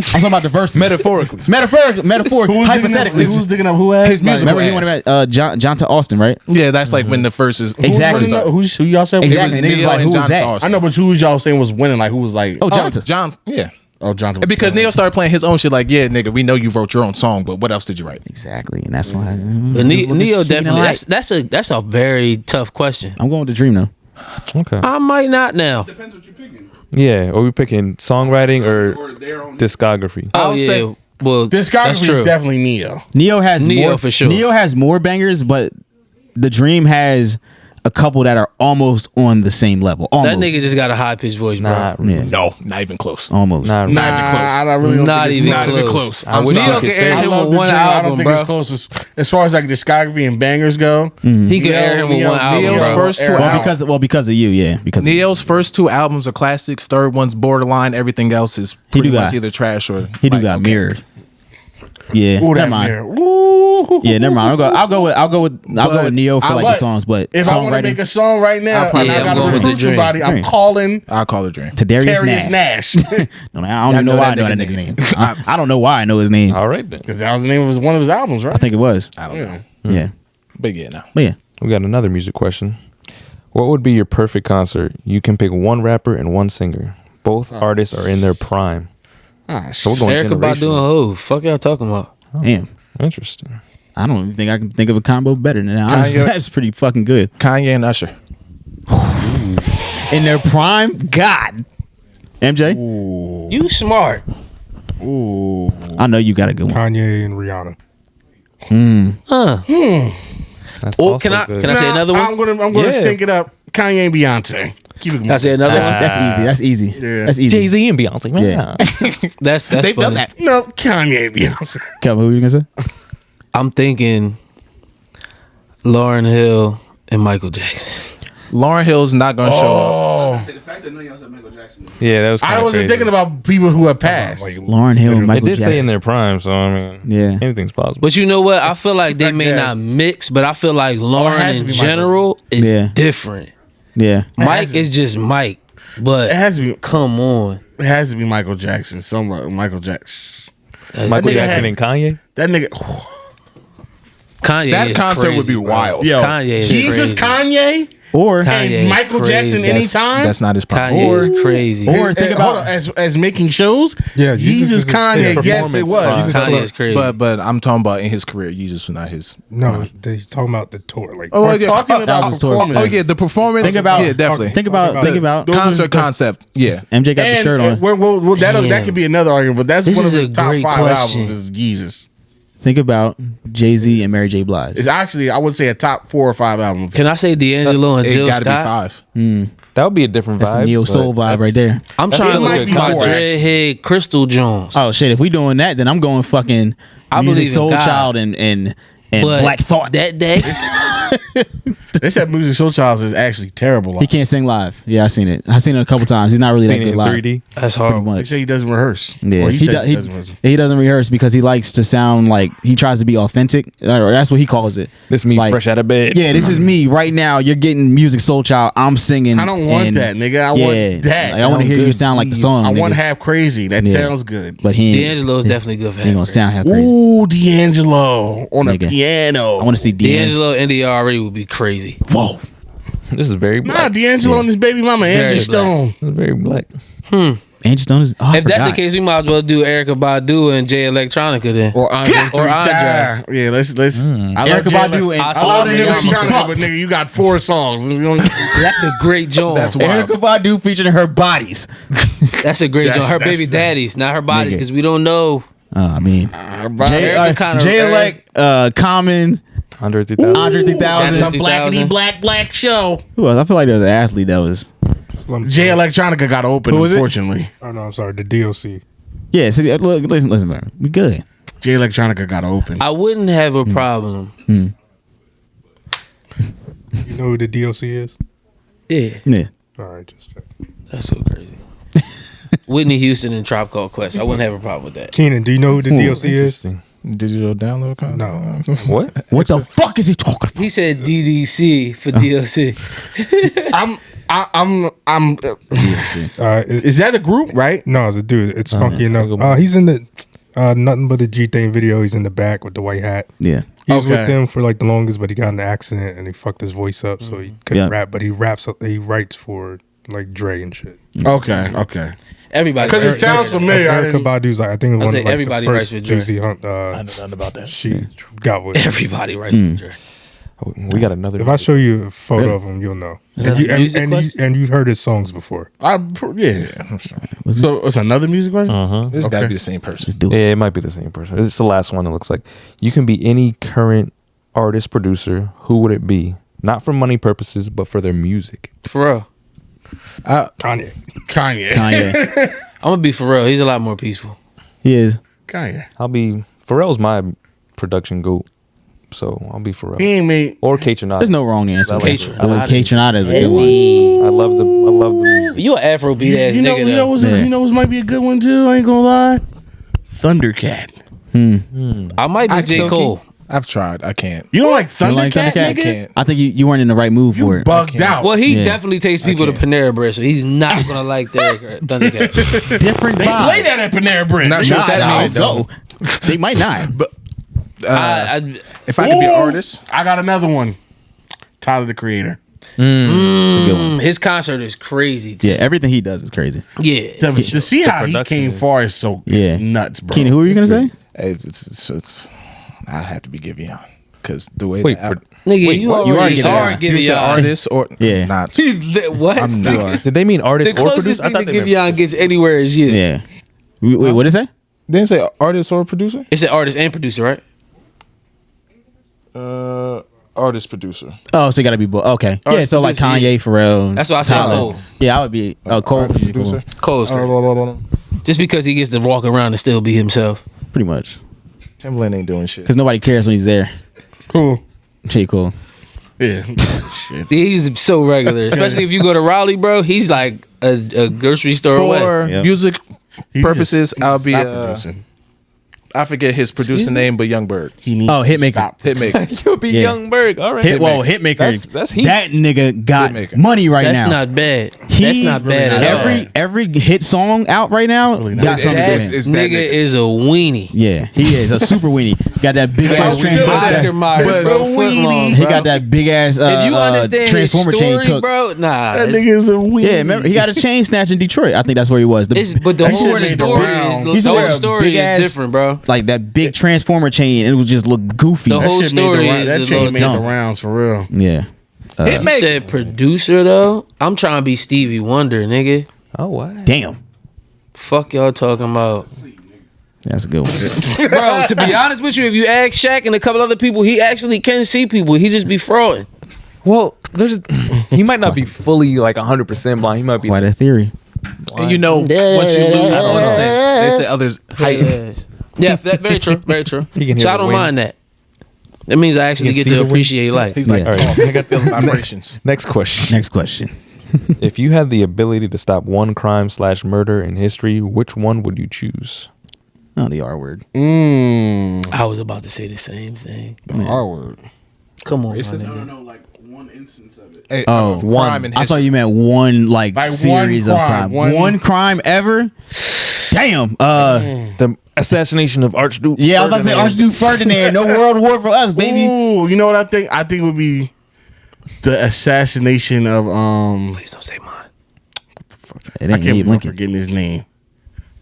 talking about the verses. Metaphorically. Metaphorically, hypothetically. who's digging up who ass? His music Remember he ass. wanted John to Austin, right? Yeah, that's like when the first is Exactly. Who y'all said? Exactly. And Neo niggas like, and who was John that? Austin. I know, but who was y'all saying was winning? Like who was like? Oh, John. John, yeah. Oh, Jonathan. Because Neo started playing his own shit like, yeah, nigga, we know you wrote your own song, but what else did you write? Exactly, and that's why. But Neo definitely. Right. That's a very tough question. I'm going with the dream though. Okay. I might not now. Depends what you're picking. Yeah. Are we picking songwriting or their own. discography? Oh I'll yeah. say- Well, that's Discography is true. definitely Neo. Neo has Neo more for sure. Neo has more bangers, but The Dream has a couple that are almost on the same level. Almost. That nigga just got a high pitched voice, bro. Not Yeah. No, not even close. Almost. Not Nah, really. I really don't Not think it's even not close. even close. I I'm wish sorry. I Neo could can say. air I him love with the one Dream. I don't album, think bro. it's close as far as like discography and bangers go. He can air him with Neo- one album, Neo's bro. first two Well, albums. Because of you, yeah. Because of you. Neo's first two albums are classics. Third one's borderline. Everything else is He pretty do much got- either trash or He do like, got okay. mirrored. Yeah, Ooh, never that mind. mirror. Ooh. Yeah, never mind. I'll go with Neo for I like what? the songs, but If I want to make songwriting a song right now, I'll probably- and I Yeah, gotta I'm going with recruit the Dream. somebody, I'm Dream. calling I'll call it Dream. to Darius Darius Nash. Nash. No, I don't even know why I know that nigga's name. I don't know why I know his name. All right then. Because that was the name of one of his albums, right? I think it was. I don't know. Yeah, But yeah, no. but yeah. We got another music question. What would be your perfect concert? You can pick one rapper and one singer. Both artists are in their prime. Ah, So we're going Erica Badu and generational. Hov. Fuck y'all talking about? Damn. Interesting. I don't even think I can think of a combo better than that. Honestly, Kanye- that's pretty fucking good. Kanye and Usher. In their prime, God. MJ, You smart. I know you got a good one. Kanye and Rihanna. That's Oh, also can I good. can I say another one? I'm gonna Yeah. stink it up. Kanye and Beyonce. Keep it Can I say another one? That's easy. Yeah. That's easy. Jay-Z and Beyonce, man. Yeah. That's They've funny. done that. No, Kanye and Beyonce. Kelvin, who were you gonna say? I'm thinking Lauryn Hill and Michael Jackson. Lauryn Hill's not gonna show up. Oh, The fact that none of y'all said Michael Jackson. Yeah, that was I kinda wasn't crazy. thinking about people who have passed. Lauren Hill and It Michael did Jackson. say in their prime, so I mean, Yeah. anything's possible. But you know what? I feel like they may Yes. not mix, but I feel like Lauren has to in be Michael. general is Yeah. different. Yeah. Mike is just Mike. But it has to be. come on. It has to be Michael Jackson. Somewhere, Michael Jackson. Michael nigga Jackson had- and Kanye? That nigga. Kanye That is concert crazy, would be bro. wild. Yo, Kanye is Jesus, crazy. Kanye, Or Kanye and is Michael crazy. Jackson That's- anytime. That's not his problem. Kanye is crazy. or think Hold about on, as making shows. Yeah, Jesus, Jesus is a- Kanye. yeah, Yes, it performance. was. Kanye is crazy. But I'm talking about in his career, Jesus was not his. No, he's talking about the tour. Like, Oh, We're yeah. talking Oh, about was his tour. performance. Oh yeah, the performance. Think about- yeah, definitely. think about Concert concept. Yeah, MJ got the And shirt on. that Damn. could be another argument, but that's This one of is his a top great 5 question. albums. Is Jesus? Think about Jay-Z and Mary J. Blige. It's actually, I would say, a top 4 or 5 album. Can I say D'Angelo and it Jill got to be Scott? 5. That would be a different That's vibe. a neo soul but vibe that's- right there. I'm That's trying to it look might at be my more, dreadhead Crystal Jones. Oh shit! If we doing that, then I'm going fucking I Music believe in Soul God. Child and But Black Thought. that day, They said Music Soul Child is actually terrible. He can't sing live. Yeah, I seen it. I seen it a couple times. He's not really that Seen it good in live. 3D. that's Pretty horrible. They much. say he doesn't rehearse. Yeah, Or he, says doesn't rehearse. He doesn't rehearse because he likes to sound like he tries to be authentic. Or that's what he calls it. This me Like, fresh out of bed. Yeah, this is me right now. You're getting Music Soul Child. I'm singing. I don't want and- that, nigga. I yeah, want that. Like, I want to Sound hear you good, sound like the please. song. I want nigga. Half Crazy. That Yeah. sounds good. But he ain't. D'Angelo's definitely good for He gonna half sound half crazy. Ooh, D'Angelo on a Nigga. piano. I want to see D'Angelo. D'Angelo and DRE would be crazy. Whoa. This is very Nah, black. D'Angelo and his baby mama, Very Angie black. Stone. This is very black. Angie Stone is. Oh, I If that's forgot. the case, we might as well do Erica Badu and Jay Electronica then. Or Andre. Or Andre. Yeah, let's. I Erica love Badu and I I saw love Jay Jay Electronica, Electronica, but nigga, you got 4 songs. We don't- That's a great joint. That's wild. Erica Badu featuring her bodies. That's a great That's- joint. Her that's- baby daddies, not her bodies, Nigga. because we don't know. I mean, Erica kinda- Jay Elect, Common, Under 3,000. Andre 3000. That's some 30,000. black show. Who else? I feel like there was an athlete that was. Jay Electronica got open, Who was it? unfortunately. Oh no, I'm sorry. The DLC. Yeah, so look, listen, man. We good. Jay Electronica got open. I wouldn't have a problem. You know who the DLC is? Yeah, Yeah. All right, just check. that's so crazy. Whitney Houston and Tribe Called Quest. I wouldn't have a problem with that. Keenan, do you know who the DLC is? Interesting. digital download code. No. What? What the fuck is he talking about? He said DDC for DLC. Is that a group, right? No, it's a dude. It's funky yeah. enough. He's in the Nothing But the G Thing video. He's in the back with the white hat. Yeah. He's with Okay. them for like the longest, but he got in an accident and he fucked his voice up, so he couldn't Yeah. rap. But he he writes for like Dre and shit. Okay, okay. Everybody. Because it sounds familiar. That's I Erica didn't- Badu's like I think it was one say of like everybody the writes first with Dre. Juicy Hunt. I know nothing about that. She got with. Everybody right there. We got another. If I show you a photo of him, you'll know. And you've heard his songs before. Yeah. So it's another music question? This got to be the same person. Yeah, it might be the same person. It's the last one. It looks like you can be any current artist, producer. Who would it be? Not for money purposes, but for their music. Pharrell. Kanye. I'm gonna be Pharrell. He's a lot more peaceful. He is. Kanye. Pharrell's my production goat, so I'll be Pharrell. He ain't made. Or K Tronada. There's no wrong answer. I like K it. Tronada. K Tronada is a good one. I love the music. You an Afrobeat ass You know, nigga. you know what's Yeah. you know what might be a good one too. I ain't gonna lie. Thundercat. I might be J. Cole. I've tried. I can't. You don't like You don't like Thundercat, Thundercat? nigga? Can't. I think you weren't in the right mood for You it. bugged out. Well, he Yeah. definitely takes people to Panera Bread, so he's not gonna like that Thundercat. Different They vibe. play that at Panera Bread. Not They sure got what that that means, out. No. They might not. But I- if I could be an Ooh, artist, I got another one. Tyler the Creator. It's a good one. his concert is crazy. Too. Yeah, everything he does is crazy. Yeah. To see how he production came is- far is so Yeah. nuts, bro. Keenan, who were you gonna say? hey, it's I have to be Giveon because the way Wait, that Nigga, Wait, you what? already You are are Giveon. giving you said y'all artist or Yeah. not. What? I'm not. Did they mean The artist or closest producer? thing to Giveon gets anywhere is you. Yeah. Wait, what did it say? Didn't say artist or producer. It's an artist and producer, right? Artist producer. Oh, so you gotta be both. Okay. Yeah, Artist, so like producer, Kanye, Pharrell. That's why I said Tyler. Cole. Yeah, I would be Cole. Artist Would be cool. producer. Cole's great. Just because he gets to walk around and still be himself. Pretty much. Timberland ain't doing shit. Because nobody cares when he's there. Cool. J. Cole. Yeah. Shit. He's so regular, especially if you go to Raleigh, bro. He's like a grocery store away. For Yep. music He purposes, just- I'll be. stop producing. I forget his producer name, but Youngberg. He needs Oh, to Hitmaker. stop. Hitmaker. You'll be Yeah. Young Berg. All right. Hitmaker. That's heat. That nigga got Hitmaker. money right That's now. not bad. He That's not bad at all. every hit song out right now Really not. got something That to him. It's that nigga nigga. is a weenie. Yeah, he is a super weenie. Got that big ass we doing that? Oscar Mayer, But bro. the Foot long, weenie. He bro. got that big ass If you understand his transformer chain story, took. bro, nah. That it's- nigga is a weenie. Yeah, remember he got a chain snatch in Detroit. I think that's where he was. But the That whole shit made the story rounds. is He's the wearing whole a story big-ass- is different, bro. Like that big transformer chain, and it would just look goofy. The whole That shit made the story round- is that a chain little made the dumb. rounds for real. Yeah. You said producer though. I'm trying to be Stevie Wonder, nigga. Oh, what? Damn. Fuck y'all talking about, That's a good one. bro? To be honest with you, if you ask Shaq and a couple other people, he actually can see people. He just be frauding. Well, he might not be fully like 100% blind. He might be. Quite a theory. And you know, once you lose one sense, they say others heighten. Yes. Yeah, that very true. Very true. He can hear So I the don't wind. mind that. That means I actually He can get see to the wind. appreciate life. He's like, Yeah. All right. oh, I got feeling vibrations. Next question. Next question. If you had the ability to stop one crime/murder in history, which one would you choose? Oh, the R word. I was about to say the same thing. The R word. Come on, my Racist? nigga. know, like one instance of it. Hey, Oh, crime in I thought history. you meant one like Like series one of crime, crime. One crime ever. Damn. The assassination of Archduke. Yeah, I was about to say Archduke Ferdinand. No world war for us, baby. Ooh, you know what I think? I think it would be the assassination of Please don't say mine. It I ain't can't Abe believe I'm Lincoln. forgetting his name.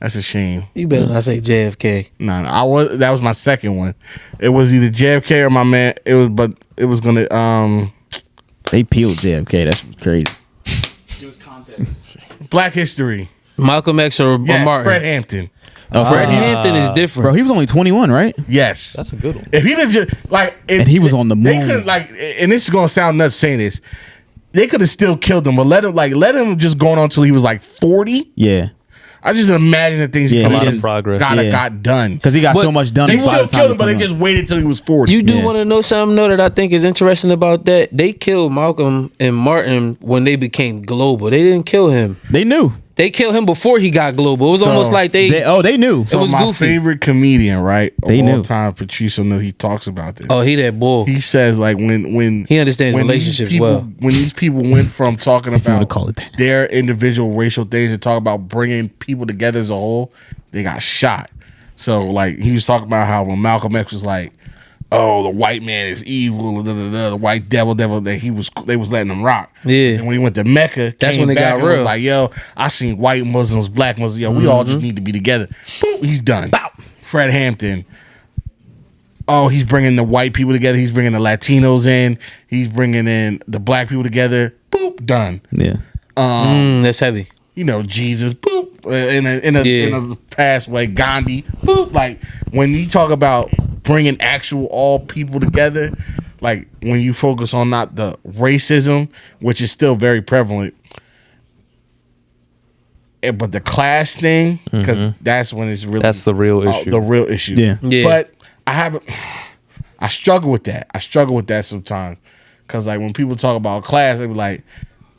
That's a shame. You better not say JFK. No, that was my second one. It was either JFK or my man. It was gonna They peeled JFK. That's crazy. Black History. Malcolm X or Yes, Martin. Fred Hampton. Fred Hampton is different. Bro, he was only 21, right? Yes, That's a good one. if he'd have just like, And he was on the They moon. could like, and this is gonna sound nuts saying this. They could have still killed him, but let him just going on until he was like 40. Yeah. I just imagine the things Yeah, he a could lot have of progress. got done. Because he got But so much done. They by still the time killed he him, was but they 21. just waited till he was 40. You do Yeah. want to know something though that I think is interesting about that? They killed Malcolm and Martin when they became global. They didn't kill him. They knew. They killed him before he got global. It was So, almost like they They knew. So was my goofy. favorite comedian, right? They of all knew. time, Patrice O'Neal, he talks about this. oh, he that bull. He says like when He understands when these relationships people, well. When these people went from talking you wanna about call it that. their individual racial things and talk about bringing people together as a whole, they got shot. So like he was talking about how when Malcolm X was like, "Oh, the white man is evil," the white devil, that they was letting him rock. Yeah. And when he went to Mecca, That's came when it back got and was real. like, "Yo, I seen white Muslims, black Muslims. Yo, we all just need to be together." Boom, he's done. Bow. Fred Hampton. oh, he's bringing the white people together. He's bringing the Latinos in. He's bringing in the black people together. Boop, done. Yeah. That's heavy. You know, Jesus. Boop. In a past way, Gandhi. Boop. Like when you talk about bringing actual all people together, like when you focus on not the racism, which is still very prevalent, but the class thing, because that's when it's really the real issue. The real issue. Yeah. But I struggle with that. I struggle with that sometimes, because like when people talk about class, they be like,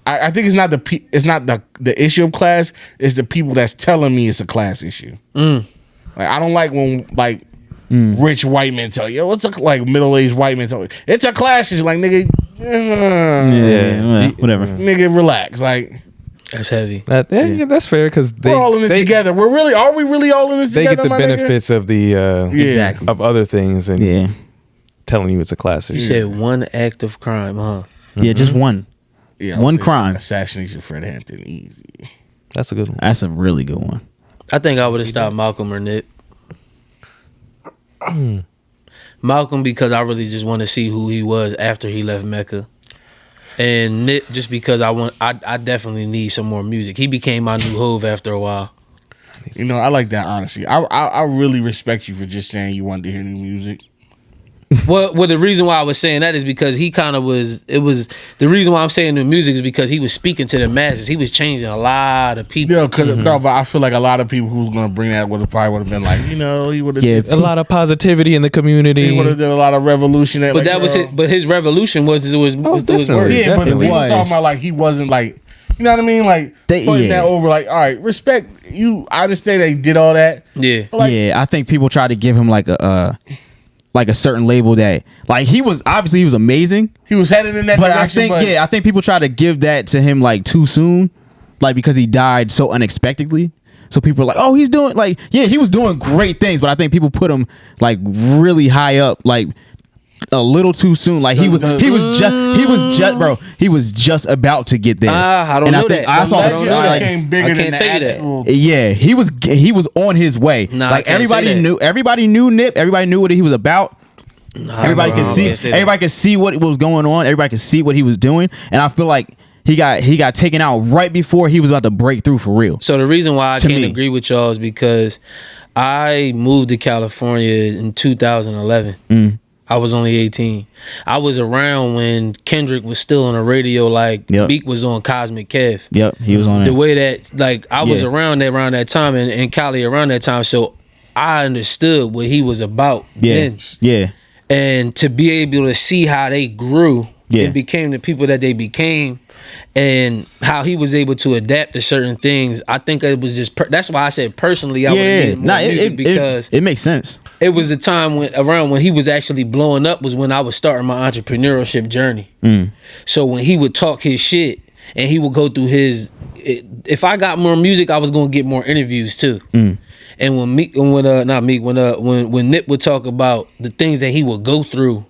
I think it's not the issue of class. It's the people that's telling me it's a class issue. Like I don't like when like rich white men tell you, what's like middle-aged white men tell you, it's a class issue. Like nigga, Whatever. nigga, relax. Like That's heavy. That's fair because we're all in this together. Are we really all in this they together? get the benefits of the Exactly. of other things and telling you it's a class issue. You said one act of crime, huh? Yeah, just one. Yeah, One crime. Assassination of Fred Hampton, easy. That's a good one. That's a really good one. I think I would have stopped Malcolm or Nip. Malcolm because I really just want to see who he was after he left Mecca, and Nip just because I definitely need some more music. He became my new Hove after a while. You know, I like that honesty. I really respect you for just saying you wanted to hear new music. Well, the reason why I was saying that is because he kind of was. It was the reason why I'm saying new music is because he was speaking to the masses. He was changing a lot of people. Yeah, because no, but I feel like a lot of people who was gonna bring that would have been like, you know, he would have A lot of positivity in the community. he would have done a lot of revolution. But like, that was his. But his revolution was his words. definitely. Yeah, but Definitely people was. talking about like he wasn't like, you know what I mean, like putting that over. Like, all right, respect you. I understand that he did all that. Yeah. But, like, yeah, I think people try to give him like a certain label that like he was amazing, he was headed in that but direction. I think people try to give that to him like too soon, like because he died so unexpectedly. So people are like, oh, he's doing like, yeah, he was doing great things, but I think people put him like really high up, like a little too soon. Like he was just about to get there. I don't know that. I saw I don't know that. became bigger I than can't the tell you that. actual. Yeah, he was on his way. Nah, like I can't say that. everybody knew Nip. Everybody knew what he was about. Everybody could see. can't say that. Everybody could see what was going on. Everybody could see what he was doing. And I feel like he got taken out right before he was about to break through for real. So the reason why I To can't me. agree with y'all is because I moved to California in 2011. I was only 18. I was around when Kendrick was still on the radio, like Yep. Meek was on Cosmic Kev. Yep, he was on The it. way that, like, I was Yeah. around that time and Cali around that time, so I understood what he was about Yeah, then. yeah, And to be able to see how they grew Yeah. and became the people that they became, and how he was able to adapt to certain things, I think it was just. That's why I said personally, I would yeah. have more music because it makes sense. it was the time when he was actually blowing up was when I was starting my entrepreneurship journey. So when he would talk his shit and he would go through if I got more music, I was gonna get more interviews too. And when Nip would talk about the things that he would go through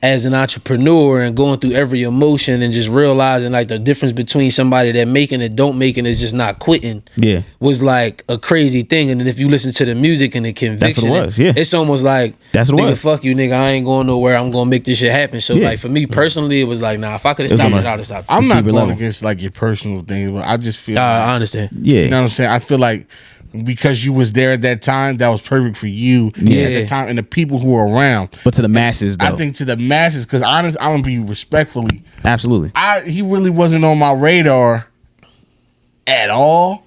as an entrepreneur and going through every emotion and just realizing like the difference between somebody that making it don't making is just not quitting. Yeah. Was like a crazy thing. And then if you listen to the music and the conviction, was, yeah. it's almost like, That's what it nigga, was. fuck you, nigga, I ain't going nowhere. I'm gonna make this shit happen. So like for me personally, it was like, nah, if I could have was stopped on it, a- I'd have stopped it. I'm not deeper going level. against like your personal things, but I just feel. I understand. Yeah, You know what I'm saying? I feel like because you was there at that time, that was perfect for you Yeah. at that time and the people who were around. but to the masses though, I think to the masses, because I'm gonna be respectfully. absolutely, He really wasn't on my radar at all.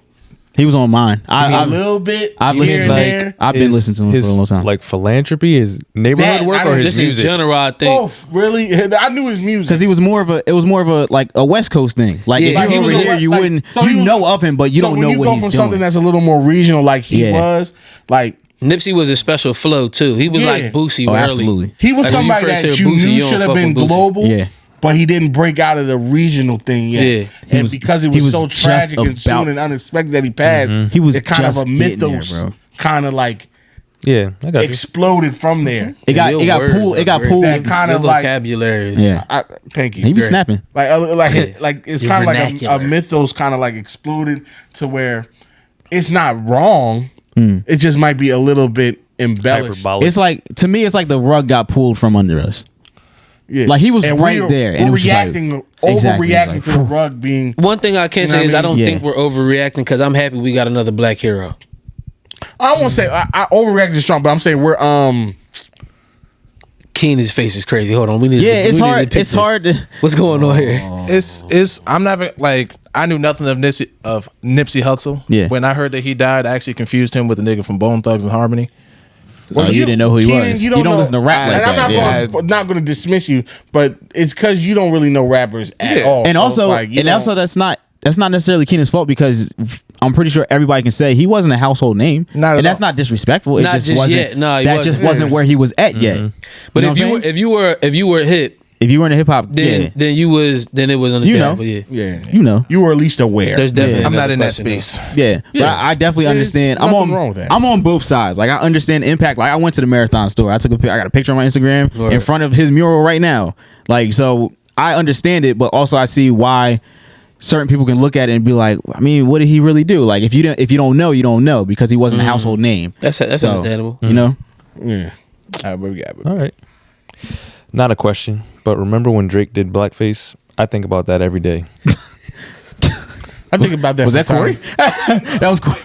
he was on mine. A little bit. I've here listened and to there. I've been listening to him his, for a long time. Like philanthropy, his neighborhood That, work, I or don't- his This in music. general, I think. Both, really. I knew his music. because it was more of a like a West Coast thing. Like Yeah, if like, you he were was over here, a- you like, wouldn't. so You he was- know of him, but you so don't when know you what go he's from doing. something that's a little more regional, like he Yeah. was, like Nipsey was a special flow too. He was Yeah. like Boosie Oh, early. absolutely. he was Like, when you somebody first that hear you Boosie, knew you don't should have fuck been with Boosie. global. Yeah. But he didn't break out of the regional thing yet. Yeah. And because it was so just tragic and soon about- and unexpected that he passed, He was it kind of just a getting there, mythos bro. kind of like Yeah, I got you. exploded from there. It got Your words pulled. are It got great. pulled. That kind Your of like vocabulary. Yeah, thank you. he be Great. snapping. Like it's Your kind of like a vernacular. mythos kind of like exploded to where it's not wrong. It just might be a little bit embellish. Hyperbolic. It's like, to me, it's like the rug got pulled from under us. Yeah. Like, he was And right there, and it We're was just like- reacting, Exactly, overreacting it's to like, the rug being. One thing I can You know say what is I I don't mean? think we're overreacting because I'm happy we got another black hero. I won't say I overreacted is strong, but I'm saying we're Keenan's face is crazy. Hold on, we need. Yeah, to, it's we need to hard. pick It's this. hard to. What's going on here? It's I'm not like I knew nothing of Nipsey Hussle. Yeah. When I heard that he died, I actually confused him with the nigga from Bone Thugs and Harmony. So you didn't know who he Keenan, was. you You don't don't know- listen to rap like and that. I'm Yeah. not going to dismiss you, but it's because you don't really know rappers at all. And So also, it's like, you don't- that's not necessarily Keenan's fault, because I'm pretty sure everybody can say he wasn't a household name, Not at and that's all. not disrespectful. It Not just just wasn't. yet. No, he that just wasn't. wasn't where he was at yet. But You know if what I'm saying? if you were hip, If you were in hip hop, then yeah, then it was understandable. know. Yeah. yeah, you know. you were at least aware. There's definitely. I'm not another in that question, though. space. Yeah, but I definitely There's understand. nothing wrong with that. I'm on both sides. Like, I understand the impact. Like, I went to the Marathon store. I got a picture on my Instagram in Right. front of his mural right now. Like, so I understand it, but also I see why certain people can look at it and be like, I mean, what did he really do? Like, if you don't know, you don't know, because he wasn't a household name. That's So, understandable. You know. yeah. What we got? All right. Not a question, but remember when Drake did blackface? I think about that every day. I think about that. Was from that Corey? time- That was Corey.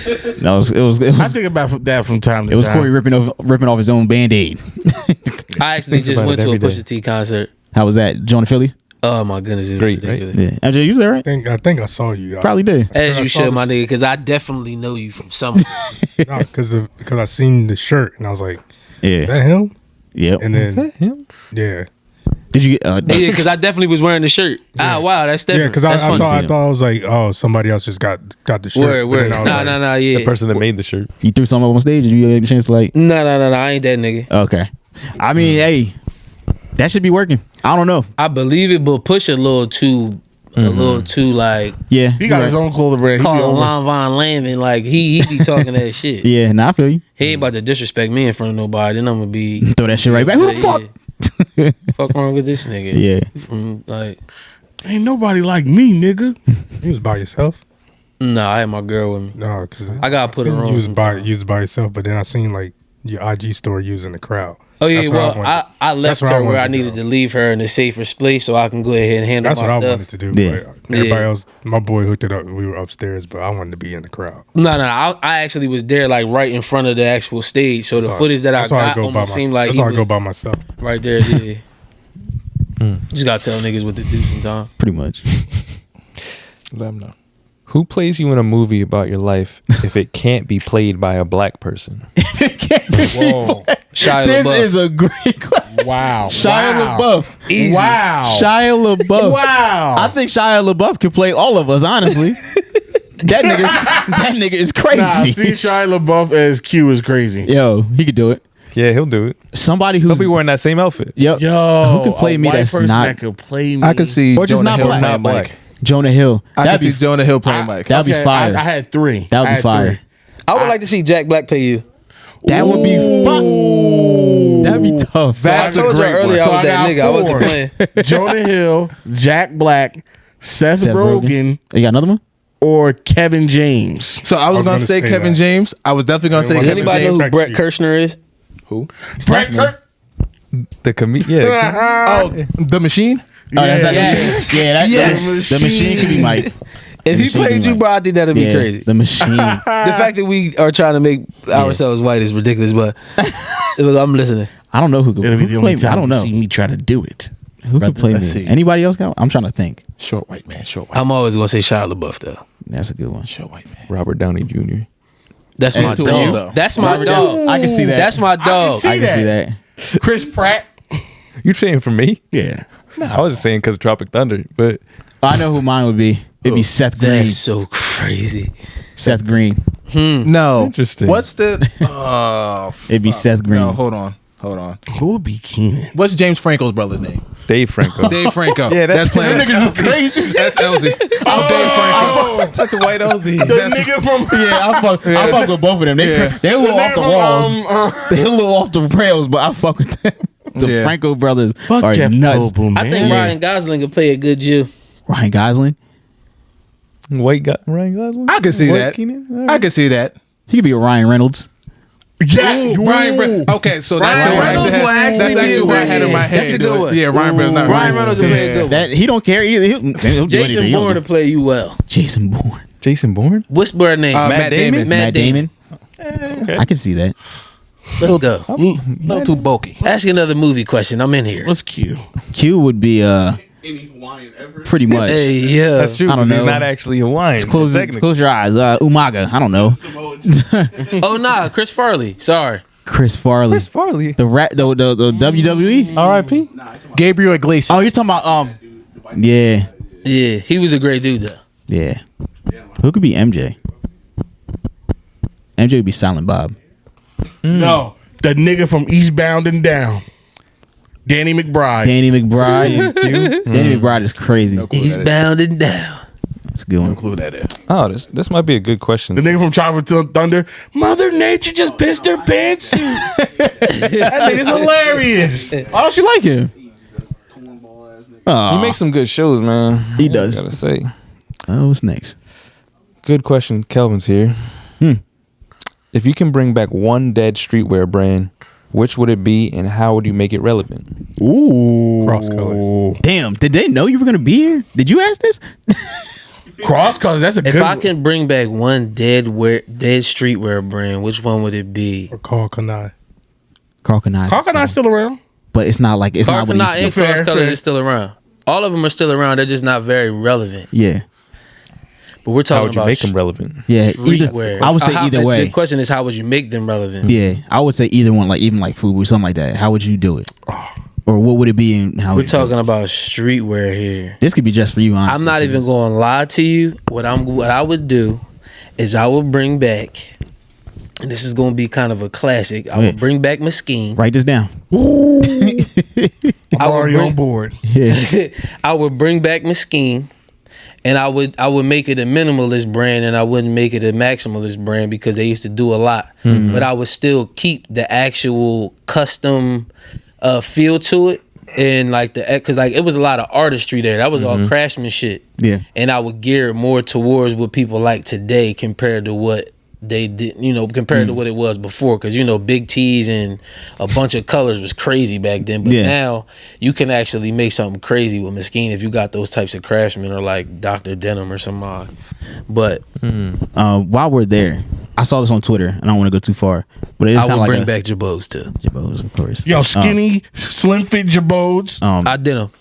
It I was think about that from time to it was time. Corey ripping off his own Band-Aid. I actually just about went it to a every day. Pusha T concert. How was that? Jonah Philly? Oh my goodness, it's Great, right? ridiculous. Yeah. MJ, you was there, right? I think I saw you. Probably did. As I you saw should, the- my nigga, because I definitely know you from somewhere. No, because I seen the shirt and I was like, is Yeah. that him? Yep. And then him? yeah, Did you get? Yeah, because I definitely was wearing the shirt. Ah, wow, that's yeah, different. because I That's funny. thought I was like, oh, somebody else just got the shirt. Word, But word. then I was like, Nah, yeah. The person that made the shirt. You threw something up on stage? Did you get a chance to like? No, I ain't that nigga. Okay. I mean, hey, that should be working. I don't know. I believe it, but push a little too like Yeah. He got his own clothing brand. He be Carl over. Lon Von Lamon. Like he be talking that shit. Yeah. Nah, I feel you. He ain't about to disrespect me in front of nobody. Then I'm gonna be Throw that shit right back. Who the fuck? Yeah. Fuck wrong with this nigga? Yeah. Like, Ain't nobody like me, nigga. you was by yourself? nah, I had my girl with me. No, because I gotta put her on You was sometime. by yourself, but then I seen like your IG story using the crowd. Oh yeah, That's where well, wanted- I left that's where I her where wanted I to needed go. to leave her in a safer place so I can go ahead and handle That's my what I stuff. wanted to do. Yeah. But everybody Yeah. else, my boy hooked it up. We were upstairs, but I wanted to be in the crowd. No, I actually was there like right in front of the actual stage. So the That's why- footage that I that's why got go by almost seemed like That's he why I go was by myself. right there. Yeah. Just gotta tell niggas what to do sometimes. Pretty much. Let them know. Who plays you in a movie about your life if it can't be played by a black person? Whoa. Shia This LaBeouf. is a great question. Wow. Shia wow. LaBeouf. Easy. Wow. Shia LaBeouf. Wow. I think Shia LaBeouf could play all of us, honestly. that nigga is crazy. Nah, see Shia LaBeouf as Q is crazy. Yo, he could do it. Yeah, he'll do it. Somebody He'll who's be wearing that same outfit. Yo, Yo, who could play a me white that's person not that could play me. I could see Or just Jonah not Hill black. playing Not Mike. black. Jonah Hill. I could That'd see be Jonah Hill playing Mike. That'd be fire. I had three. That would I be had fire. three. I would like to see Jack Black play you. That would be fuck. That'd be tough. That's I a told you great earlier one. I was So I that got nigga. I wasn't four. playing. Jonah Hill, Jack Black, Seth Rogen, You got another one? or Kevin James. So I was gonna say Kevin that. James. I was definitely gonna say Does Does Kevin anybody know James. who Brett Kirshner is? Who? Brett Kirk. The comedian. Yeah. Oh, the machine. Oh, that's not Yes. the machine. Yeah, Yes. the machine could be Mike. If he machine played can you, be bro, I think that'd be Yeah, crazy. the machine. The fact that we are trying to make ourselves white is ridiculous, but I'm listening. I don't know who could, It'll be who the could only play me. I time don't you know. see me try to do it. Who could play Let's me? see. Anybody else got? I'm trying to think. Short white man. Short white. I'm always gonna say Shia LaBeouf though. That's a good one. Short white man. Robert Downey Jr. That's Hey, my to dog. you. That's my Robert dog. Downey- I can see that. That's my dog. see I can see that. that. Chris Pratt. You saying for me? Yeah. I was just saying because of Tropic Thunder, but I know who mine would be. It'd be Seth Green. That's so crazy. Seth Green. No. Interesting. What's the? Oh, It'd be Seth Green. no. Hold on. Hold on. Who would be Keenan? What's James Franco's brother's name? Dave Franco. Dave Franco. Yeah, that's playing. that nigga's crazy. That's Elsie. I'm Dave Franco. Such a white Ozzy. The nigga from Yeah, I fuck with both of them. They Yeah. they a little off the walls. They a little off the rails, but I fuck with them. The Yeah. Franco brothers Fuck are Jeff nuts. Goldblum, I man. think Yeah. Ryan Gosling could play a good Jew. Ryan Gosling. White guy, Ryan Gosling. I could see White that. Keenan? All I right. could see that. He could be a Ryan Reynolds. Yeah, Ryan Reynolds. Okay, so Ryan that's Reynolds will actually that's be who I good. had in my head. That's a good one. Yeah, Ryan Reynolds. Not Ryan Reynolds will play a good one. That he don't care either. He'll do Jason anything. He Bourne to don't- play you well. Jason Bourne. Jason Bourne? What's their name? Matt Damon. Matt Damon. Okay. I can see that. Let's go. A little too bulky. Ask another movie question. I'm in here. What's Q? Q would be Any Hawaiian ever? pretty much. Hey, yeah. That's true. I don't 'cause know. He's not actually Hawaiian. Close your eyes. Umaga. I don't know. Oh nah, Chris Farley. Sorry. Chris Farley. Chris Farley. The WWE. R.I.P. Gabriel Iglesias. Oh, you're talking about yeah, Yeah, he was a great dude though. yeah. Who could be MJ? MJ would be Silent Bob. No, the nigga from Eastbound and Down. Danny McBride. Danny McBride. Danny McBride is crazy. He's bound and down. That's a good one. Include that in. Oh, this might be a good question. The nigga from Tropical Thunder. Mother Nature just pissed her pants. That nigga's hilarious. Why don't you like him? Oh, He makes some good shows, man. He does. Gotta say. Oh, what's next? Good question. Kelvin's here. If you can bring back one dead streetwear brand, which would it be, and how would you make it relevant? Ooh. Cross colors. Damn, did they know you were gonna be here? Did you ask this? Cross colors. That's a If good I one. can bring back one dead streetwear brand, which one would it be? Or Carl Kanai. Carl Kanai. Coconut's still around. But it's not like it's Carl not what it used Kanai to and be. Cross Fair, Colors fair. is still around. All of them are still around. They're just not very relevant. Yeah, But we're How talking would you about make them relevant? yeah. streetwear. I would say either way. The question is, how would you make them relevant? Yeah, I would say either one. Like even like food or something like that. How would you do it? Or what would it be? And how We're would you do talking it? about streetwear here. This could be just for you. Honestly, I'm not even going to lie to you. What I would do is I would bring back, and this is going to be kind of a classic. I Yeah. would bring back Mesquite. Write this down. I'm already on board. Yeah. I would bring back Mesquite, and I would make it a minimalist brand, and I wouldn't make it a maximalist brand because they used to do a lot. But I would still keep the actual custom feel to it, and like because like it was a lot of artistry there. That was all craftsmanship. Yeah. And I would gear it more towards what people like today compared to what they did, compared to what it was before. Because, big tees and a bunch of colors was crazy back then. But Yeah. now you can actually make something crazy with Mesquite if you got those types of craftsmen or like Dr. Denim or somebody. But While we're there, I saw this on Twitter, and I don't want to go too far, but it's I kind of would like bring a, back Jabos too. Jabos, of course. Yo, skinny, slim fit Jabodes. I did them.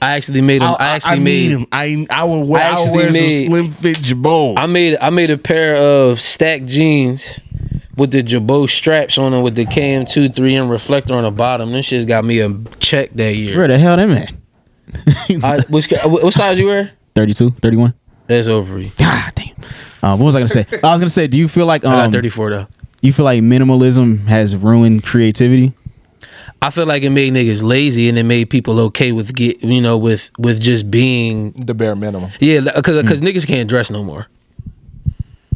I actually made them. I need him. I would wear, I would wear some slim fit Jabodes. I made a pair of stacked jeans with the Jabot straps on them with the KM2 3M reflector on the bottom. This shit's got me a check that year. Where the hell them at? What size you wear? 32, 31? That's over you. God damn. What was I gonna say? I was gonna say, do you feel like I got 34 though. you feel like minimalism has ruined creativity? I feel like it made niggas lazy and it made people okay with with just being The bare minimum. because niggas can't dress no more.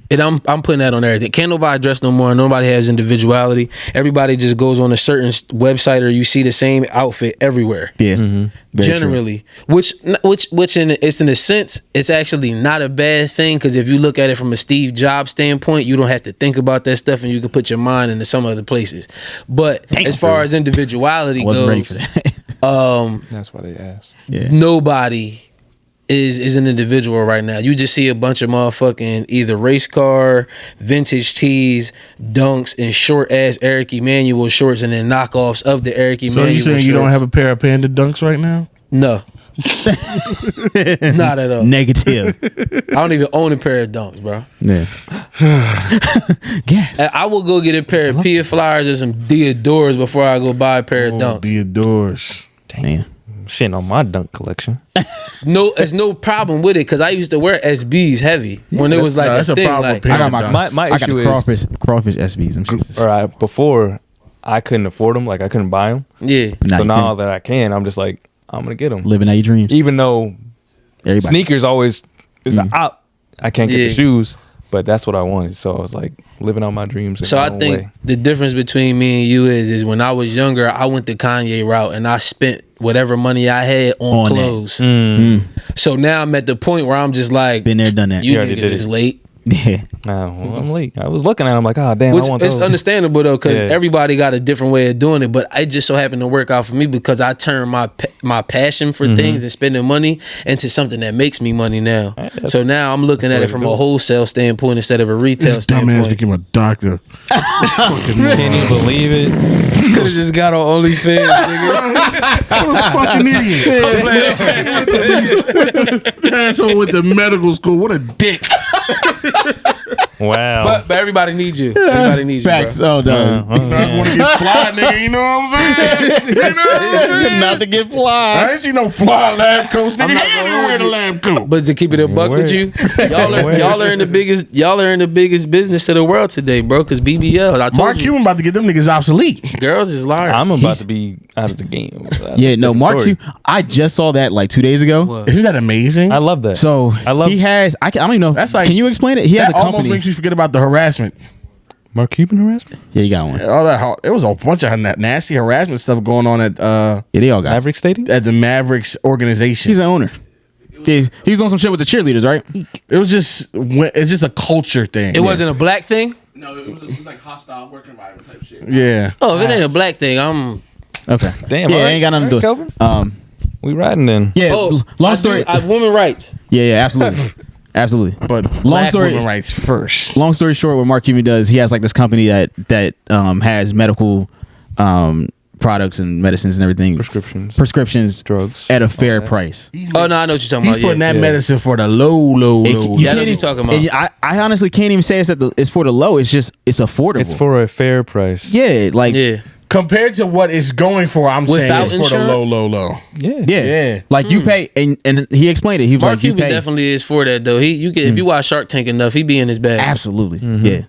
And I'm putting that on everything. Can't nobody dress no more. Nobody has individuality. Everybody just goes on a certain website or you see the same outfit everywhere. Yeah. Very Generally, which it's in a sense, it's actually not a bad thing because if you look at it from a Steve Jobs standpoint, you don't have to think about that stuff and you can put your mind into some other places. But as far as individuality true. I wasn't ready goes, for that. That's why they asked. Yeah. nobody is an individual right now. You just see a bunch of motherfucking either race car, vintage tees, dunks, and short ass Eric Emanuel shorts, and then knockoffs of the Eric So Emanuel you saying you don't shorts. have a pair of Panda Dunks right now? No. Not at all. Negative. I don't even own a pair of dunks, bro. Yeah. Gas. I will go get a pair of Pia Flyers or some Diodors before I go buy a pair of dunks. Theodores. Damn. Shitting on my dunk collection. No, there's no problem with it because I used to wear SBs heavy when it was like that's a a thing. problem Like, with I got my Dunks. My I got issue the is, crawfish SBs. Them shits. before I couldn't afford them, like I couldn't buy them. yeah. Now So you now can. that I can, I'm just like, I'm gonna get them. Living out your dreams. Even though Everybody. sneakers always is out, I can't get Yeah. the shoes, but that's what I wanted. So I was like living out my dreams. In So my I own think way. the difference between me and you is when I was younger, I went the Kanye route and I spent whatever money I had on On that. clothes. Mm. So now I'm at the point where I'm just like, Been there, done that. you You already niggas did is it. late. Yeah. Well, I'm late. I was looking at him like, oh damn, Which I want it's those. understandable though, because Yeah. everybody got a different way of doing it. But it just so happened to work out for me because I turned my passion for things and spending money into something that makes me money now. So now I'm looking at it from a wholesale standpoint instead of a retail This dumbass standpoint. became a doctor. Can you believe it? Could have just got on OnlyFans, nigga. Fucking idiot. Asshole went to medical school. What a dick. Wow. But everybody needs you. Everybody needs you, Facts. bro. Oh no. I want to get fly, nigga. You know what I'm saying? You know what I'm saying? Not to get I fly. ain't see no fly lab coats, nigga. not Hell, gonna you hold wear the you. lab coat. But to keep it a buck with you, y'all are in the biggest business of the world today, bro. Because BBL, I told Mark you, Cuban about to get them niggas obsolete. girls is large. I'm about to be out of the game. That's Yeah, a no, different Mark story. Q. I just saw that like 2 days ago. What? Isn't that amazing? I love that. So I love he has. I don't even know. That's like- Can you explain it? He has That a almost company. makes you forget about the harassment. Mark Cuban harassment. Yeah, you got one. All that it was a bunch of nasty harassment stuff going on at Yeah, they all got. Maverick Stadium. the Mavericks organization. He's the owner. Yeah, he was on some shit with the cheerleaders, right? It's just a culture thing. It wasn't a black thing. No, it was like hostile work environment type shit. Yeah. Oh, if it ain't a black thing, I'm. Okay. Damn. Yeah, all it ain't got nothing to do. Kelvin. With it. We riding then. Yeah. Oh, long story. women rights. Yeah, absolutely, absolutely. But Long black story- women rights first. Long story short, what Mark Cuban does, he has like this company that has medical products and medicines and everything, prescriptions, drugs at a fair price. Oh no, I know what you're talking He's about. putting Yeah. that medicine for the low. Yeah, I know can't what you're even- talking about. and I honestly can't even say it's for the low. It's just it's affordable. It's for a fair price. yeah, like Yeah. Compared to what it's going for, I'm saying Without it's for the insurance? low. Yeah. yeah. Like you pay, and he explained it. He was Mark like, you Cuban pay. definitely is for that though. If you watch Shark Tank enough, he be in his bag. Absolutely, yeah.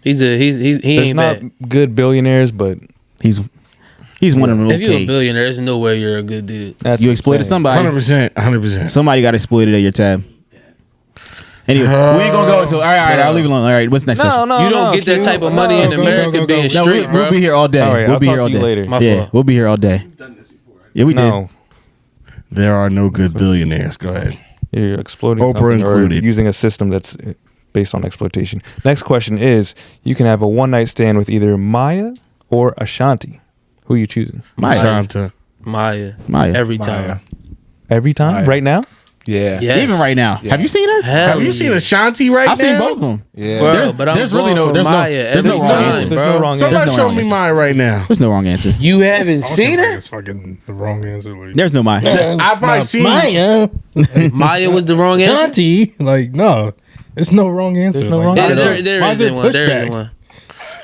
He There's ain't not bad. good billionaires, but He's one of them. If you're a Okay, billionaire, there's no way you're a good dude. that's you what I'm exploited saying. somebody. 100%. Somebody got exploited at your tab. Anyway, we ain't gonna go into. All right, I'll leave it alone. All right, what's next? session? You don't get that type of money in go, go, America go, go. being No, straight, bro. We'll be here all day. All right, we'll I'll be talk here all to you day. later. My Yeah, fault. we'll be here all day. Yeah, we did. No, There are no good billionaires. Go ahead. you're exploiting Oprah something or included. using a system that's based on exploitation. Next question is: you can have a one night stand with either Maya or Ashanti. Who are you choosing? Maya. Shanta. Maya. Maya. Every time. Every time, Maya. right now? Yeah. Yes. Even right now. Have you seen her? Hell Have you seen yeah. Ashanti right I've now? seen both of them. Yeah. Bro, but I'm there's going really no- for there's no- Maya there's no every wrong time, answer. There's bro. no wrong Somebody no show wrong me answer. mine right now. There's no wrong answer. You haven't seen her? It's fucking the wrong answer. Like, There's no Maya. I probably seen Maya, Maya was the wrong answer. Shanti. Like, no, there's no wrong answer. There's no Like, wrong why answer. is There why is isn't one. There pushback? isn't one.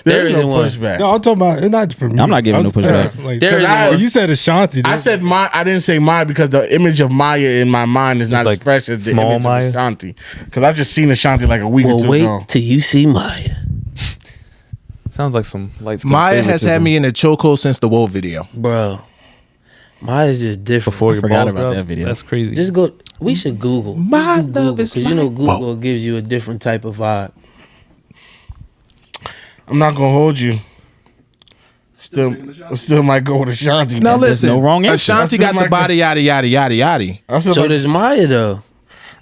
There's There no isn't one. pushback. No, I'm talking about not for me. I'm not giving I no was- pushback. Like, There isn't I- one. you said Ashanti. I said Maya. I didn't say Maya because the image of Maya in my mind is not like as fresh as the small image Maya? of Ashanti. Because I just seen Ashanti like a week Well, or two wait ago. till you see Maya. Sounds like some light skin. Maya has had me in a chokehold since the Woe video. Bro. Maya's just different. before your forgot balls about drop? that video. That's crazy. Just go. We should Google. My Just do love Google is because you know like- Google gives you a different type of vibe. I'm not gonna hold you. Still might go with Ashanti. Now man. listen, no wrong answer. Ashanti I got still the like body yada yada yada yada. So does Maya though.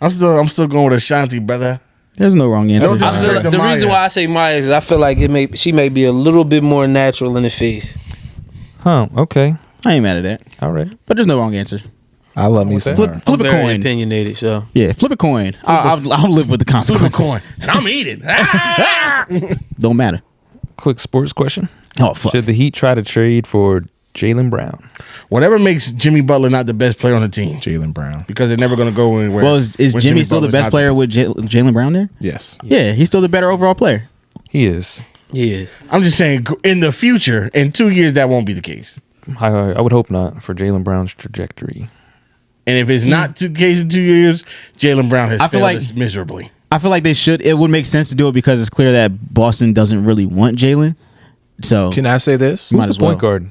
I'm still going with Ashanti, brother. There's no wrong answer. No, just- I feel like, the the Maya. reason why I say Maya is I feel like she may be a little bit more natural in the face. Huh? Okay. I ain't mad at that. All right. But there's no wrong answer. I love me some Flip, her. flip I'm a very coin. opinionated, so Yeah, flip a coin. I'll live with the Flip a consequences. coin. And I'm eating. Don't matter. Quick sports question: Oh fuck. should the Heat try to trade for Jaylen Brown? Whatever makes Jimmy Butler not the best player on the team. Jaylen Brown. Because they're never going to go anywhere. Well, is when Jimmy still the Butler's best not player with Jaylen Brown there? Yes. Yeah, he's still the better overall player. He is. yes. I'm just saying, in the future, in 2 years, that won't be the case. I would hope not for Jaylen Brown's trajectory. And if it's not the case in 2 years, Jaylen Brown has I feel failed like- us miserably. I feel like they should. It would make sense to do it because it's clear that Boston doesn't really want Jaylen. So Can I say this? Might Who's as the point well. guard?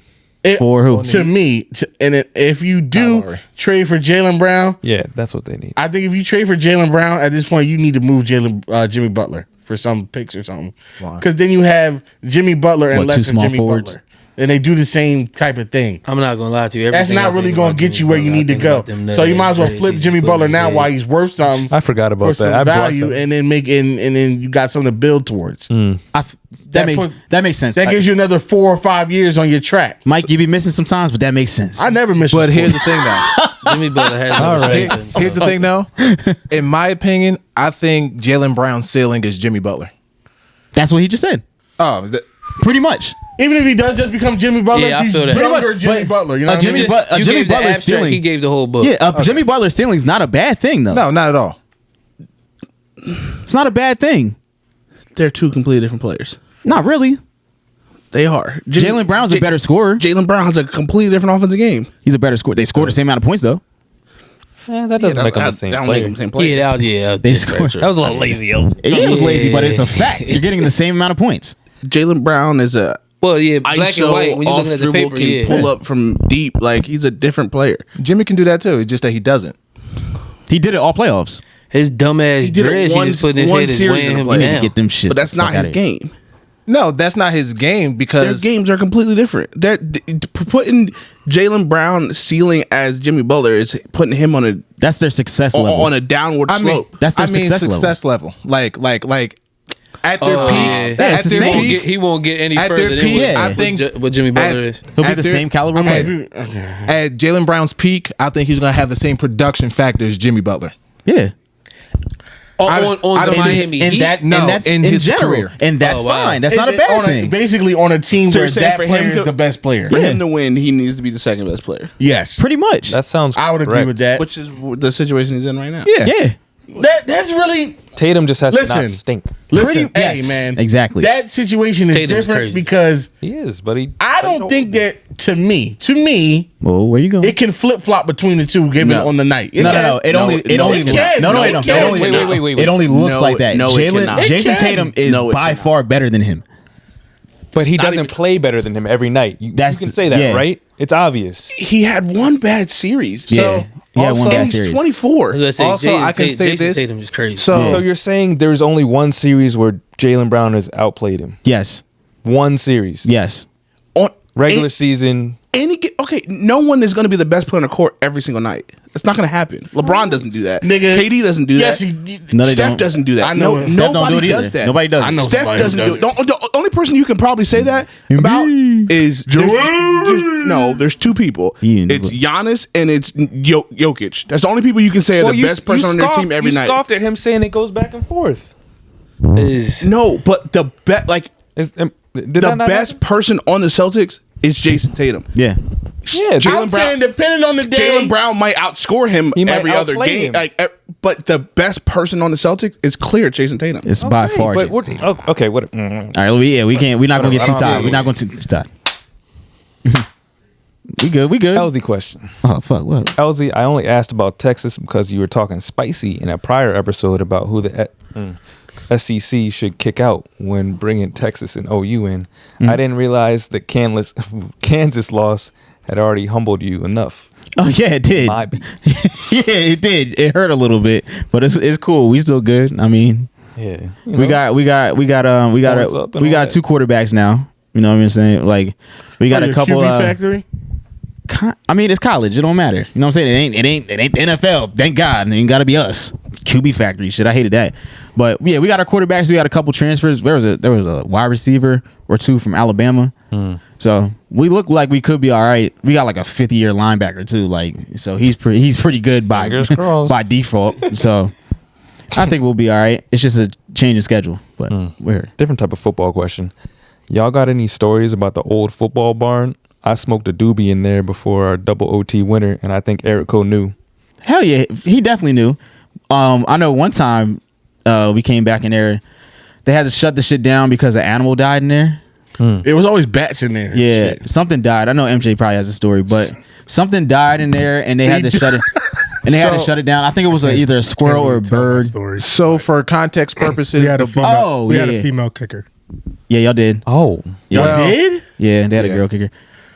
For who? To me, if you do Lowry. trade for Jaylen Brown, Yeah, that's what they need. I think if you trade for Jaylen Brown at this point, you need to move Jimmy Butler for some picks or something. Why? Because then you have Jimmy Butler and What, two less of small Jimmy forwards? Butler. and they do the same type of thing. I'm not gonna lie to you. That's Everything not I really think going about to get Jimmy you where you Butler, I need to think go. about them So you might as well nutty flip ass Jimmy dreads Butler he now put in while his he's worth something. I forgot for about some that. value, and then and then you got something to build towards. That makes sense. That gives you another 4 or 5 years on your track. Mike, you be missing sometimes, but that makes sense. I never miss. But here's the thing, though. Jimmy Butler has no All right. respect for himself. Here's the thing, though. In my opinion, I think Jaylen Brown's ceiling is Jimmy Butler. That's what he just said. Oh, Pretty much. Even if he does just become Jimmy Butler, Yeah, I he's feel that. younger Pretty much, Jimmy but- Butler. You know what I Jimmy mean? But- You Jimmy gave the Butler's abstract, ceiling- he gave the whole book. Yeah, Jimmy Butler's ceiling's not a bad thing, though. no, not at all. It's not a bad thing. They're two completely different players. Not really. They are. Jalen Brown's a better scorer. Jalen Brown has a completely different offensive game. He's a better scorer. They scored the same amount of points, though. That doesn't make them the same That don't player. make them the same player. Yeah, that was They that's scored. true. That was a little lazy. It was lazy, but it's a fact. You're getting the same amount of points. Jalen Brown is a Well, yeah, black ISO and white. When you're off looking at the dribble paper, can yeah. pull up from deep. Like he's a different player. Jimmy can do that too. It's just that he doesn't. He did it all playoffs. His dumbass He did it dreads he just put in his one head is series weighing in a him playoff. You need to down. get them shits. But that's the not fuck his outta here. game. No, that's not his game Their because games are completely different. Putting Jalen Brown ceiling as Jimmy Butler is putting him on That's their success level. on a downward slope. That's their success level. Like at their Oh, peak. yeah. Yeah, At it's the their same. peak. He won't get any At further their than peak, what, I think what Jimmy Butler is. He'll be at the their- same caliber at- player. At Jalen Brown's peak, I think he's gonna have the same production factor as Jimmy Butler. Yeah. I On don't the see- Miami And Heat. that, No, and that's in in his general. career. And that's Oh, wow. fine. That's not a bad thing. Basically, on a team So where you're saying that for player him is to- the best player. For him to win, he needs to be the second best player, Yes, Pretty much. That sounds. I would agree correct. with that. which is the situation he's in right now. yeah. That's really Tatum just has to Listen. not stink. listen. Hey, yes, man, exactly. That situation is Tatum's different crazy. because He is, but he. I don't think that to me, Well, where you going? it can flip flop between the two given No. on the night. It No, can. no, no. It only it can. No, it can. Wait. It only looks No, like that. no, it cannot. Jason It can. Tatum is No, it by cannot. far better than him. But he not doesn't even- play better than him every night. You That's- can say that, yeah. right? It's obvious. He had one bad series. Yeah. So He had one also, bad he's series. 24. I was gonna say, Also, I can say Jason this. Tatum is crazy. So So you're saying there's only one series where Jalen Brown has outplayed him? Yes. One series. Yes. On Regular season. okay, no one is going to be the best player on the court every single night. That's not going to happen. LeBron doesn't do that. Nigga. KD doesn't do Yes, that. No, they Steph don't. doesn't do that. I know. No, Steph don't nobody do it does either. that. Nobody does. I know Steph somebody who doesn't does do it. The only person you can probably say that about is there's two people. It's Giannis and it's Jokic. That's the only people you can say are the best person on their team every you night. scoffed at him saying it goes back and forth. Is- But the Did the that not best happen? person on the Celtics is Jason Tatum. Yeah. Yeah, I'm saying depending on the day. Jalen Brown might outscore him He might every other outplay game. him. But the best person on the Celtics is clear Jason Tatum. It's by far But Jason what, Tatum. okay, what? All right, we can't. We're not gonna get too Whatever, I tired. don't- We're not going to too tired. We good. Elsie question. Oh fuck! What? Elsie, I only asked about Texas because you were talking spicy in a prior episode about who the SEC should kick out when bringing Texas and OU in. I didn't realize that Kansas loss had already humbled you enough. Oh yeah, it did. My beat. Yeah, it did. It hurt a little bit, but it's cool. We still good. I mean, Yeah, we got Horns up and all that. two quarterbacks now. You know what I'm saying? Like we got a couple. QB factory. I mean, it's college. It don't matter. You know what I'm saying? It ain't the NFL. Thank God. It ain't got to be us. QB factory shit. I hated that. But yeah, we got our quarterbacks. We got a couple transfers. There was a wide receiver or two from Alabama. So we look like we could be all right. We got like a 5th-year linebacker too. Like so he's pretty good by Fingers crossed. by default. So I think we'll be all right. It's just a change in schedule. But we're different type of football question. Y'all got any stories about the old football barn? I smoked a doobie in there before our double OT winner, and I think Erico knew. hell yeah, he definitely knew. I know one time we came back in there, they had to shut the shit down because an animal died in there. It was always bats in there. Yeah, Shit. something died. I know MJ probably has a story, but something died in there, and they had to shut it. And they had to So- shut it down. I think it was either a squirrel or a bird. Stories. So for context purposes, We had a the female. Oh, we had yeah. a female kicker. Yeah, y'all did. Oh, Yeah, Well, Did? yeah, they had a yeah. girl kicker.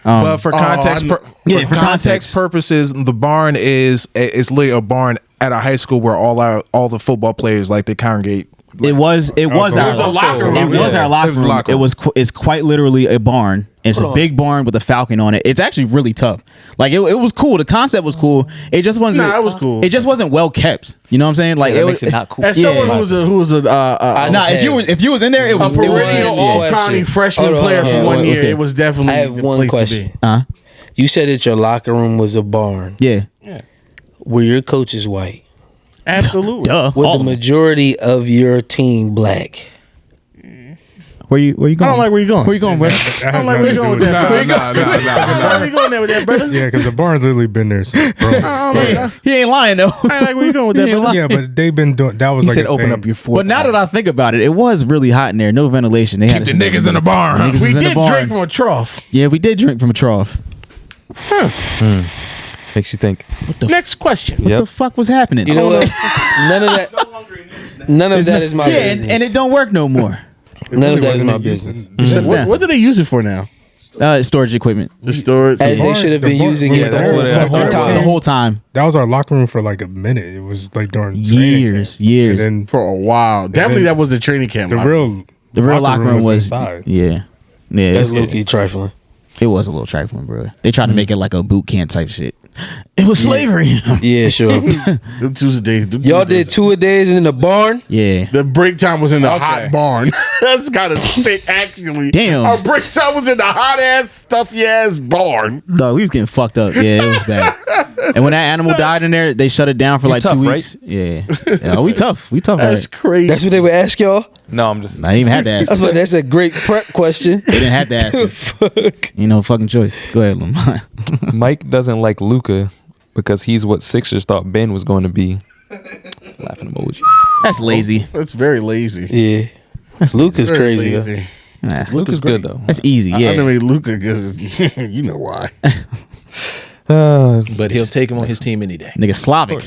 but for context, I kn- Yeah, for for context context. purposes, the barn is literally a barn at our high school where all the football players like they congregate. It was our a locker room. It was our locker It was a room. locker It room. was it's quite literally a barn It's a big barn with a falcon on it. It's actually really tough. Like it was cool. The concept was cool. It just wasn't. Nah, it was cool. It just wasn't well kept. You know what I'm saying? Like That makes it not cool. As someone who was a Nah, if you was in there, it was perennial all-county freshman player for 1 year, it was definitely. I have the one place to question. be. You said that your locker room was a barn. Yeah. Were your coaches white? Absolutely. Duh. Were the majority of your team black? Where you going? I don't like where you going. Where you going, bro? I don't like where you going with that. Where you going there with that, brother? Yeah, because the barn's literally been there since, bro. He ain't lying though. I ain't like where you going with that, brother. Yeah, but they've been doing. That was He like said a open thing. up your fourth. But now that I think about it, it was really hot in there. No ventilation. They had the niggas in the barn. Niggas We was in the did barn. drink from a trough. Yeah, we did drink from a trough. makes you think. Next question. What the fuck was happening? You know what? None of that is my Yeah, business. and it don't work no more. None of that is my business. What do they use it for now? Storage equipment. The storage. As they should have been using it the that's whole what it- fucking The time. whole time. That was our locker room for like a minute. It was like during training camp. Years. And then For a while. Definitely that was the training camp. the real locker room was inside. yeah. That's it, low-key trifling. it was a little trifling, bro. They tried to make it like a boot camp type shit. It was slavery. Yeah, sure. Them Tuesdays. Y'all did 2-a-days in the barn? Yeah. The break time was in the hot barn. That's kind of sick, actually. Damn. Our break time was in the hot ass, stuffy ass barn. Dog, we was getting fucked up. Yeah, it was bad. And when that animal died in there, they shut it down for like tough, 2 right? weeks. Yeah. Yeah, we tough. We tough. That's Right? crazy. That's what they would ask y'all? No, I'm just. I didn't even have to ask. That's what. That's a great prep question. They didn't have to ask. us. Fuck. You know, fucking choice. Go ahead, Lamont. Mike doesn't like Luca because he's what Sixers thought Ben was going to be. Laughing emoji. That's lazy. That's very lazy. Yeah. Luca's Very crazy. lazy. Nah, Luca's good though. that's easy. I Yeah. never made Luca because you know why. But he'll take him on his team any day. Nigga Slavic.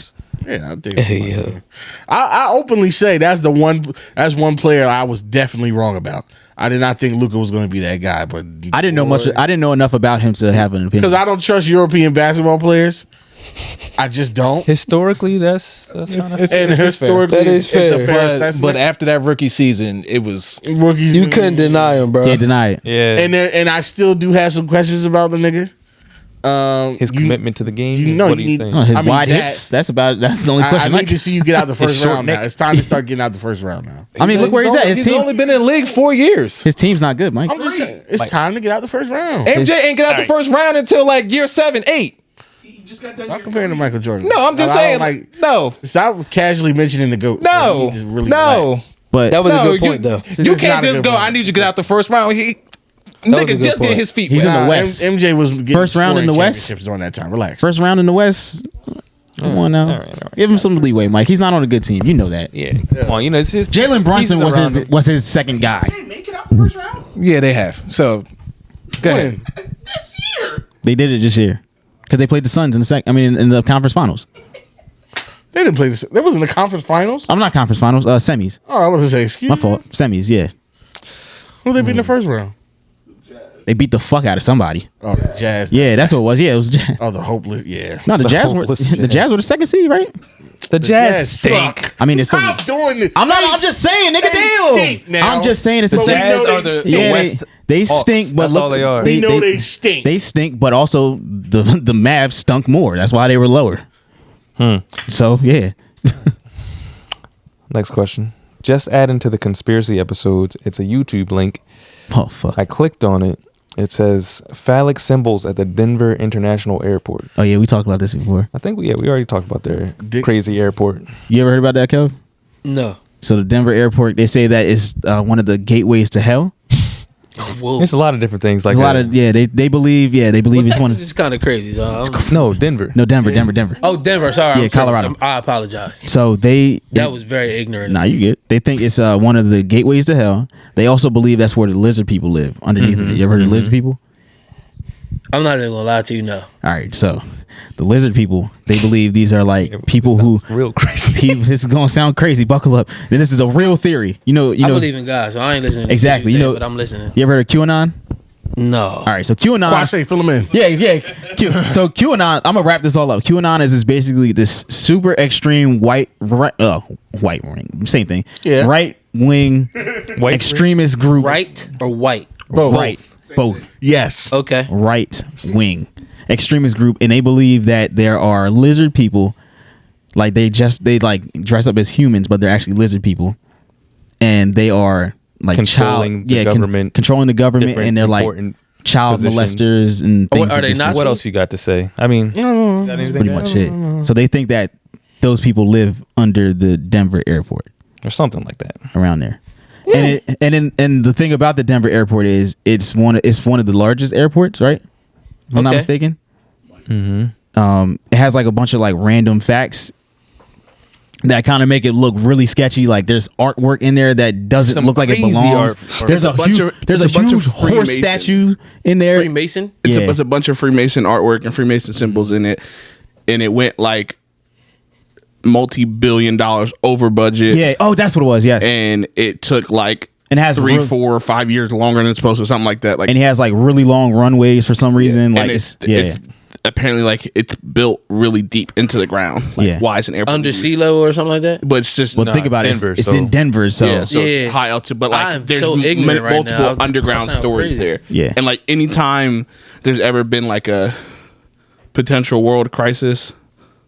Yeah, I think. Yeah. I openly say that's one player I was definitely wrong about. I did not think Luca was going to be that guy, but I didn't know much. I didn't know enough about him to have an opinion. because I don't trust European basketball players. I just don't. Historically, that's kind of. And historically, That is it's a fair. fair But assessment. after that rookie season, it was Rookies, You couldn't deny him, bro. Can't deny it. Yeah. and I still do have some questions about the nigga. His commitment to the game. you is know what you he's need- saying. Oh, his I mean, wide that- hips. That's the only I question. need to see you get out the first short round now. neck. It's time to start getting out the first round now. I mean, look where he's at. His He's team. only been in the league 4 years. His team's not good, Mike. I'm just saying, it's time to get out the first round. MJ ain't get out the first round until like year 7, 8. Stop comparing to Michael Jordan. No, I'm just I saying. don't like. No, Stop casually mentioning the GOAT. no, Like, he just really no. relax. But That was No, a good point, though. You It's can't not a just good go. point. I need you to get out the first round. was a Nigga good just point. get his feet He's wet. in the West. MJ was getting First round in the scoring West? championships during that time. Relax. first round in the West. Come on now. all right. Give him some leeway, Mike. He's not on a good team. You know that. Yeah. Come on, you know, it's his. Jalen Brunson he's was his second guy. Yeah, they have. So go ahead. They did it this year because they played the Suns in the in the conference finals. They didn't play this. That was in the conference finals. I'm not conference finals. Semis. Oh, I was gonna say, excuse My me. fault. Semis. Yeah. Who they beat in the first round? They beat the fuck out of somebody. Oh, the Jazz. Yeah, that's what it was. Yeah, it was. Oh, the hopeless. Yeah. No, the Jazz were hopeless the Jazz Jazz. were the second seed, right? The Jazz suck. stink. I mean, it's still. Stop doing this. I'm not. I'm just saying, nigga. They Damn. stink now. I'm just saying it's a But we second. know Jazz they are the stink. Yeah, West. they Hawks. stink, but That's look, all they are. We know they stink. They stink, but also the Mavs stunk more. That's why they were lower. So yeah, Next question. Just adding to the conspiracy episodes. It's a YouTube link. oh fuck. I clicked on it. It says phallic symbols at the Denver International Airport. Oh yeah, we talked about this before. I think we already talked about their Dick. crazy airport. You ever heard about that, Kev? No. So the Denver airport, they say that is one of the gateways to hell. Whoa. There's a lot of different things like There's a lot that. of they believe it's one of It's kind of crazy. So No, Denver. no Denver. oh, Denver. Sorry. Yeah, I'm Colorado. tripping. I apologize. So they That was very ignorant. nah, you get. They think it's one of the gateways to hell. They also believe that's where the lizard people live underneath of it. You ever heard of lizard people? I'm not even gonna lie to you. No. All right, so the lizard people, they believe these are like people who. Real crazy. This is gonna sound crazy. Buckle up. Then this is a real theory. You know. I believe in God, so I ain't listening. Exactly, you know- but I'm listening. You ever heard of QAnon? No. All right, so QAnon. Quashe, fill them in. Yeah. So QAnon, I'm gonna wrap this all up. QAnon is basically this super extreme white wing, same thing. Yeah. Right wing White extremist group. Right or white? Bro, Right. Both. Yes. Okay. Right wing extremist group, and they believe that there are lizard people, like they like dress up as humans, but they're actually lizard people, and they are like Controlling the government, controlling the government, different and they're like important child positions. molesters and things. Are of they this not? nature. What else you got to say? I mean, That's pretty much it. So they think that those people live under the Denver airport, or something like that. around there. And the thing about the Denver airport is it's one of the largest airports, right? If I'm not Okay. mistaken. It has like a bunch of like random facts that kind of make it look really sketchy. Like there's artwork in there that doesn't Some look like it crazy belongs. art. There's a bunch huge, of- there's it's a a bunch huge of horse Freemason. statue in there. Freemason. It's, Yeah. it's a bunch of Freemason artwork and Freemason symbols in it, and it went like multi-billion dollars over budget. Yeah. Oh, that's what it was. Yes. And it took like And it has 3, real- 4, or 5 years longer than it's supposed to, something like that. Like, And he has like really long runways for some reason. Like and it's apparently like it's built really deep into the ground. Like, Yeah. why is an airport Under sea level or something like that. But it's just well, think it's about it. Denver, It's so- in Denver, so yeah, so Yeah. it's high altitude. But like, I'm there's so ignorant right multiple now. underground That sounds stories crazy. there. Yeah. And like anytime there's ever been like a potential world crisis,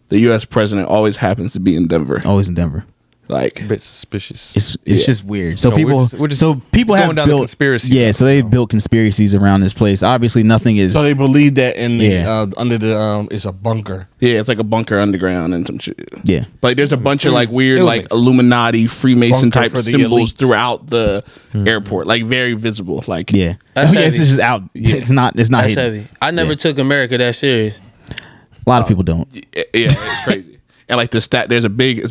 the U.S. president always happens to be in Denver. always in Denver. Like, A bit suspicious. It's just weird. So No, people we're just so people going have down the built conspiracy Yeah, route so they now. built conspiracies around this place. Obviously, nothing is. So they believe that in the Yeah. under the it's a bunker. yeah, it's like a bunker underground and some shit. Yeah. Like there's a bunch of like weird It like makes- Illuminati, Freemason Bunker type for the symbols elites. throughout the airport, like very visible. Like Yeah. That's It's heavy. just out. It's not. It's not That's hidden. heavy. I never Yeah. took America that serious. A lot of people don't. yeah, it's crazy. And like there's a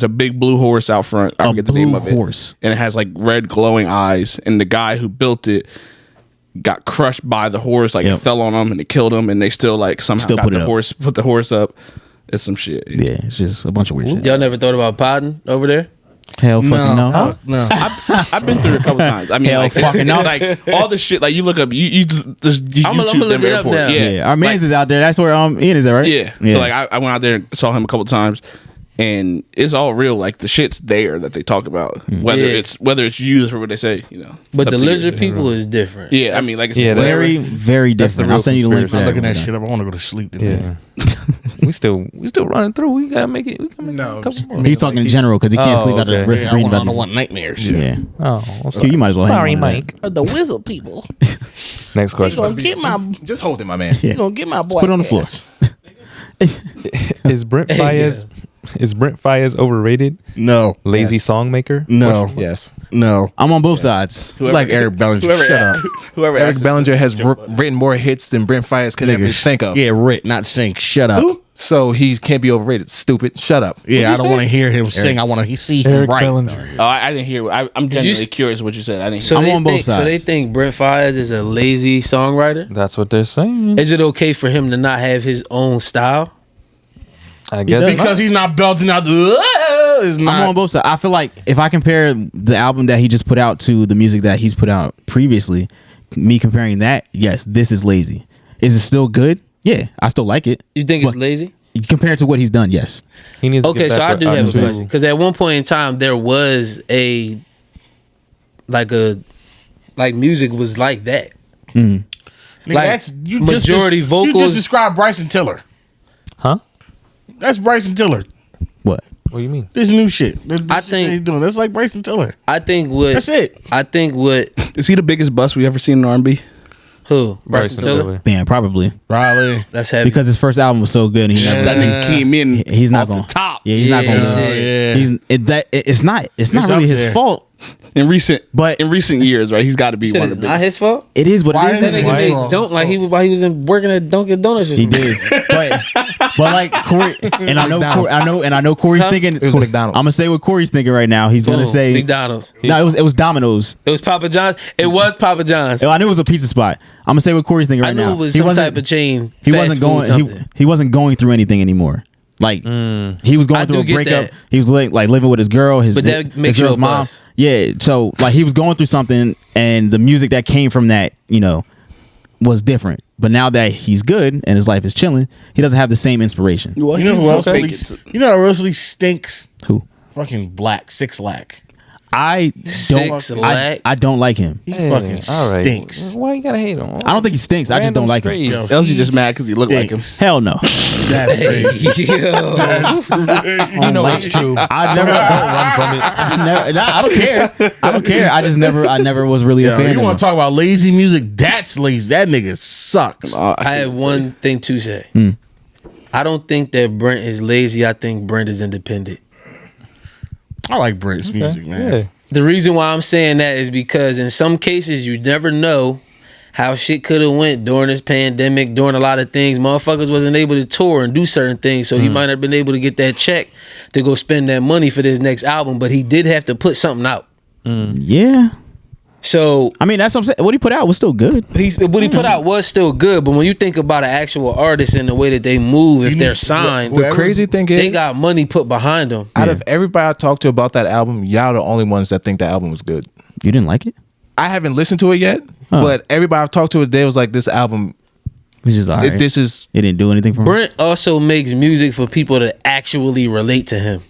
big blue horse out front. I forget the name blue of it. horse. And it has like red glowing eyes. And the guy who built it got crushed by the horse. Like Yep. it fell on him and it killed him. And they still like somehow Still got put it the up. put the horse up. It's some shit. Yeah, it's just a bunch of weird shit. Y'all never thought about podding over there? Hell fucking no. No. I've been through it a couple times. I mean, Hell like fucking no. like all the shit. Like you look up, you just YouTube I'ma look Denver it up Airport. now. Yeah, our man's Like, is out there. That's where Ian is at, right? yeah. So like I went out there and saw him a couple times, and it's all real. Like the shit's there that they talk about, whether Yeah. it's used for what they say. You know, But It's the up to you. lizard people is different. Yeah, I mean, like I said, Yeah, that's- very, very That's the different. real I'll send you the link for conspiracy. that. I'm looking at one. shit up. I want to go to sleep today. Yeah. we still running through. We gotta make it. We can make No, a couple more. He's talking in general because he can't Oh, sleep after okay. reading Yeah, I about don't these. want nightmares. Yeah. Oh, I'm So you might as well. hang Sorry, on to that. Mike. The wizard people. Next question. Get my. Just hold it, my man. Yeah. You gonna get my boy? Put it on the floor. ass. Is Brent Faiyaz is Brent Faiyaz overrated? No. Lazy Yes. song maker? No. Yes. No. I'm on both sides. You like Eric Bellinger. Shut up. Whoever Eric asked- Bellinger has written more hits than Brent Faiyaz could ever Niggas. think of. Yeah, Rick, not sink. Shut up. So he can't be overrated. Stupid. Shut up. Yeah, I don't want to hear him sing. I want to see him Eric right. Bellinger. Oh, I didn't hear. I'm genuinely you- curious what you said. I didn't. So hear. they I'm on both think, So they sides. think Brent Faiyaz is a lazy songwriter. That's what they're saying. Is it okay for him to not have his own style? I guess not. Because he's not belting out the. It's I'm not. on both sides. I feel like if I compare the album that he just put out to the music that he's put out previously, me comparing that, yes, this is lazy. Is it still good? Yeah, I still like it. You think it's But lazy? compared to what he's done, yes. He needs to Okay, get so back I with do have a Andre. question because at one point in time there was like music was like that. Nigga, like, that's you majority You vocals- just described Bryson Tiller. Huh? That's Bryson Tiller. What? What do you mean? This new shit. This I shit think- he's doing. That's like Bryson Tiller. I think what That's it. I think what Is he the biggest bust we ever seen in R&B? who Bryson Tiller? Man, probably Riley. That's heavy. because his first album was so good. And he never, That nigga came in. he's not off the going top. Yeah, he's not Yeah, going. he to did. Yeah. It's not up really his there. fault. in recent But- years, right? He's got to be Said one it's of the not biggest. his fault. It is what Why it is is. that nigga Nigga Why? made don't like while he was working at Dunkin' Donuts. Or He something. did, but like Corey, and I know, McDonald's. I know Corey's Huh? thinking. It was McDonald's. I'm gonna say what Corey's thinking right now. He's gonna Boom, say McDonald's. no. It was Domino's. It was Papa John's. It was Papa John's. I knew it was a pizza spot. I'm gonna say what Corey's thinking right I knew now. it was He some wasn't- type of chain. He fast wasn't food going. something. He wasn't going through anything anymore. Like he was going I through do a get breakup. that. He was like living with his girl. But that makes his you girl's a mom. bust. Yeah. So like he was going through something, and the music that came from that, was different. But now that he's good and his life is chilling, he doesn't have the same inspiration. Well, You know he's who else? fake Really, it. you know who else really stinks? Who? Fucking Black 6 Lack. I Six don't. lack. I don't like him. He fucking stinks. Why you gotta hate on? I don't think he stinks. I just don't like him. Yo, Else you just mad because you look like him. Hell no. That's crazy. Yo. You know it's true. I never run from it. I don't care. I don't care. I never was really a Yo, fan. you of want him. to talk about lazy music? That's lazy. That nigga sucks. I have one thing to say. I don't think that Brent is lazy. I think Brent is independent. I like Brent's music, man. Yeah. The reason why I'm saying that is because in some cases you never know how shit could have went during this pandemic, during a lot of things. Motherfuckers wasn't able to tour and do certain things, so he might not have been able to get that check to go spend that money for this next album, but he did have to put something out. Yeah. So I mean, that's what I'm saying. What he put out was still good. what he put out was still good, but when you think about an actual artist and the way that they move, if they're signed, The crazy thing is, they got money put behind them. out of everybody I talked to about that album, y'all the only ones that think the album was good. You didn't like it? I haven't listened to it yet, but everybody I've talked to today was like, this album, Which is all right. this is It didn't do anything for him. Brent also makes music for people to actually relate to him.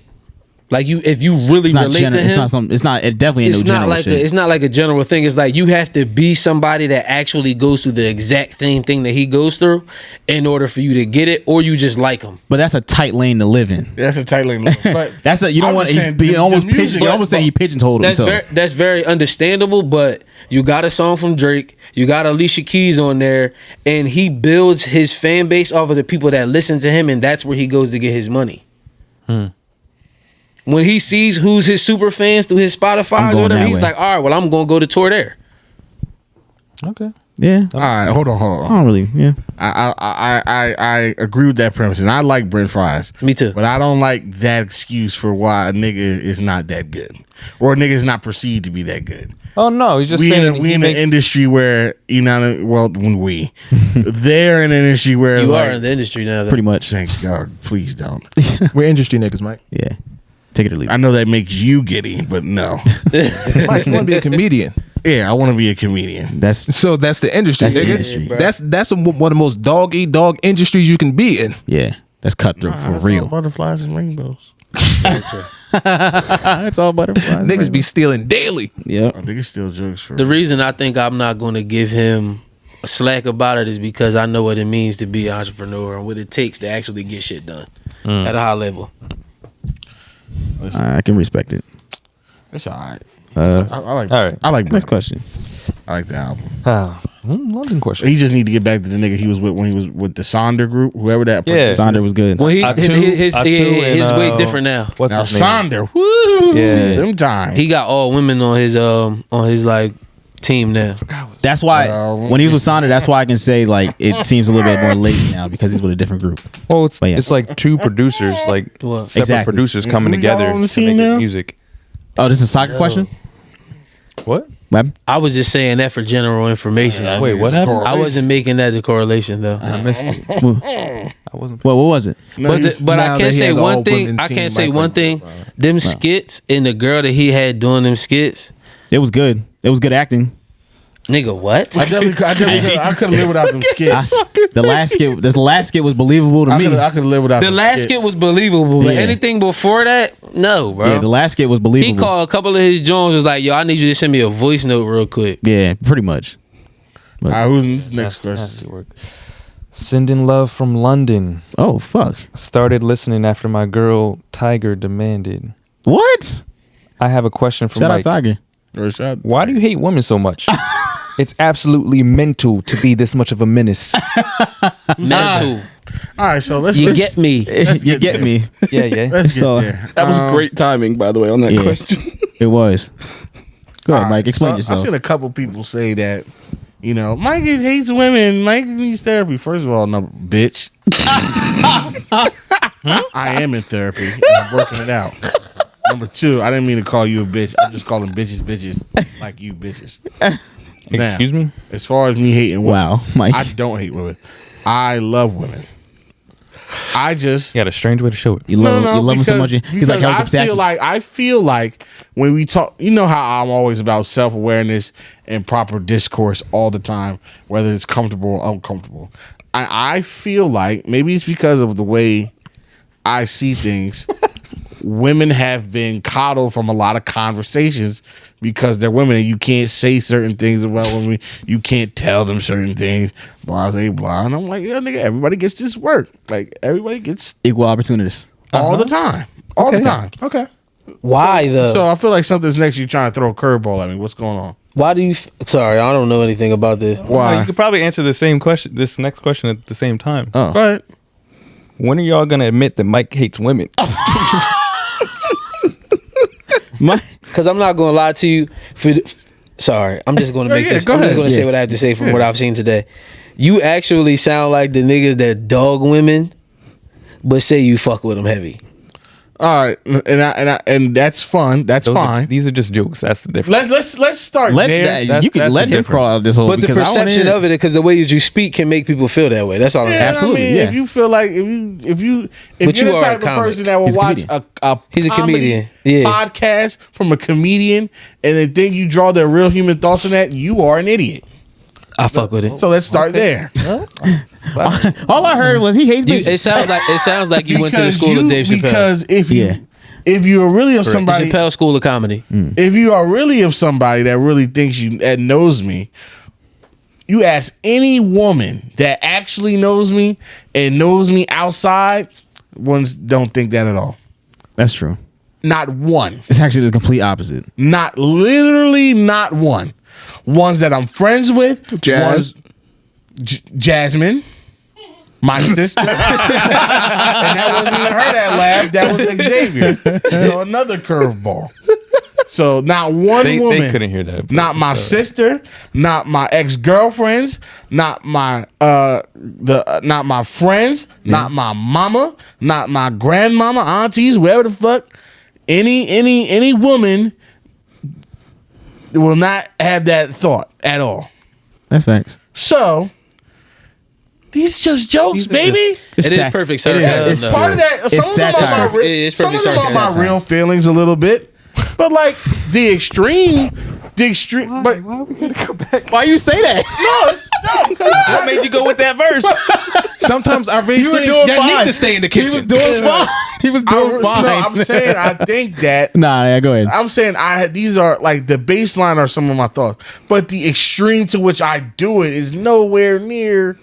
Like if you really It's not relate to him, It's not something. It's not. It definitely ain't it's no not general like shit. it's not like a general thing. It's like you have to be somebody that actually goes through the exact same thing that he goes through in order for you to get it, or you just like him. But that's a tight lane to live in. That's a tight lane. But That's a. You don't I'm want. just He's saying, being the almost music- pigeon. You're almost saying he pigeonholed himself. That's very understandable, but you got a song from Drake, you got Alicia Keys on there, and he builds his fan base off of the people that listen to him, and that's where he goes to get his money. When he sees who's his super fans through his Spotify I'm or going whatever, that he's way. like, all right, well, I'm gonna go to tour there. Okay. Yeah. all right, hold I on. don't really. Yeah. I agree with that premise, and I like Brent Fries. Me too. But I don't like that excuse for why a nigga is not that good, or a nigga is not perceived to be that good. Oh no, he's just We saying in an industry where they're in an industry where You it's are like, in the industry now. Though. Pretty much. thank God, please don't. we're industry niggas, Mike. Yeah. Take it or leave it. I know that makes you giddy, but no. Mike, you want to be a comedian, Yeah, I want to be a comedian. That's so that's the industry. That's the nigga. industry. That's one of the most dog eat dog industries you can be in. yeah. That's cutthroat for That's real. all butterflies and rainbows. It's all butterflies. Niggas be stealing daily. Yeah. Oh, niggas steal jokes for The reason I think I'm not going to give him a slack about it is because I know what it means to be an entrepreneur and what it takes to actually get shit done at a high level. I can respect it. It's all right. Uh, I like. all right. I like. next Brent. question. I like the album. London question. He just need to get back to the nigga he was with when he was with the Sonder group, whoever that. Yeah. Sonder was good. Well, Atu his and, way different now. What's Now his name? Sonder, woo, Yeah. them time. He got all women on his like team now. That's why when he was with Sonder, that's why I can say like it seems a little bit more late now because he's with a different group. Well, it's But yeah. it's like two producers, like What? separate Exactly. producers coming Who y'all together on the to team make now? music. Oh, this is a soccer question? What? Web? I was just saying that for general information. Wait, what happened? I wasn't making that the correlation though. I missed it. I wasn't. Well, what was it? But Now I that can he say has an one all thing. women I team, can say Mike one like thing. that. Them skits and the girl that he had doing them skits. It was good. It was good acting. Nigga, what? I could live without them skits. The last skit was believable to me. I could live without The them last skits. skit was believable, but Yeah. anything before that, no, bro. Yeah, the last skit was He believable. called a couple of his Jones was like, yo, I need you to send me a voice note real quick. Yeah, pretty much. All right, who's this next question? Nasty work. Sending love from London. Oh fuck! Started listening after my girl Tiger demanded. What? I have a question for Shout out Mike. Tiger. Rashad? Why do you hate women so much? It's absolutely mental to be this much of a menace. Mental. All right, so let's You get me. You get me? Yeah, yeah. Let's get So, there. That was great timing, by the way, on that Yeah. question. It was. Go ahead, All Mike. right, Explain so yourself. I've seen a couple people say that, Mike hates women. Mike needs therapy. First of all, no, bitch. I am in therapy. I'm working it out. Number two, I didn't mean to call you a bitch. I'm just calling bitches like you bitches. Now, Excuse me? as far as me hating women, Wow, Mike. I don't hate women. I love women. I just You got a strange way to show it. You love him. You love him so much. because He's like I feel like when we talk, you know how I'm always about self-awareness and proper discourse all the time, whether it's comfortable or uncomfortable. I feel like maybe it's because of the way I see things. women have been coddled from a lot of conversations because they're women and you can't say certain things about women. You can't tell them certain things. Blah, blah. And I'm like, yeah, nigga, everybody gets this work. Like, everybody gets Equal opportunities. all the time. All the time. Okay. Why though? So I feel like something's next. You trying to throw a curveball at me. What's going on? Why do you? Sorry, I don't know anything about this. Why? You could probably answer the same question, this next question at the same time. Oh. Go ahead. When are y'all gonna admit that Mike hates women? Because I'm not going to lie to you. Sorry, I'm just going to make this. go I'm just ahead. going to say what I have to say from what I've seen today. You actually sound like the niggas that dog women, but say you fuck with them heavy. All right, and that's fun. That's fine. These are just jokes. That's the difference. Let's start there. You can That's let the him crawl out this hole. But the because I wanna perception hear- of it, because the way that you speak can make people feel that way. That's all I'm saying. Yeah, Absolutely, I mean, yeah. if you feel like if you're But the you are type a of person that will He's a watch comedian. He's a comedy comedian. Yeah. podcast from a comedian and then think you draw their real human thoughts from that, you are an idiot. I fuck with it. So let's start there. All I heard was he hates You, bitches. it sounds like you went to the school of Dave Chappelle. Because Yeah. if you are really of The somebody, Chappelle School of Comedy. if you are really of somebody that really thinks you that knows me, you ask any woman that actually knows me and knows me outside, ones don't think that at all. That's true. Not one. It's actually the complete opposite. Not literally not one. Ones that I'm friends with. Jazz. Jasmine. My sister. And that wasn't even her that laughed. That was Xavier. So another curveball. So not one woman. They couldn't hear that. Not my sister, not my ex-girlfriends, not my not my friends, not my mama, not my grandmama, aunties, whoever the fuck. Any woman will not have that thought at all. That's facts. So these just jokes, baby. It's It is sat- perfect it is- sarcasm, it's though. Part of that. It's Some of them satire. are my, It is some of perfect them are my sarcasm. real feelings a little bit, but like the extreme. But Why you say that? What made you go with that verse? Sometimes I really You were think doing that fine. needs to stay in the kitchen. He was doing fine. He was doing fine. No, I'm saying I think that. Nah, yeah, go ahead. I'm saying these are like the baseline are some of my thoughts, but the extreme to which I do it is nowhere near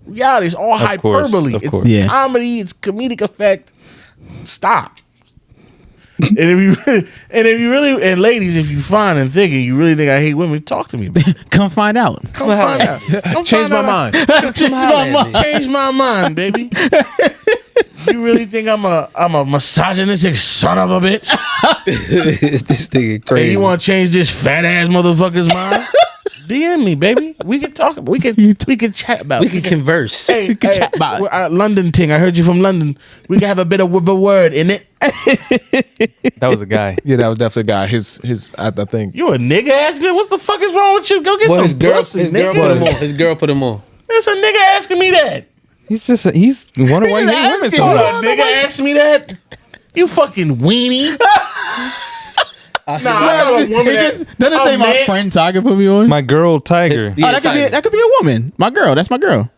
reality. It's all hyperbole. of It's course. Yeah. comedy. It's comedic effect. Stop. And if you really and ladies, if you find and thinking you really think I hate women, talk to me about it. Come find out. Come find out. Come Change find my out. mind. Change my mind, baby. You really think I'm a misogynistic son of a bitch? This nigga And crazy. you want to change this fat ass motherfucker's mind? DM me, baby. We can talk. We can chat about. We can converse. Hey, chat about it. we're, London ting. I heard you from London. We can have a bit of a word in it. That was a guy. Yeah, that was definitely a guy. His I think. You a nigga asking me? What the fuck is wrong with you? Go get Well, some pussy, his girl nigga. put him on. His girl put him on. It's a nigga asking me that. He's wondering why you hate women so Hold much. on, nigga asked me that. You fucking weenie. I said, Nah, I know a woman Doesn't say my man. friend Tiger put me on. My girl Tiger. Yeah, oh, Tiger. that could be a woman. My girl. That's my girl.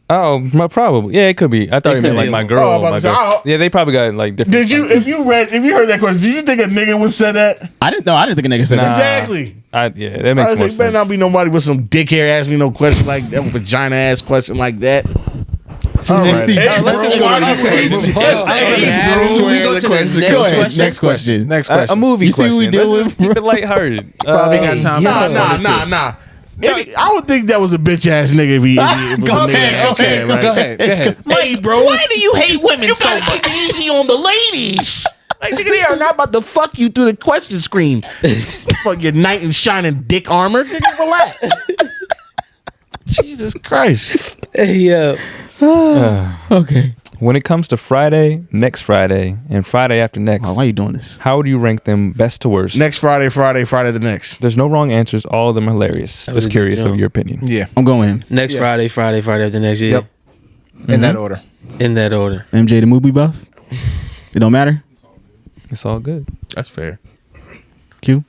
Oh, probably. Yeah, it could be. I thought It you could meant like be. my Oh, girl. I'm about my to say, girl. oh. Yeah, they probably got like different. Did you? If you heard that question, did you think a nigga would say that? I didn't know. I didn't think a nigga said Nah. that. Exactly. Yeah, that I makes was more like, better sense. not be nobody with some dick hair ask me no question like that, vagina ass question like that. All right. Hey, let's just go to the next question. We go to the next Go ahead. question. Next question. Next A question. movie You see question. what we deal Let's with? Keep it lighthearted. Probably got time. Nah. I would think that was a bitch ass nigga if he was a nigga ass man, right? Go ahead. Hey, bro. Why do you hate women so much? Keep it easy on the ladies. Like, nigga, they are not about to fuck you through the question screen. Fuck your knight in shining dick armor. Nigga, relax. Jesus Christ. Hey, yo. Okay. When it comes to next Friday, and Friday after next, Oh, why are you doing this? how would you rank them best to worst? Next Friday the next. There's no wrong answers. All of them are hilarious. was Just a good curious of jump. your opinion. Yeah, I'm going with him. Next Friday after next year. Yep. In that order. In that order. MJ the movie buff. It don't matter. It's all good. That's fair. Q.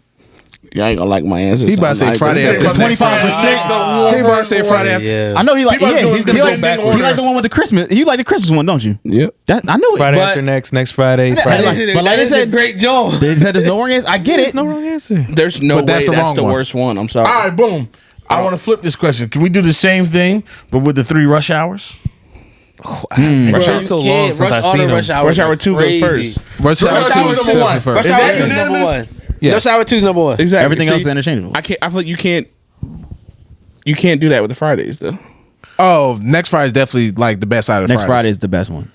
Y'all ain't gonna like my answer. He about to say Friday after 25%. He about to say Friday after. Yeah. I know he like. People Yeah, doing he's gonna descending go backwards. order. He like the one with the Christmas. You like the Christmas one, don't you? Yep. That I knew it. Friday But- after next Friday. But Friday. like I That is a said, great joke. they said there's no wrong answer. I get it. No wrong answer. There's no But way that's the that's wrong the one. worst one. I'm sorry. All right, boom. I want to flip this question. Can we do the same thing, but with the 3 rush hours? Rush Hour so long since I've seen him. Rush Hour 2 goes first. Rush Hour Rush 2 Hour is number one. still Rush first. Is Hour that 2 is number unanimous? 1. Yes. Rush Hour 2 is number 1. Exactly. Everything See, else is interchangeable. I feel like you can't do that with the Fridays though. Oh, next Friday is definitely like the best out of Next Fridays. Friday is the best one.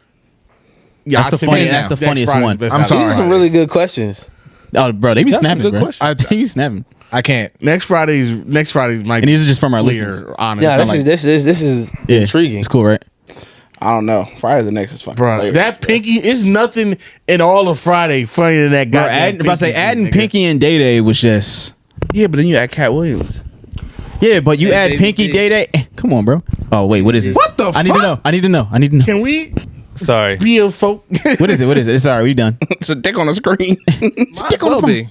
Yeah, That's the to funny- me, that's the next funniest Friday's one. best I'm out of sorry. These are some Fridays. really good questions. Oh, bro, they be That's a snapping, good bro. question. They be snapping. I can't. Next Friday's might And these are just from our clear, listeners. honest. Yeah, Like, this is Yeah, intriguing. It's cool, right? I don't know. Friday the next is fucking bro, hilarious, that bro. pinky is nothing in all of Friday funnier than that Bro, goddamn about to say pinky, adding nigga. Pinky and Day Day was just. Yeah, but then you add Cat Williams. Yeah, but you Hey, add baby Pinky D. Day Day. Come on, bro. Oh wait, what is this? What the I need to know. I need to know. I need to know. Can we Sorry. be a folk? What is it? What is it? It's alright. We done. It's a dick on the screen. Might well be.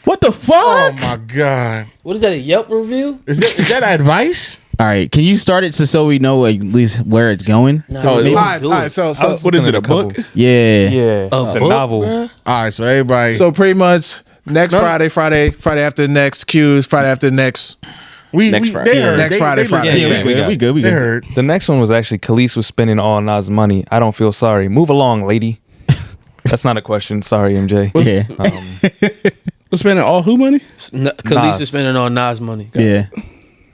What the fuck? Oh my god! What is that, a Yelp review? Is that advice? All right, can you start it so we know at least where it's going? No, Oh, maybe all All do right, it. so What is it? A book? Yeah. Yeah. A It's a book, novel. bruh? All right, so everybody. so pretty much next Friday after next, Q's Friday after next. Next Friday. They heard. Next Friday, Friday. listened. Yeah, Yeah, we good. We good. We They good. heard. The next one was actually Khalees was spending all Nas' money. I don't feel sorry. Move along, lady. That's not a question. Sorry, MJ. Yeah. We're spending all who money? Khalees Nas. is spending on Nas money. Yeah.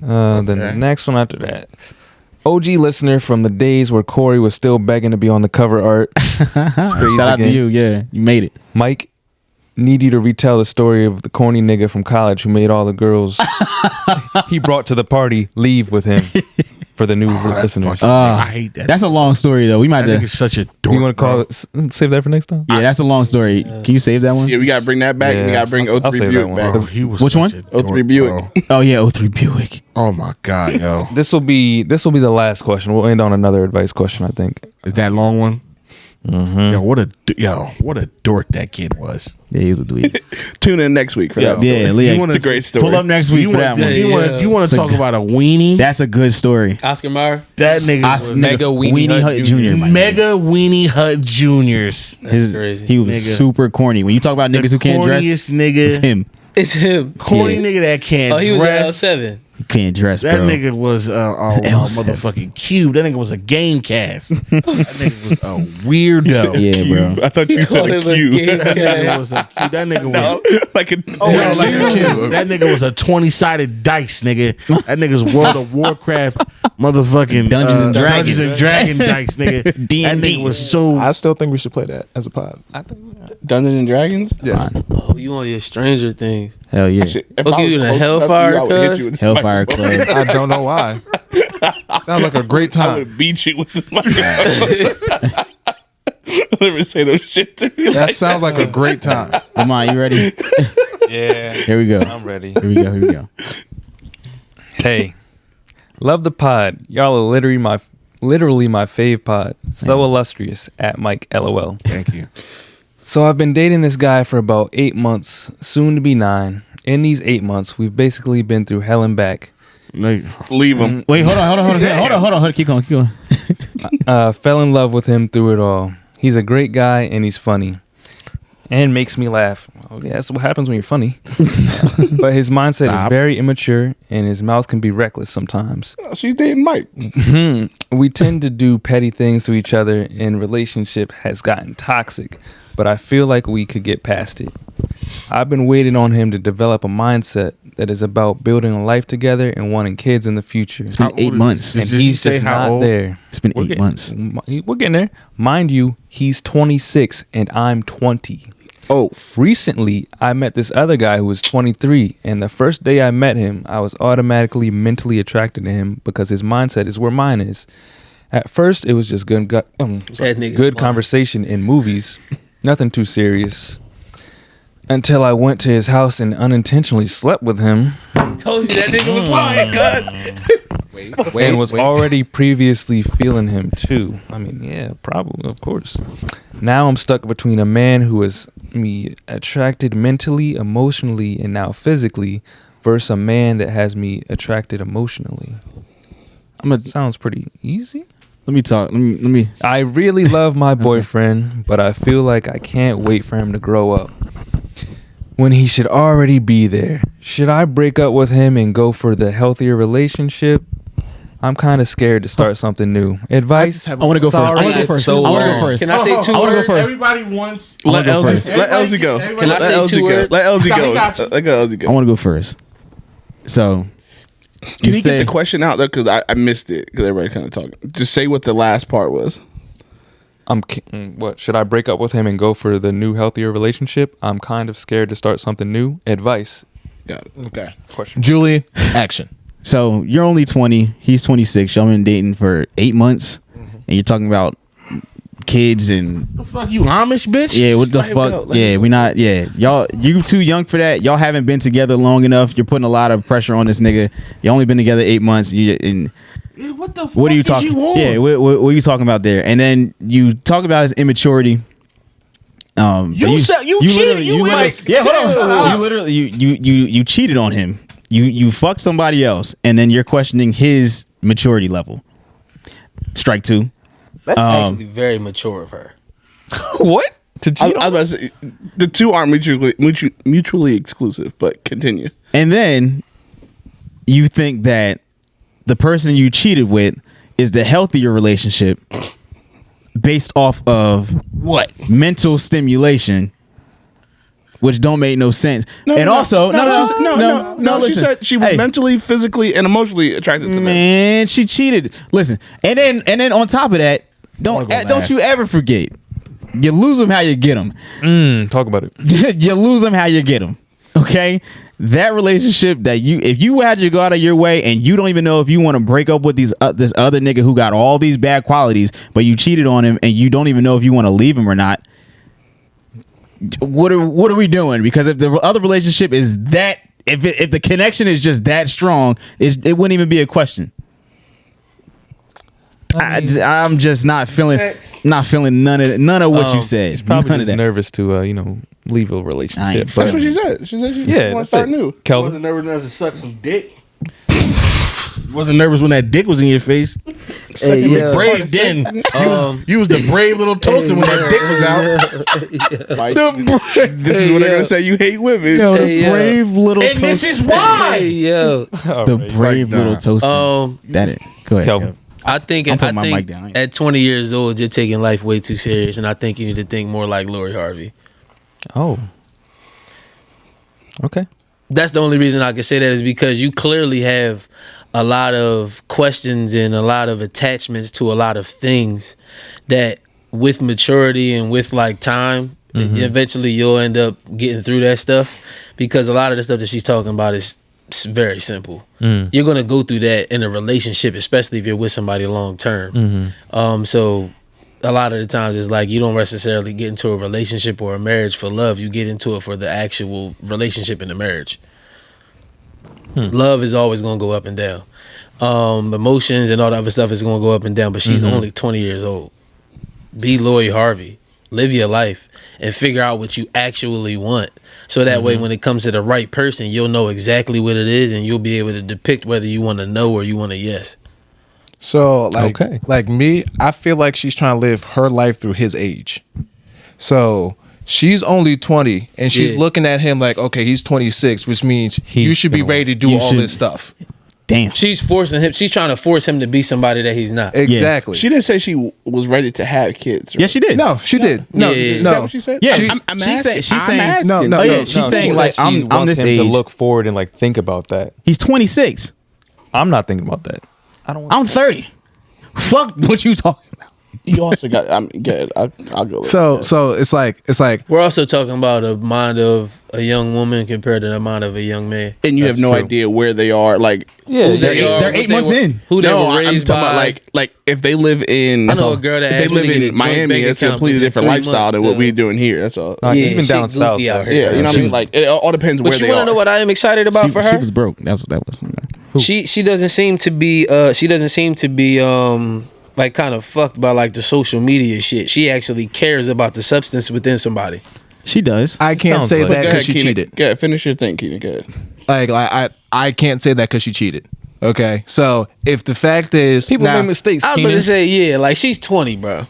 Then the next one after that. OG listener from the days where Corey was still begging to be on the cover art. Shout out to again. you. Yeah, you made it. Mike, need you to retell the story of the corny nigga from college who made all the girls he brought to the party leave with him for the new listeners. I hate that. That's a long story though. We might That have. nigga's such a dork. You want to call it? Save that for next time. Yeah, that's a long story. Can you save that one? Yeah, we gotta bring that back. Yeah, We gotta bring I'll 03 save that Buick one. back. Bro, he was Which such one? a dork, 03 Buick. bro. Oh yeah, 03 Buick. Oh my god, yo! This will be the last question. We'll end on another advice question, I think. Is that long one? Yo, what a dork that kid was. Yeah, he was a dweeb. Tune in next week for that. Yeah, story. Leah, It's a great story. Pull up next week You for that want, one. you want to talk about a weenie? That's a good story. Oscar Mayer. That nigga was Mega Weenie Hut Jr. my Mega Weenie Hut Juniors. His- crazy. He was Nigga. super corny. When you talk about niggas who can't dress, Corniest it's nigga. him. It's him. Corny Yeah. nigga that can't Oh, he was dress. at L7. He can't dress, That bro. nigga was a L7. motherfucking cube. That nigga was a game cast. That nigga was a weirdo. Yeah, bro. I thought you said Called a him a cube. game That nigga cast. was a cube. That nigga was. Like a Yeah, like a cube. That nigga was a 20-sided dice, nigga. That nigga's World of Warcraft motherfucking Dungeons and Dragons. Dungeons and Dragon dice, nigga. That D&D. nigga was so. I still think we should play that as a pod. Dungeons and Dragons. Yes. Oh, you on your Stranger Things. Hell yeah. Shit, if Okay, I was you in a close enough to Hellfire, you, I would hit cuz? you with this Hellfire microphone. Club. I don't know why. Sounds like a great I time. would beat you with this microphone. Don't ever say no shit to me. That sounds like a great time. Come on, you ready? Yeah, Here we go. I'm ready. Here we go. Here we go. Hey, love the pod. Y'all are literally my fave pod. So illustrious at Mike LOL. Thank you. So I've been dating this guy for about 8 months, soon to be 9. In these 8 months, we've basically been through hell and back. Leave him. Wait, hold on. Keep going. Fell in love with him through it all. He's a great guy and he's funny. And makes me laugh. Oh, yeah, that's what happens when you're funny. But his mindset is very immature and his mouth can be reckless sometimes. Oh, she's dating Mike. We tend to do petty things to each other and relationship has gotten toxic, but I feel like we could get past it. I've been waiting on him to develop a mindset that is about building a life together and wanting kids in the future. It's been 8 months. And Did you he's say just how not old? there. It's been We're 8 getting- months. We're getting there. Mind you, he's 26 and I'm 20. Oh, Recently, I met this other guy who was 23, and the first day I met him, I was automatically mentally attracted to him because his mindset is where mine is. At first, it was just good nigga's good lying. conversation in movies, nothing too serious. Until I went to his house and unintentionally slept with him Told you that nigga was lying, cuz. and was already previously feeling him too. I mean, yeah, probably, of course. Now I'm stuck between a man who is me attracted mentally, emotionally, and now physically versus a man that has me attracted emotionally? Sounds pretty easy. Let me talk. Let me. I really love my boyfriend, but I feel like I can't wait for him to grow up when he should already be there. Should I break up with him and go for the healthier relationship? I'm kind of scared to start something new. Advice? I want to go first. I want to go first. I want to go first. Can I say two words? Everybody wants. Let Elsie go. Can I say two words? Let Elsie go. Let Elsie go. I want to go first. So, Can you get the question out there? Because I missed it. Because everybody kind of talking. Just say what the last part was. What? Should I break up with him and go for the new, healthier relationship? I'm kind of scared to start something new. Advice? Got it. Okay. Question. Julie, action. So you're only 20. He's 26. Y'all been dating for 8 months, and you're talking about kids and The fuck you Amish bitch? yeah. What the Let him fuck? go, let Yeah, him we not. Yeah, y'all. You too young for that. Y'all haven't been together long enough. You're putting a lot of pressure on this nigga. You only been together 8 months. And Yeah, what the fuck? what are you talking? Yeah, what are you talking about there? And then you talk about his immaturity. But You said you cheated. literally- You literally- yeah. Hold on. You literally you cheated on him. You fucked somebody else, and then you're questioning his maturity level. Strike two. That's actually very mature of her. What? To I cheat was on? about to say, the two aren't mutually exclusive, but continue. And then you think that the person you cheated with is the healthier relationship based off of what? Mental stimulation, which don't make no sense. No. She listen. said she was Hey, mentally, physically, and emotionally attracted to them. man, she cheated. Listen, and then on top of that, don't you ever forget, you lose them how you get them. Talk about it. You lose them how you get them. Okay, that relationship that if you had to go out of your way and you don't even know if you want to break up with this other nigga who got all these bad qualities, but you cheated on him and you don't even know if you want to leave him or not. What are we doing? Because if the other relationship is that, if the connection is just that strong, it wouldn't even be a question. I'm just not feeling none of what you said. She's probably None of just that. nervous to leave a relationship. That's That's what she said. She said she Yeah, want to start new. Kelvin. Wasn't nervous enough to suck some dick. Wasn't nervous when that dick was in your face. Hey, yeah. Brave then. You was the brave little toaster when that dick was out. Like, this is what they're gonna say. You hate women. Yo, Hey, the yeah. brave little And this toast. is why. Hey, yo. The brave Like, little nah. toaster. That it. Go ahead, Kelvin. Kelvin. I think I'm putting my mic down. at 20 years old, you're taking life way too serious, and I think you need to think more like Lori Harvey. Oh. Okay. That's the only reason I can say that is because you clearly have a lot of questions and a lot of attachments to a lot of things that with maturity and with like time, eventually you'll end up getting through that stuff, because a lot of the stuff that she's talking about is very simple. You're going to go through that in a relationship, especially if you're with somebody long term. So a lot of the times it's like you don't necessarily get into a relationship or a marriage for love. You get into it for the actual relationship and the marriage. Love is always going to go up and down. Emotions and all the other stuff is going to go up and down, but she's only 20 years old. Be Lori Harvey. Live your life and figure out what you actually want. So that way, when it comes to the right person, you'll know exactly what it is and you'll be able to depict whether you want to know or you want to yes. So like Okay. like me, I feel like she's trying to live her life through his age. So she's only 20 and she's Yeah. looking at him like, okay, he's 26, which means you should be ready to do all this stuff. Damn. She's forcing him. She's trying to force him to be somebody that he's not. Exactly. She didn't say she was ready to have kids. Right? Yes, she did. No, she did. No, Yeah. Is no. that what she said? Yeah, I'm she's asking. saying- she's I'm saying- asking. No, Oh, yeah, no, she's no. saying She like said she I'm wants this him age. to look forward and like think about that. He's 26. I'm not thinking about that. I don't want I'm 30. Fuck what you talking about. You also got. I'm good. I'll go. So it's like We're also talking about a mind of a young woman compared to the mind of a young man. and you have no true. idea where they are. Like, Yeah, Who they are, they're what 8 they months were- in. Who they no, were I'm raised talking by. about like if they live in. I know a girl that if they asked me live to get a in joint Miami, bank it's a account completely within different 3 lifestyle than months, what we're doing here. That's all. Like, Yeah, even she down goofy south. out though. here. Yeah, you know what I mean. Like it all depends where But you they want to are. know what I am excited about for her? She was broke. That's what that was. She doesn't seem to be like kind of fucked by like the social media shit. She actually cares about the substance within somebody. She does. I can't Sounds say like- that Go because ahead, she Keenan. cheated. Go ahead, finish your thing, Keenan. Go ahead. Like I can't say that because she cheated. Okay, so if the fact is People now, make mistakes. I was about Keenan. to say, yeah, like she's 20, bro.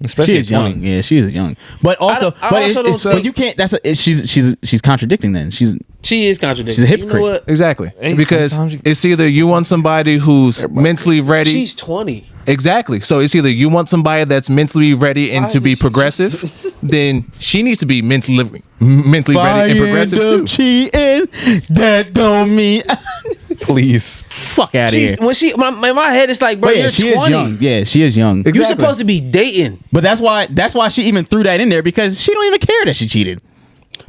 Especially She is young. 20. Yeah, she is young. But also, I but, also don't but think- you can't. She's contradicting. Then She is contradicting. She's a You hypocrite. know what? exactly Hey, because sometimes you- it's either you want somebody who's mentally ready. She's 20. Exactly. So it's either you want somebody that's mentally ready and Why to be is she- progressive, then she needs to be mentally ready and progressive too. Cheating, that don't mean. Please. Fuck out of here. When she, in my head, it's like, bro, But yeah, you're she 20. is young. Yeah, she is young. You're Exactly. supposed to be dating. But that's why she even threw that in there because she don't even care that she cheated.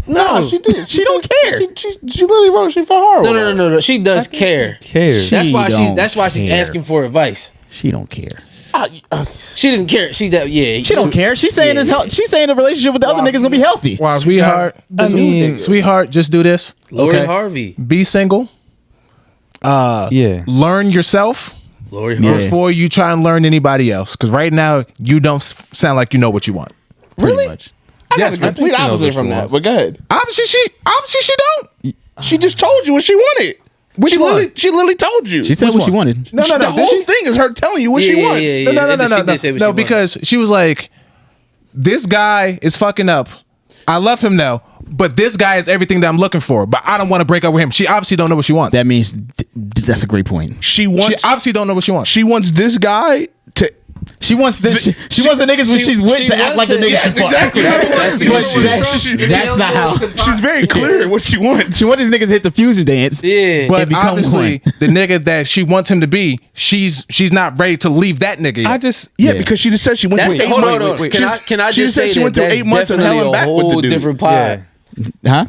No, she did. She don't care. She literally wrote she felt horrible. no. She does care. Cares. She That's why she's don't care. asking for advice. She don't care. She doesn't care. She She don't care. She's saying she's saying the relationship with the other niggas gonna be healthy. Wow, sweetheart. Sweetheart, just do this. Lori Okay? Harvey. Be single. Yeah. Learn yourself Lori Yeah. Harvey. before you try and learn anybody else. Because right now you don't sound like you know what you want. Pretty much. I got the complete she knows opposite what from she that. wants. But go ahead. Obviously she don't. She just told you what she wanted. Which she one? literally told you. She said Which what she one? wanted. No. The Did whole she? thing is her telling you what she Yeah, wants. yeah, No, She did say what she no, wanted. because she was like, this guy is fucking up. I love him now, but this guy is everything that I'm looking for. But I don't want to break up with him. She obviously don't know what she wants. That means that's a great point. She She wants. obviously don't know what she wants. She wants this guy to. She wants this. She wants the niggas when she's with to act like the niggas she fucked. Exactly. That's not how. She's very clear in what she wants. She wants these niggas hit the fusion dance. Yeah. But become obviously, the nigga that she wants him to be, she's not ready to leave that nigga yet. I just. Yeah, because she just said she went That's through 8 hold months. on. Can I She just said say she went through that's 8 months of hell and definitely back a with the whole dude. different pod. Huh?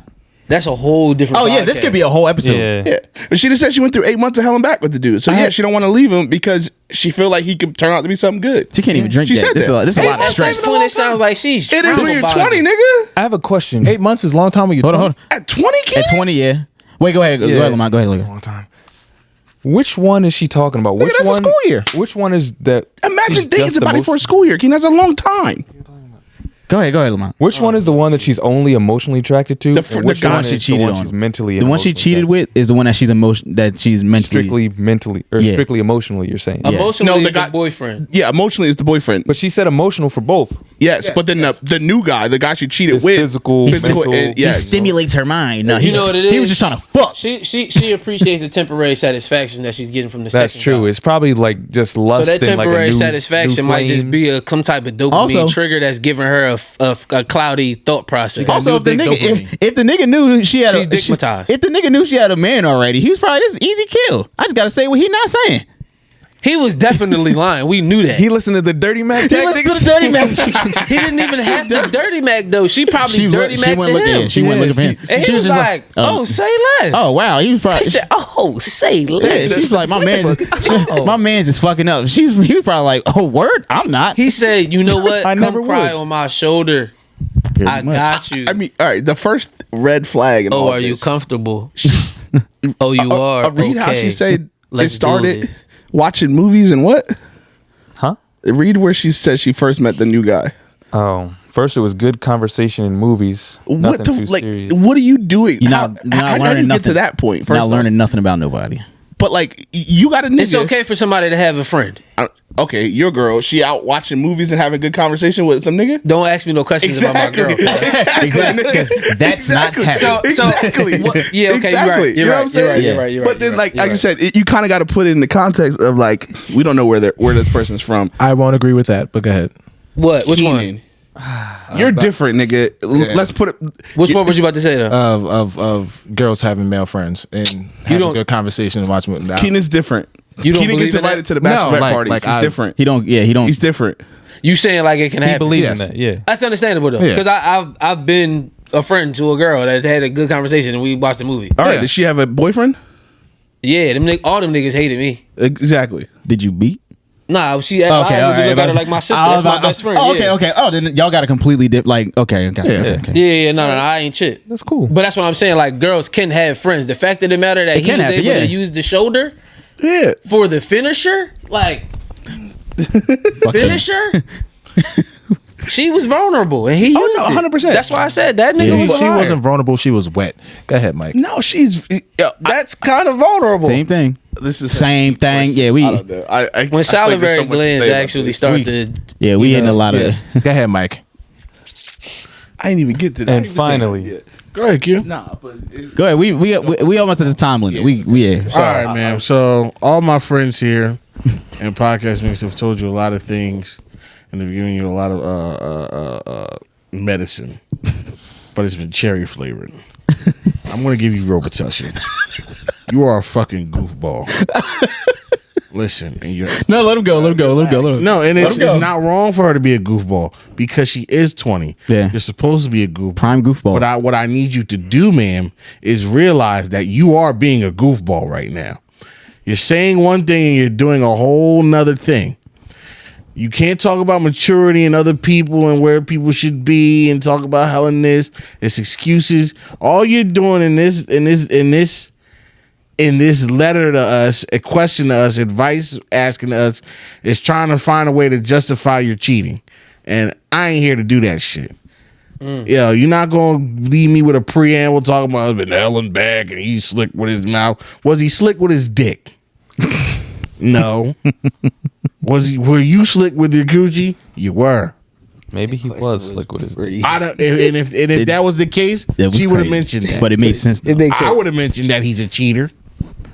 That's a whole different. Oh yeah, this podcast. could be a whole episode. Yeah. Yeah, but she just said she went through 8 months of hell and back with the dude. So yeah, she don't want to leave him because she feel like he could turn out to be something good. She can't even drink She that. said This is that. this is a lot of stress. That's when it sounds like she's. It is when you're trauma 20, bonding. nigga. I have a question. 8 months is a long time when you're Hold on. At 20, kid. At 20, yeah. Wait, go ahead. Go ahead, Lamont. Go ahead, Lamont. Long time. Which one is she talking about? Which that's a one? school year. Which one is that? Imagine she's dating just somebody for a school year. Keen, that's a long time. Go ahead, Lamont. Which one is the one that she's only emotionally attracted to? The and guy which she one is cheated the one on. she's mentally The one she cheated with is the one that she's mentally strictly mentally or Yeah. strictly emotionally. You're saying, Yeah. Emotionally, No, the the guy- boyfriend. Yeah, emotionally is the boyfriend. but she said emotional for both. Yes, but then the new guy, the guy she cheated Is with, physical, mental. and, He yes. stimulates her mind. No, You know what it He is? was just trying to fuck. She appreciates the temporary satisfaction that she's getting from the That's second true. guy. It's probably like just So lust. that and like a temporary new- satisfaction new might just flame. be some type of dopamine Also- trigger that's giving her a cloudy thought process. Also, if the big nigga dopamine. if the nigga knew she had She's a dickmatized. if the nigga knew she had a man already, he was probably this easy kill. I just gotta say what he not saying. He was definitely lying. We knew that. He listened to the Dirty Mac He listened tactics. to the dirty man. He didn't even have the dirty Mac though. She probably She dirty went Mac went to looking. him. Yeah, she went looking for him. And She he was just like, "Oh, say less." oh wow, he was probably. He said, "Oh, say Yeah, less." she's like, my man's is fucking up. He was probably like, oh word, I'm not. He said, "You know what? I Come never cry would. on my shoulder. Pretty I much. got you." I mean, all right. The first red flag. In Oh, all are you this, comfortable? Oh, you are. read how Okay. she said Let's it do started this. watching movies and what? Huh? Read where she said she first met the new guy. Oh, first it was good conversation in movies. What Nothing the too like? serious. What are you doing? You're not how learning do you nothing. get to that point? You're First not off? learning nothing about nobody. But like, you got a nigga. It's okay for somebody to have a friend. Okay, your girl. She out watching movies and having good conversation with some nigga. Don't ask me no questions about my girl. Exactly, because that's not happening. So- exactly. What- yeah, okay, you're right. You You're know right. what I'm saying? You're right. But then, like I said, you kind of got to put it in the context of like we don't know where this person's from. I won't agree with that, but go ahead. What? Which one? Keenan, you're different, nigga. Let's put it. Which one was you about to say though? Of girls having male friends and having don't- good conversation and watching movies. Keenan's different. You don't Keenan believe gets in invited that? to the bachelorette No, like- parties. like He's I- different. He don't. He's different. You saying like it can He happen? believes Yes. in that. Yeah. That's understandable though, Yeah. because I've been a friend to a girl that had a good conversation and we watched the movie. All right. Yeah. Does she have a boyfriend? Yeah, all them niggas hated me. Exactly. Did you beat? Nah, she. Okay, I all look right. at her like my sister. I was That's my about- best friend. Oh, yeah. okay. Oh, then y'all got a completely different. Like, okay. Yeah, no, I ain't shit. That's cool. But that's what I'm saying. Like, girls can have friends. The fact of the matter that he can was happen, able yeah. to use the shoulder Yeah. for the finisher, like finisher. She was vulnerable, and he used no, it. 100%. That's why I said that nigga was a She liar. wasn't vulnerable. She was wet. Go ahead, Mike. No, she's. That's kind of vulnerable. Same thing. This is Same thing. Yeah, I don't know. I When feel like there's salivary so much to glands say about actually this. start to. Yeah, we You in know, a lot of. Go ahead, Mike. I didn't even get to that. And finally, Go ahead, Q. nah, but it's, Go ahead. We almost at the time limit. We yeah. All right, man. So all my friends here and podcast mates have told you a lot of things, and they've given you a lot of medicine, but it's been cherry flavored. I'm gonna give you Robitussin. You are a fucking goofball. Listen, and you're No, let him go. Let him go. Let him go. Let him. no, and it's go. not wrong for her to be a goofball because she is 20. Yeah. You're supposed to be a goofball. Prime goofball. But what I need you to do, ma'am, is realize that you are being a goofball right now. You're saying one thing and you're doing a whole nother thing. You can't talk about maturity and other people and where people should be and talk about hell in this. It's excuses. All you're doing in this letter to us, a question to us, advice asking to us, is trying to find a way to justify your cheating. And I ain't here to do that shit. Yo, you're not going to leave me with a preamble talking about I've been Helen back and he's slick with his mouth. Was he slick with his dick? No. Were you slick with your coochie? You were. maybe he was slick with his dick. I don't, and if that was the case, That was she would have crazy. mentioned that. But it made sense. Though. It makes sense. I would have mentioned that he's a cheater.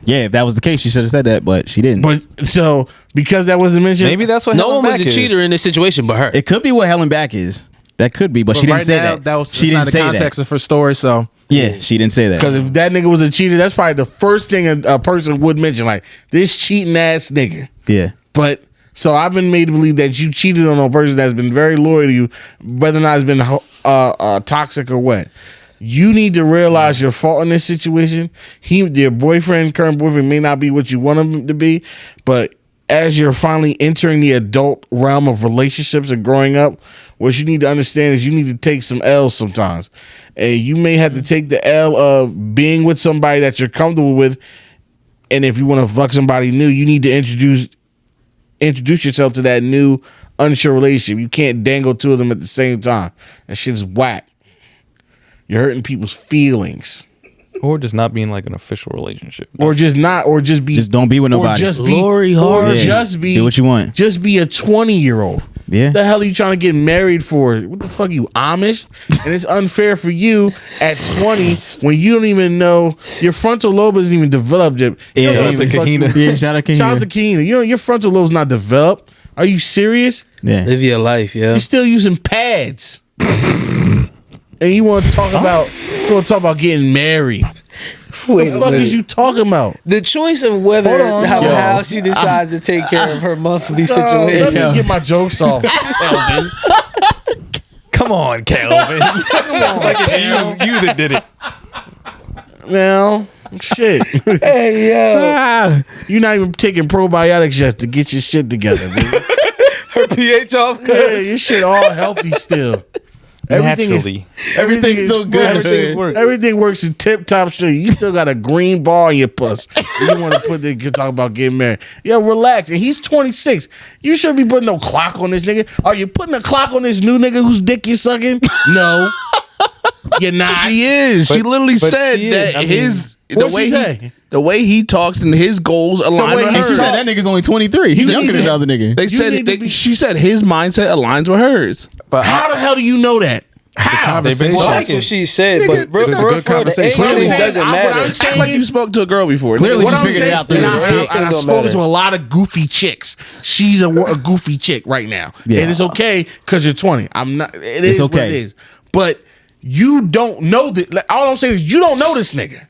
Yeah, if that was the case, she should have said that, but she didn't. But so because that wasn't mentioned, Maybe that's what No Helen one was Back a is. cheater in this situation but her. It could be what Helen Back is. That could be, but she didn't right say now, that. That was she not didn't the say context that. of her story. So Yeah, she didn't say that. because if that nigga was a cheater, that's probably the first thing a person would mention, like this cheating ass nigga. Yeah. But so I've been made to believe that you cheated on a person that's been very loyal to you, whether or not it's been toxic or what. You need to realize your fault in this situation. Your current boyfriend, may not be what you want him to be, but as you're finally entering the adult realm of relationships and growing up, what you need to understand is you need to take some L's sometimes. And you may have to take the L of being with somebody that you're comfortable with. And if you want to fuck somebody new, you need to introduce yourself to that new unsure relationship. You can't dangle two of them at the same time. That shit is whack. You're hurting people's feelings. Or just not being like an official relationship. Or just be Just don't be with nobody. Or just be Lori Harvey. or Yeah. just be Do what you want. Just be a 20-year-old. Yeah. What the hell are you trying to get married for? What the fuck, you Amish? And it's unfair for you at 20 when you don't even know your frontal lobe isn't even developed yet. You don't know Yeah, what the fuck Kahina. Yeah, shout out Kahina. Shout out to Kahina. Your frontal lobe's not developed. Are you serious? Yeah. Live your life, yeah. You're still using pads. And you want to talk about getting married. What the fuck is you talking about? The choice of whether Hold on. how she decides to take care of her monthly Let situation. me get my jokes off. Kelvin. Come on, Kelvin. you that did it. Now, shit. Hey, yo. You're not even taking probiotics yet to get your shit together, man. Her pH off, Yeah, your shit all healthy still. Naturally. Everything is still good. Everything works in tip top shape. You still got a green ball in your puss. You want to talk about getting married? Yo, relax. And he's 26. You shouldn't be putting no clock on this nigga. Are you putting a clock on this new nigga whose dick you sucking? No, you're not. she is. She literally but said she is. that I mean, his the what'd way she say? the way he talks and his goals align way with he And she hers. said that nigga's only 23. He's younger than the other nigga. They You said need to be- she said his mindset aligns with hers. But How the hell do you know that? How? they've been Well, that's talking. what she said, but it was a good for the age conversation. What I'm thing saying- doesn't what matter. I'm saying Act like you spoke to a girl before. Clearly, Nigga, What she I'm figured it saying, out through and his dick. I've spoken to a lot of goofy chicks. She's a goofy chick right now, Yeah. and it's okay because you're 20. I'm not. It's okay. what it is. But you don't know that. Like, all I'm saying is you don't know this nigga.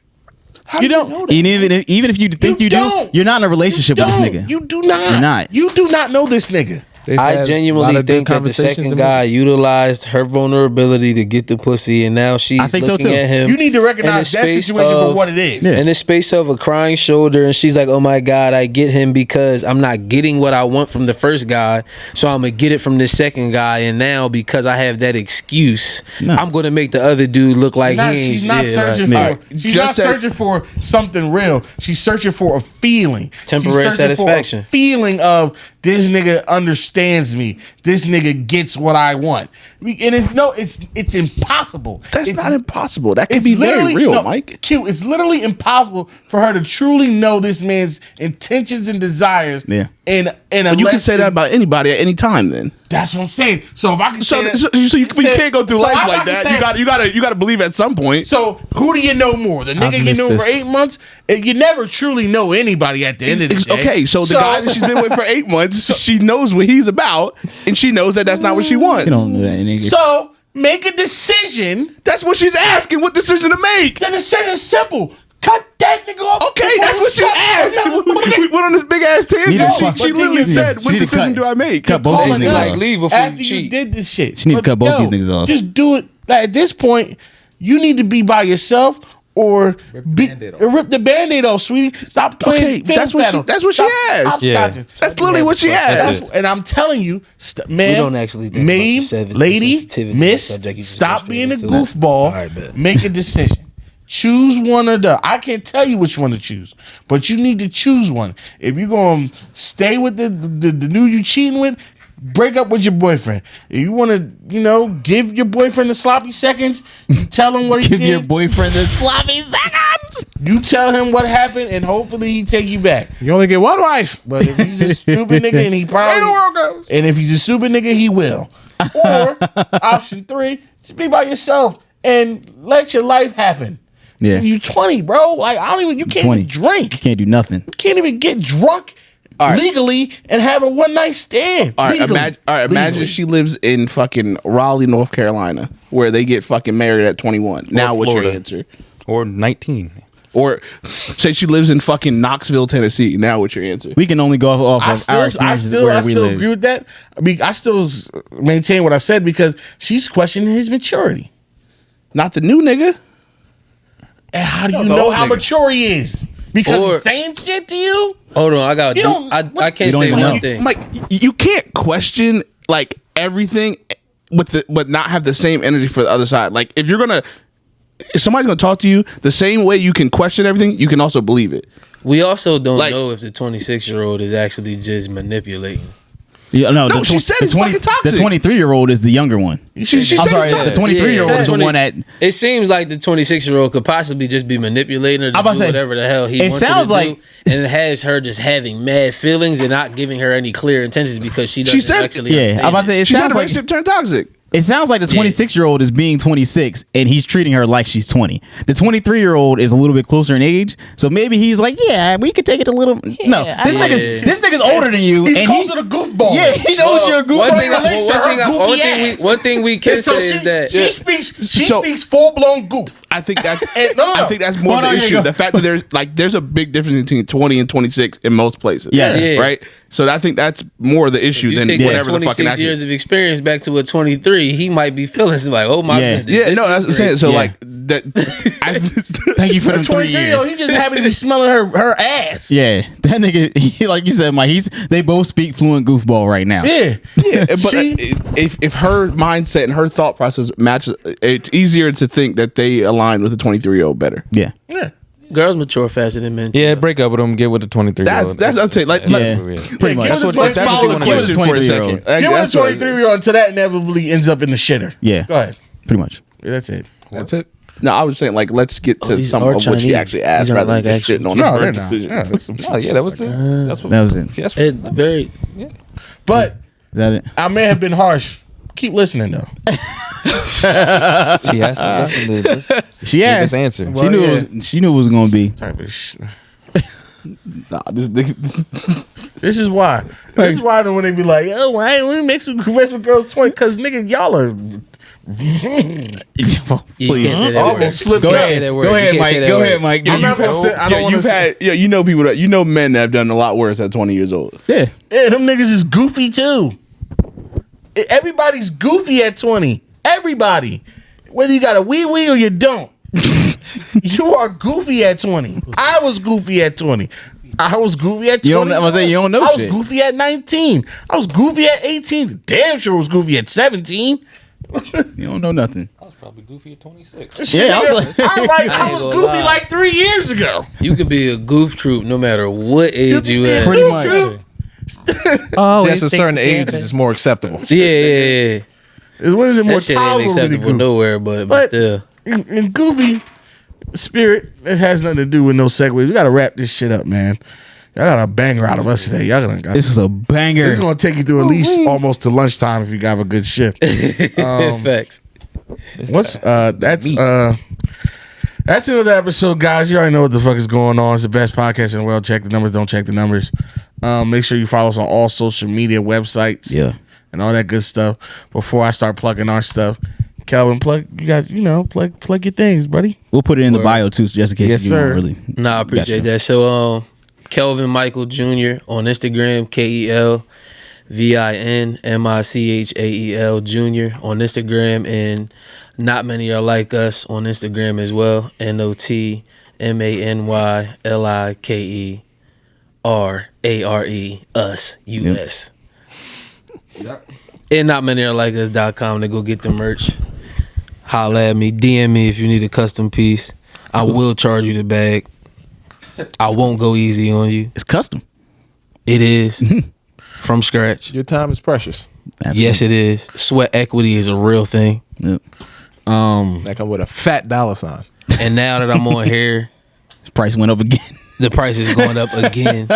You don't know that. Even if you think you do, don't. you're not in a relationship with this nigga. You do not. You're not. You do not know this nigga. they've I had a lot genuinely of good think that the conversations second and- guy utilized her vulnerability to get the pussy, and now she's I think so, looking too. at him. You need to in recognize the that space situation for of- what it is. Yeah. in the space of a crying shoulder, and she's like, "Oh my God, I get him because I'm not getting what I want from the first guy, so I'm gonna get it from this second guy, and now because I have that excuse, No. I'm gonna make the other dude look like he ain't She's not shit." searching Right. for. She's Just not said- searching for something real. She's searching for a feeling, Temporary She's searching for a satisfaction. feeling of This nigga understands me. This nigga gets what I want. And it's impossible. That's not impossible. That could be very real, Mike. Q, it's literally impossible for her to truly know this man's intentions and desires. Yeah. And you can say that about anybody at any time. Then that's what I'm saying. So if I can say that, so you can't go through life like that. You got to believe at some point. So who do you know more? The nigga you know for 8 months? You never truly know anybody at the end of the day. Okay, so the guy that she's been with for 8 months, she knows what he's about, and she knows that that's not what she wants. You don't know that, nigga. So make a decision. That's what she's asking. What decision to make? The decision's simple. Cut that nigga off. Okay, that's what she asked. We went on this big ass tangent. She literally said, "What decision do I make?" Cut both these niggas Like off. leave before After you cheat. you did this shit, She need to cut both these niggas off. Just do it. Like, at this point, you need to be by yourself or rip the Band-Aid off, sweetie. Stop playing. Okay, that's what she asked. Yeah. That's literally what she asked. And I'm telling you, man, We don't actually think about the seven lady, sensitivity of the miss, subject. You just stop go being a straight into it. goofball. All right, bet. Make a decision. Choose one or the. I can't tell you which one to choose, but you need to choose one. If you're going to stay with the new you cheating with, break up with your boyfriend. If you want to, give your boyfriend the sloppy seconds, you tell him what he Give did. your boyfriend the sloppy seconds. You tell him what happened, and hopefully he take you back. You only get one wife. But if he's a stupid nigga, and he probably the world goes. and if he's a stupid nigga, he will. Or option 3, just be by yourself and let your life happen. Yeah. You 20, bro. Like you can't 20. even drink. You can't do nothing. You can't even get drunk legally and have a one night stand. All right, legally. imagine she lives in fucking Raleigh, North Carolina, where they get fucking married at 21. Now what's your Florida. answer? Or 19. Or say she lives in fucking Knoxville, Tennessee. Now what's your answer? We can only go off of our I experiences still where we live. agree with that. I mean, I still maintain what I said because she's questioning his maturity. Not the new nigga. And how do you the know old how nigga. mature he is? Because Or- he's saying shit to you? Hold on, I got. You don't- I can't You don't say even know. one thing. Mike, you can't question like everything but not have the same energy for the other side. Like if somebody's gonna talk to you the same way you can question everything, you can also believe it. We also don't Like- know if the 26-year-old is actually just manipulating. Yeah, no, she said it's fucking toxic. The 23-year-old is the younger one. She I'm said sorry, it's the 23-year-old Yeah. is the one that. It seems like the 26-year-old could possibly just be manipulating her to about do to say, whatever the hell he it wants her sounds to like- do, and it has her just having mad feelings and not giving her any clear intentions because she doesn't said- actually Yeah, understand I'm about to say it She's had sounds a like relationship turn toxic. it sounds like the 26-year-old is being 26 and he's treating her like she's 20. The 23-year-old is a little bit closer in age, so maybe he's like, yeah, we could take it a little. No, this nigga's older than you, He's and closer to goofball. Yeah, he knows you're a goofball. One thing we can So say is that she speaks So- full blown goof. I think that's No. I think that's more Hold the on, here issue. you go. The fact that there's a big difference between 20 and 26 in most places. Yes. Yeah. Right? So I think that's more the issue you than take that whatever the fucking 26 years of experience back to a 23, he might be feeling like, oh my Yeah. goodness. Yeah, this no, is that's what I'm great. saying. So Yeah. like that Thank you for them 3 23-year-old, years. he just happy to be smelling her ass. Yeah, that nigga, like you said, Mike. They both speak fluent goofball right now. Yeah. Yeah, but if her mindset and her thought process matches, it's easier to think that they align with the 23-year-old better. Yeah. Girls mature faster than men. Yeah, break up with them, get with the 23-year-old. That's I'm saying. Like, Yeah. pretty much. That's what, Let's let's follow the wanna do. question for a 23-year-old. second. Give That's a what- 23-year-old until that inevitably ends up in the shitter. Yeah. Go ahead. Pretty much. Yeah, that's it. That's it. No, I was saying like let's get to these some are of what she Chinese. actually asked These aren't rather than like just shitting on No, her they're not. decision. Yeah, that's some Oh, yeah, that was it. That's what That was it. Yes. It very. But Is that it? I may have been harsh. Keep listening though. She has to listen to this. She Give asked. this answer. Well, She knew. yeah. She knew it was gonna be. Type of shit. Nah, this This is why. This is why when they be like, oh, why ain't we mix with girls 20? Because nigga, y'all are. You Please. can't say that Almost word. slipped Go You out. can't say ahead. that word. Go You ahead, can't Mike. say that Go word. ahead, Mike. I'm not gonna say. I don't want you've to. had people that men that have done a lot worse at 20 years old. Yeah. Yeah, them niggas is goofy too. Everybody's goofy at 20. Everybody. Whether you got a wee wee or you don't. You are goofy at 20. I was goofy at 20. I was goofy at 20. You don't- I'm gonna say you don't know I was shit. goofy at 19. I was goofy at 18. Damn sure was goofy at 17. You don't know nothing. I was probably goofy at 26. Yeah, I was I was gonna goofy lie. like 3 years ago. You can be a goof troop no matter what age you be a at. Pretty goof much. troop. Oh, Just a certain age is more acceptable. Yeah. When is it more That shit ain't tolerable to be acceptable goofy? nowhere, but still. in goofy spirit, it has nothing to do with no segues. We gotta wrap this shit up, man. Y'all got a banger out of us today. Y'all gonna This is a banger. It's gonna take you through at least almost to lunchtime if you got a good shift. Facts. That's another episode, guys. You already know what the fuck is going on. It's the best podcast in the world. Check the numbers, don't check the numbers. Make sure you follow us on all social media websites. Yeah. And all that good stuff. Before I start plugging our stuff, Kelvin, plug your things, buddy. We'll put it in the bio too, so just in case Yes, you sir. don't really. Nah, I appreciate that. So, Kelvin Michael Jr. on Instagram, KelvinMichael Jr. on Instagram, and Not Many Are Like Us on Instagram as well. NOTManyLikeRare us US. Yep. And NotManyAreLikeUs.com to go get the merch. Holla at me, DM me if you need a custom piece. I will charge you the bag. I won't go easy on you. It's custom. It is from scratch. Your time is precious. Absolutely. Yes, it is. Sweat equity is a real thing. Yep. That come with a fat $sign. And now that I'm on here, His price went up again. the price is going up again.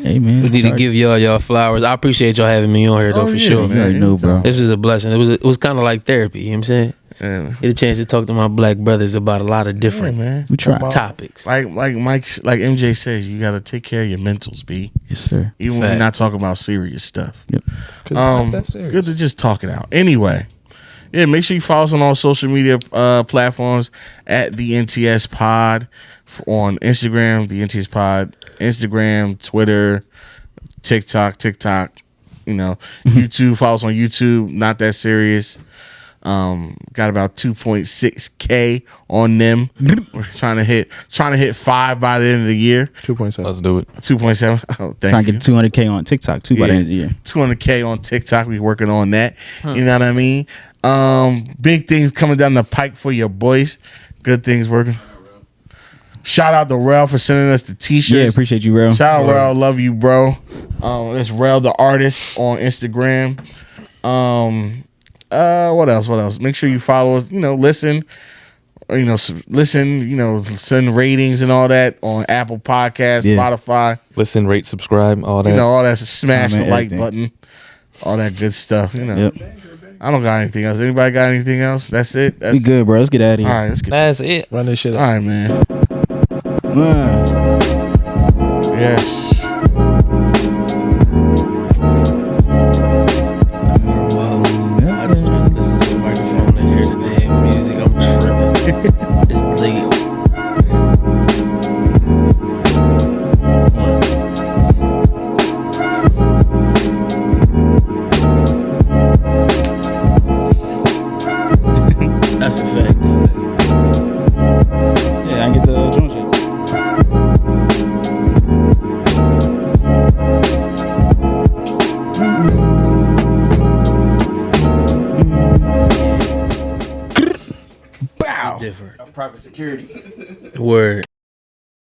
Hey man, We need to give y'all flowers. I appreciate y'all having me on here though, for sure. You already know, bro. This was a blessing. It was kind of like therapy. You know what I'm saying? Yeah, Get a chance to talk to my black brothers about a lot of different man. We try. topics. Like MJ says, you gotta take care of your mentals, B. Yes, sir. Even when we're not talking about serious stuff. Yep. Good to just talk it out. Anyway, yeah, make sure you follow us on all social media platforms at the NTS Pod on Instagram, the NTS Pod, Instagram, Twitter, TikTok. YouTube. Follow us on YouTube. Not that serious. Got about 2.6K on them. We're trying to hit 5 by the end of the year. 2.7. Let's do it. 2.7. Oh, thank Trying to you. get 200K on TikTok too by the end of the year. 200K on TikTok. We working on that. You know what I mean? Big things coming down the pike for your boys. Good things working. Shout out to Rel for sending us the t-shirts. Yeah, appreciate you, bro. Shout out Rel, love you, bro. It's Rel the artist on Instagram. What else? Make sure you follow us. Listen. Send ratings and all that on Apple Podcasts, Yeah. Spotify. Listen, rate, subscribe, all that. All that. Smash the Comment, like everything. button. All that good stuff. Yep. I don't got anything else. Anybody got anything else? That's it. That's We good, bro. Let's get out of All here. right, let's get. That's it. Run this shit All up. right, man. Yes. I just trying to listen to the microphone and hear the damn music. I'm tripping. It's late. That's a fact. Yeah, I get the joint shit. Different. Private security. Word.